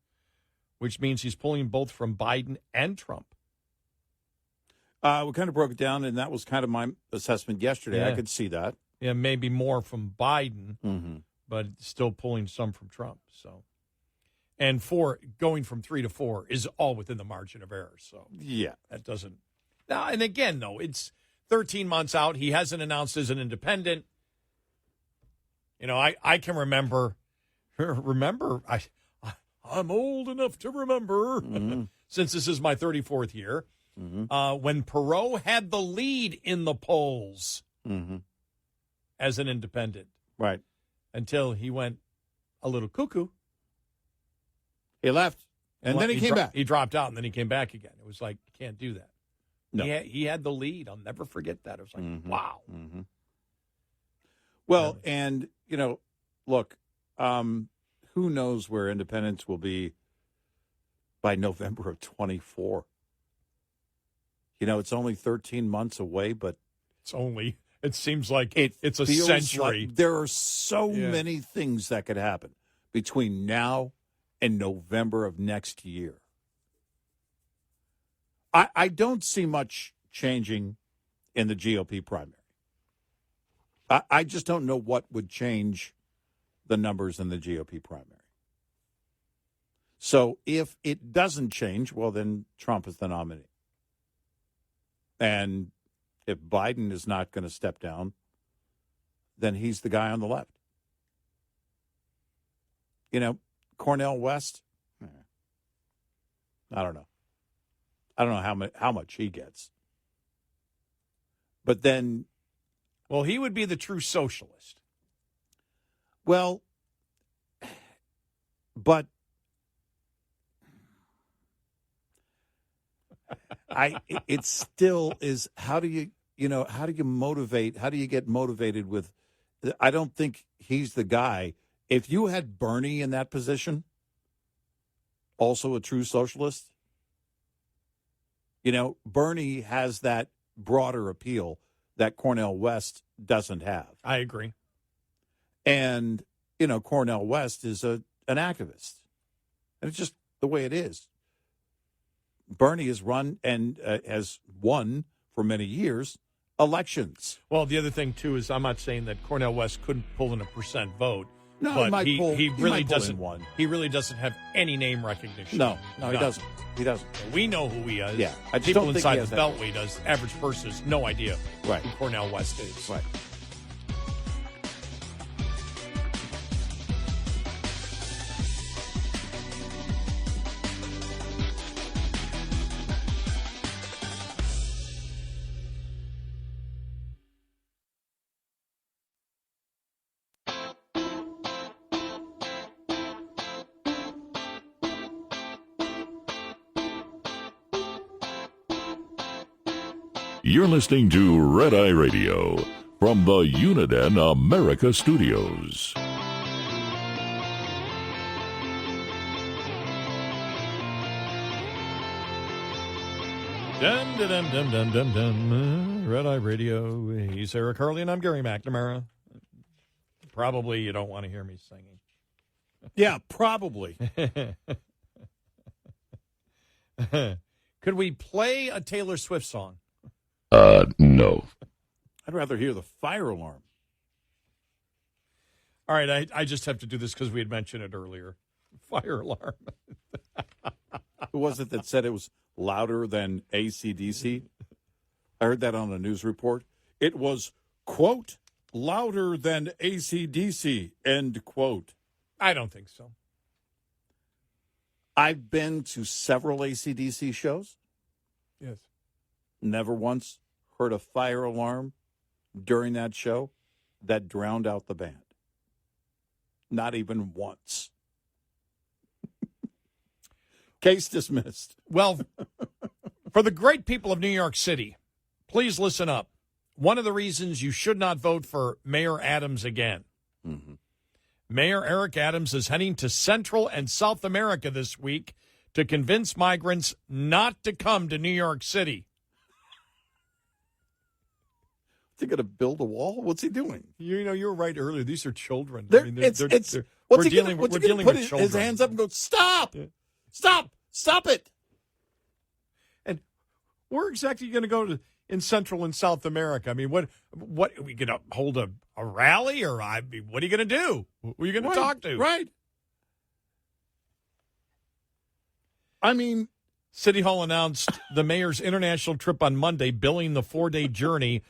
which means he's pulling both from Biden and Trump. We kind of broke it down, and that was kind of my assessment yesterday. Yeah. I could see that. Yeah, maybe more from Biden, Mm-hmm. but still pulling some from Trump. So, and going from 3 to 4 is all within the margin of error. So, yeah, that doesn't. Now, and again, though, it's 13 months out. He hasn't announced as an independent. You know, I can remember. I'm old enough to remember, since this is my 34th year, when Perot had the lead in the polls as an independent. Right. Until he went a little cuckoo. He left, and then he came back. He dropped out, and then he came back again. It was like, you can't do that. No. He had the lead. I'll never forget that. It was like, wow. Mm-hmm. Well, and, you know, look, who knows where independence will be by November of 24. You know, it's only 13 months away, but it seems like it's a century. Like there are so many things that could happen between now and November of next year. I don't see much changing in the GOP primary. I just don't know what would change the numbers in the GOP primary. So if it doesn't change, well, then Trump is the nominee. And if Biden is not going to step down, then he's the guy on the left. You know, Cornel West, I don't know. I don't know how much he gets. But then... Well, he would be the true socialist. Well, but... it still is, how do you motivate, how do you get motivated with, I don't think he's the guy. If you had Bernie in that position, also a true socialist, you know, Bernie has that broader appeal that Cornel West doesn't have. I agree. And, you know, Cornel West is an activist. And it's just the way it is. Bernie has run and has won for many years elections. Well, the other thing, too, is I'm not saying that Cornel West couldn't pull in a % vote. No, but he really doesn't. One. He really doesn't have any name recognition. No, he doesn't. He doesn't. We know who he is. Yeah, I just people don't think inside he has the that. Beltway does. Average person has no idea who Cornel West is. Right. You're listening to Red Eye Radio from the Uniden America Studios. Dum, dum, dum, dum, dum, dum. Red Eye Radio. He's Eric Hurley, and I'm Gary McNamara. Probably you don't want to hear me singing. Yeah, probably. Could we play a Taylor Swift song? No. I'd rather hear the fire alarm. All right, I just have to do this because we had mentioned it earlier. Fire alarm. Who was it that said it was louder than AC/DC? I heard that on a news report. It was, quote, louder than AC/DC, end quote. I don't think so. I've been to several AC/DC shows. Yes. Never once heard a fire alarm during that show. that drowned out the band. Not even once. Case dismissed. Well, for the great people of New York City, please listen up. One of the reasons you should not vote for Mayor Adams again. Mm-hmm. Mayor Eric Adams is heading to Central and South America this week to convince migrants not to come to New York City. Is he going to build a wall? What's he doing? You were right earlier. These are children. We're dealing with children. His hands up and go, stop! Yeah. Stop it! And where exactly are you going to go to in Central and South America? I mean, what are we going to hold a rally, or what are you going to do? Who are you going to talk to? Right. I mean, City Hall announced the mayor's international trip on Monday, billing the 4-day journey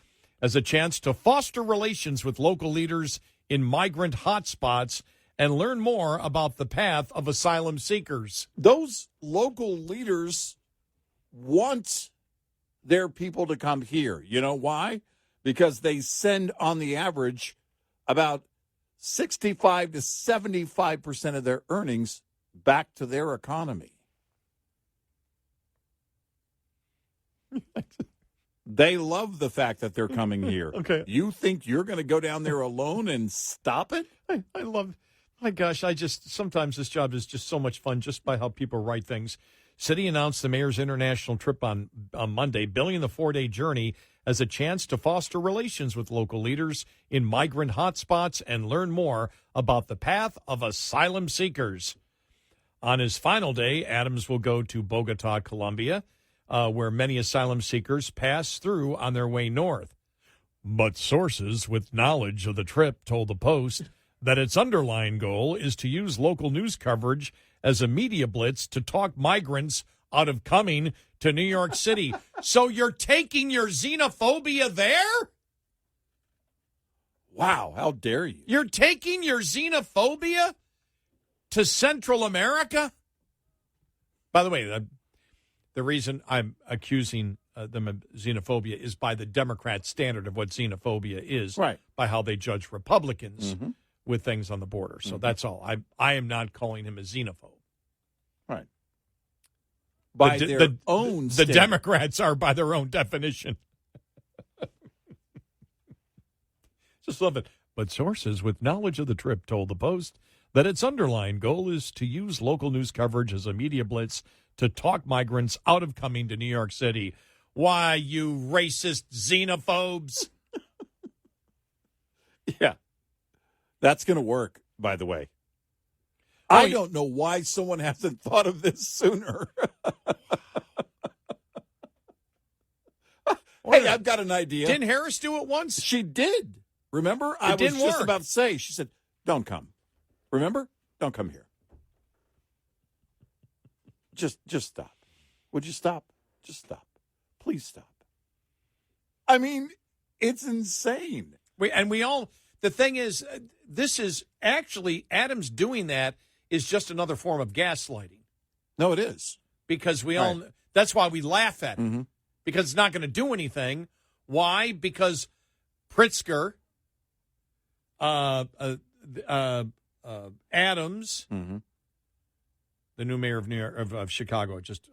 as a chance to foster relations with local leaders in migrant hotspots and learn more about the path of asylum seekers. Those local leaders want their people to come here. You know why? Because they send, on the average, about 65 to 75% of their earnings back to their economy. They love the fact that they're coming here. Okay. You think you're going to go down there alone and stop it? I love, my gosh, sometimes this job is just so much fun just by how people write things. City announced the mayor's international trip on Monday, billing the 4-day journey as a chance to foster relations with local leaders in migrant hotspots and learn more about the path of asylum seekers. On his final day, Adams will go to Bogota, Colombia, where many asylum seekers pass through on their way north. But sources with knowledge of the trip told the Post that its underlying goal is to use local news coverage as a media blitz to talk migrants out of coming to New York City. So you're taking your xenophobia there? Wow, how dare you? You're taking your xenophobia to Central America? By the way, the reason I'm accusing them of xenophobia is by the Democrat standard of what xenophobia is, right? By how they judge Republicans with things on the border. So that's all. I am not calling him a xenophobe. Right. By their own the standard. Democrats are by their own definition. Just love it. But sources with knowledge of the trip told the Post that its underlying goal is to use local news coverage as a media blitz to talk migrants out of coming to New York City. Why, you racist xenophobes? Yeah. That's going to work, by the way. I don't know why someone hasn't thought of this sooner. Hey, I've got an idea. Didn't Harris do it once? She did. Remember? I was just about to say. She said, don't come. Remember? Don't come here. Just stop. Would you stop? Just stop. Please stop. I mean, it's insane. The thing is, this is actually, Adams doing that is just another form of gaslighting. No, it is. Because that's why we laugh at it. Because it's not going to do anything. Why? Because Pritzker, Adams, the new mayor of New York, of Chicago, just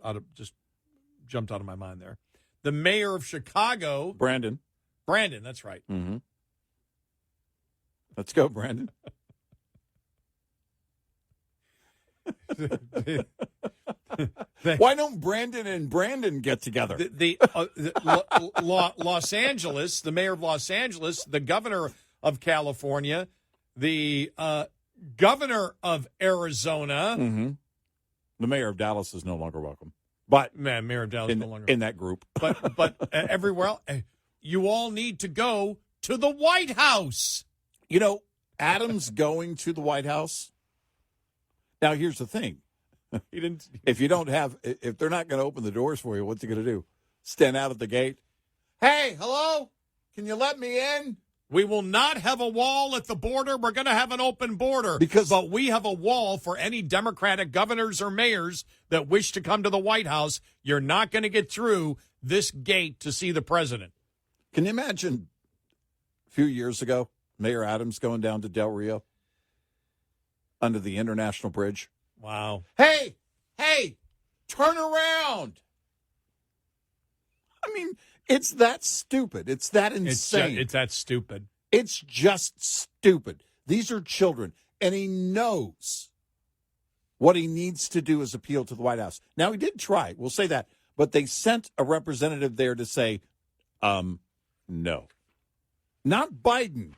jumped out of my mind there. The mayor of Chicago, Brandon, that's right. Let's go, Brandon. Why don't Brandon and Brandon get together? Los Angeles, the mayor of Los Angeles, the governor of California, the governor of Arizona. The mayor of Dallas is no longer welcome. But mayor of Dallas is no longer in that group. But everywhere else, you all need to go to the White House. You know, Adams going to the White House. Now, here's the thing. If they're not going to open the doors for you, what's he going to do? Stand out at the gate? Hey, hello? Can you let me in? We will not have a wall at the border. We're going to have an open border. But we have a wall for any Democratic governors or mayors that wish to come to the White House. You're not going to get through this gate to see the president. Can you imagine a few years ago Mayor Adams going down to Del Rio under the International Bridge. Wow. Hey, turn around. I mean, it's that stupid. It's that insane. It's that stupid. It's just stupid. These are children, and he knows what he needs to do is appeal to the White House. Now, he did try. We'll say that. But they sent a representative there to say, no. Not Biden.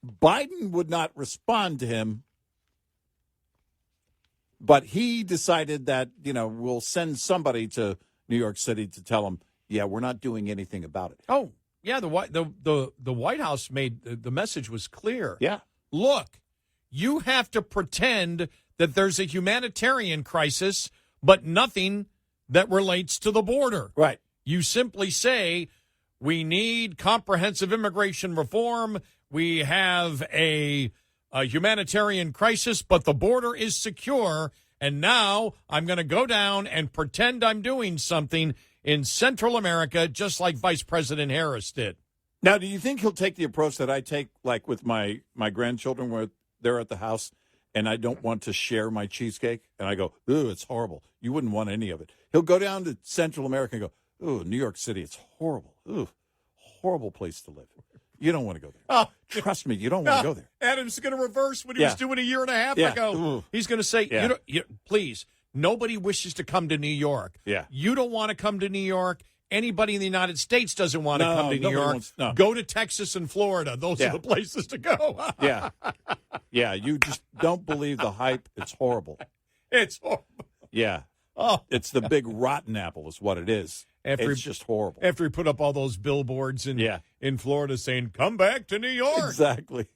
Biden would not respond to him. But he decided that, we'll send somebody to New York City to tell him, yeah, we're not doing anything about it. Oh, yeah, the White House made the message was clear. Yeah. Look, you have to pretend that there's a humanitarian crisis, but nothing that relates to the border. Right. You simply say, we need comprehensive immigration reform. We have a humanitarian crisis, but the border is secure. And now I'm going to go down and pretend I'm doing something in Central America, just like Vice President Harris did. Now, do you think he'll take the approach that I take, like with my grandchildren, where they're at the house and I don't want to share my cheesecake? And I go, ooh, it's horrible. You wouldn't want any of it. He'll go down to Central America and go, ooh, New York City, it's horrible. Ooh, horrible place to live. You don't want to go there. Oh, trust me, you don't want to go there. Adam's going to reverse what he was doing a year and a half ago. Ooh. He's going to say, please, nobody wishes to come to New York. Yeah. You don't want to come to New York. Anybody in the United States doesn't want to come to New York. Go to Texas and Florida. Those are the places to go. Yeah, you just don't believe the hype. It's horrible. It's horrible. Yeah. Oh. It's the big rotten apple is what it is. It's just horrible. After he put up all those billboards in Florida saying, come back to New York. Exactly.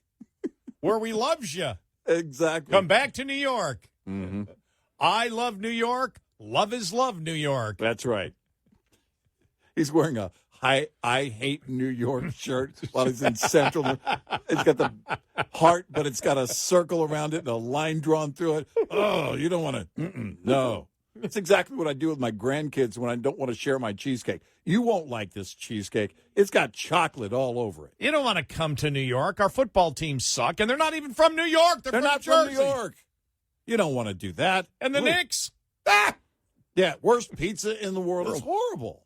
Where we loves you. Exactly. Come back to New York. Mm-hmm. I love New York. Love is love, New York. That's right. He's wearing a I hate New York shirt while he's in Central. It's got the heart, but it's got a circle around it and a line drawn through it. Oh, you don't want to. No. It's exactly what I do with my grandkids when I don't want to share my cheesecake. You won't like this cheesecake. It's got chocolate all over it. You don't want to come to New York. Our football teams suck, and they're not even from New York. They're not Jersey. from New York. You don't want to do that. And the Knicks. Yeah, worst pizza in the world. It's horrible.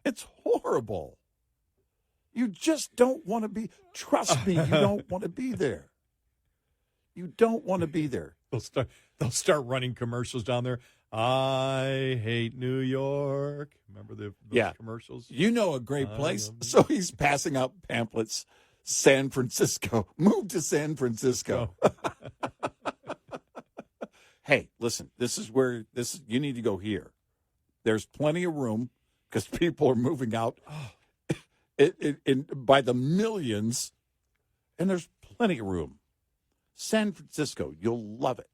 It's horrible. You just don't want to be. Trust me, you don't want to be there. You don't want to be there. They'll start running commercials down there. I hate New York. Remember those commercials? You know a great place. So he's passing out pamphlets. San Francisco. Move to San Francisco. Hey, listen, this is where you need to go here. There's plenty of room because people are moving out by the millions, and there's plenty of room. San Francisco, you'll love it.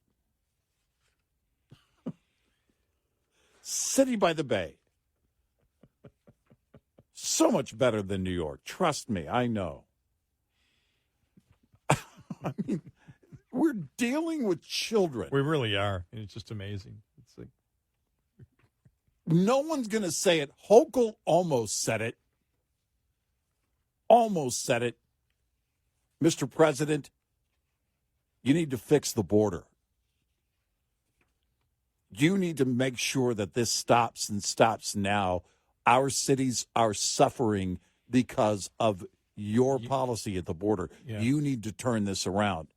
City by the Bay. So much better than New York. Trust me, I know. I mean, we're dealing with children. We really are. It's just amazing. It's like no one's going to say it. Hochul almost said it. Almost said it. Mr. President, you need to fix the border. You need to make sure that this stops and stops now. Our cities are suffering because of your policy at the border. Yeah. You need to turn this around.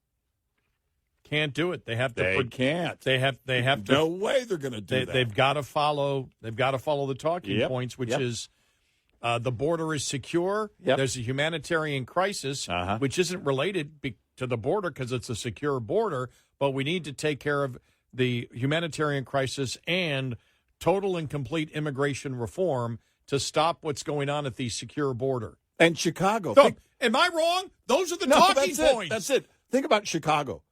Can't do it. They have to. They can't. They have to. No way they're going to do that. They've got to follow. They've got to follow the talking points, which is the border is secure. Yep. There's a humanitarian crisis, which isn't related to the border because it's a secure border. But we need to take care of the humanitarian crisis and total and complete immigration reform to stop what's going on at the secure border. And Chicago. So, am I wrong? Those are the talking points. That's it. Think about Chicago.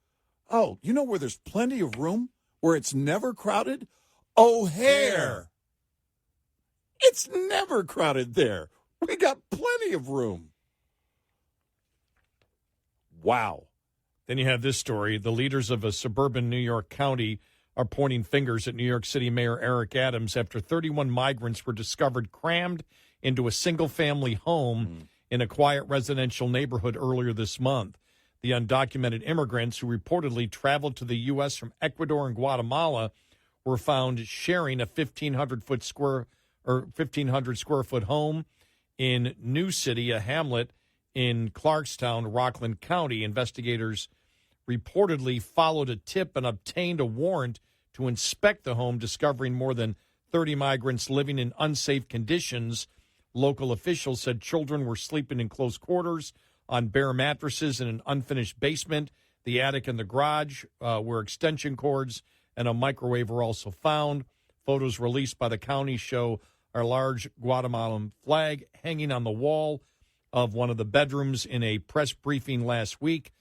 Oh, you know where there's plenty of room, where it's never crowded? O'Hare. It's never crowded there. We got plenty of room. Wow. Then you have this story. The leaders of a suburban New York county are pointing fingers at New York City Mayor Eric Adams after 31 migrants were discovered crammed into a single-family home in a quiet residential neighborhood earlier this month. The undocumented immigrants who reportedly traveled to the U.S. from Ecuador and Guatemala were found sharing a 1,500 square foot home in New City, a hamlet in Clarkstown, Rockland County. Investigators reportedly followed a tip and obtained a warrant to inspect the home, discovering more than 30 migrants living in unsafe conditions. Local officials said children were sleeping in close quarters on bare mattresses in an unfinished basement. The attic and the garage where extension cords and a microwave were also found. Photos released by the county show a large Guatemalan flag hanging on the wall of one of the bedrooms. In a press briefing last week,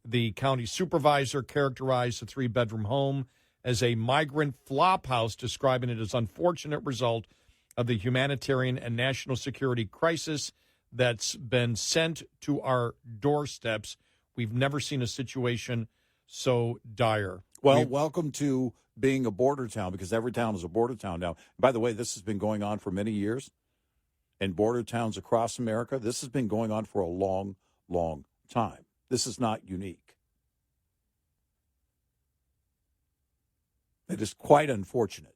the county supervisor characterized the 3-bedroom home as a migrant flop house, describing it as unfortunate result of the humanitarian and national security crisis that's been sent to our doorsteps. We've never seen a situation so dire. Well, welcome to being a border town, because every town is a border town now. By the way, this has been going on for many years. In border towns across America, this has been going on for a long, long time. This is not unique. It is quite unfortunate.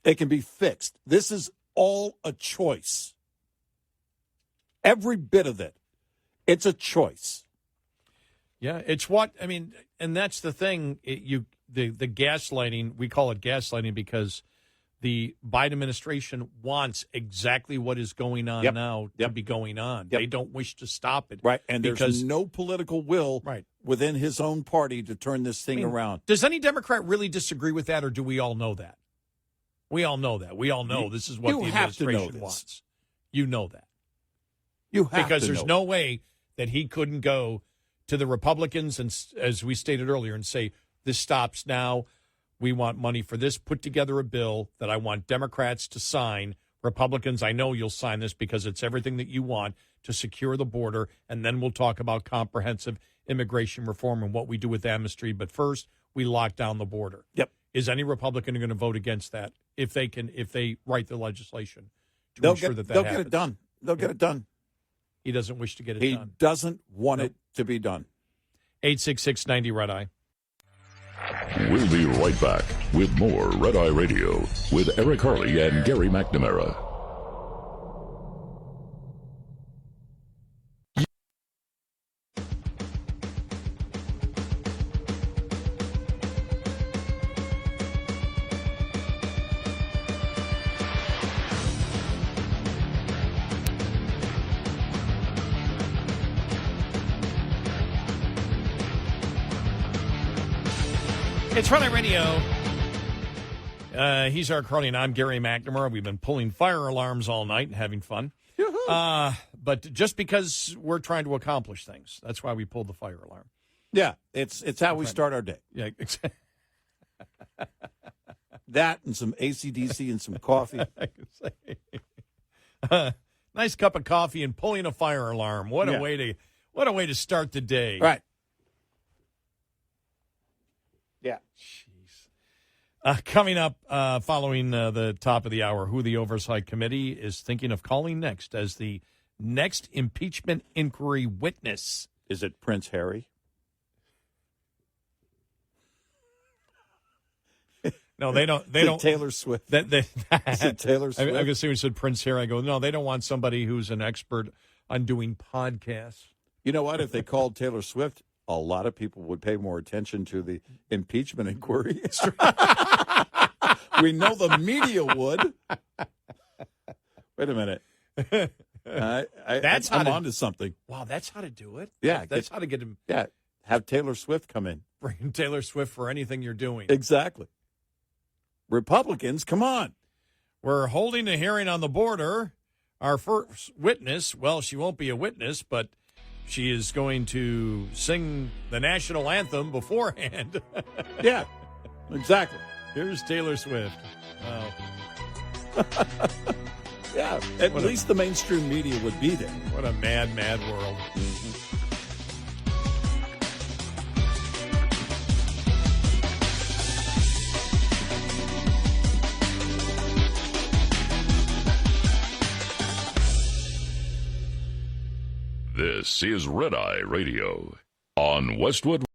It can be fixed. This is all a choice. Every bit of it. It's a choice. Yeah, it's what, I mean, and that's the thing. The gaslighting, we call it gaslighting because the Biden administration wants exactly what is going on now to be going on. They don't wish to stop it. Right, and there's no political will within his own party to turn this thing around. Does any Democrat really disagree with that, or do we all know that? We all know that. We all know this is what the administration wants. You know that. You have because to there's know no way that he couldn't go to the Republicans and, as we stated earlier, and say, this stops now. We want money for this. Put together a bill that I want Democrats to sign. Republicans, I know you'll sign this because it's everything that you want to secure the border, and then we'll talk about comprehensive immigration reform and what we do with amnesty. But first, we lock down the border. Yep. Is any Republican going to vote against that if they write the legislation to ensure that happens? They'll get it done. They'll get it done. He doesn't wish to get it done. He doesn't want it to be done. 866-90 Red Eye. We'll be right back with more Red Eye Radio with Eric Harley and Gary McNamara. It's Red Eye Radio. He's Eric Harley, and I'm Gary McNamara. We've been pulling fire alarms all night and having fun. But just because we're trying to accomplish things, that's why we pulled the fire alarm. Yeah, it's how we start our day. Yeah, exactly. That and some AC/DC and some coffee. Nice cup of coffee and pulling a fire alarm. What a way to start the day. Right. Yeah. Jeez. Coming up, following the top of the hour, who the Oversight Committee is thinking of calling next as the next impeachment inquiry witness. Is it Prince Harry? No, they don't. They don't. Taylor Swift. Is it Taylor Swift? I'm going to say when you said Prince Harry, I go, no, they don't want somebody who's an expert on doing podcasts. You know what? If they called Taylor Swift, a lot of people would pay more attention to the impeachment inquiry. We know the media would. Wait a minute. I'm on to something. Wow, that's how to do it. Yeah. That's how to get him. Yeah. Have Taylor Swift come in. Bring Taylor Swift for anything you're doing. Exactly. Republicans, come on. We're holding a hearing on the border. Our first witness, well, she won't be a witness, but she is going to sing the national anthem beforehand. Yeah, exactly. Here's Taylor Swift. Wow. Yeah, at least the mainstream media would be there. What a mad, mad world. Mm-hmm. This is Red Eye Radio on Westwood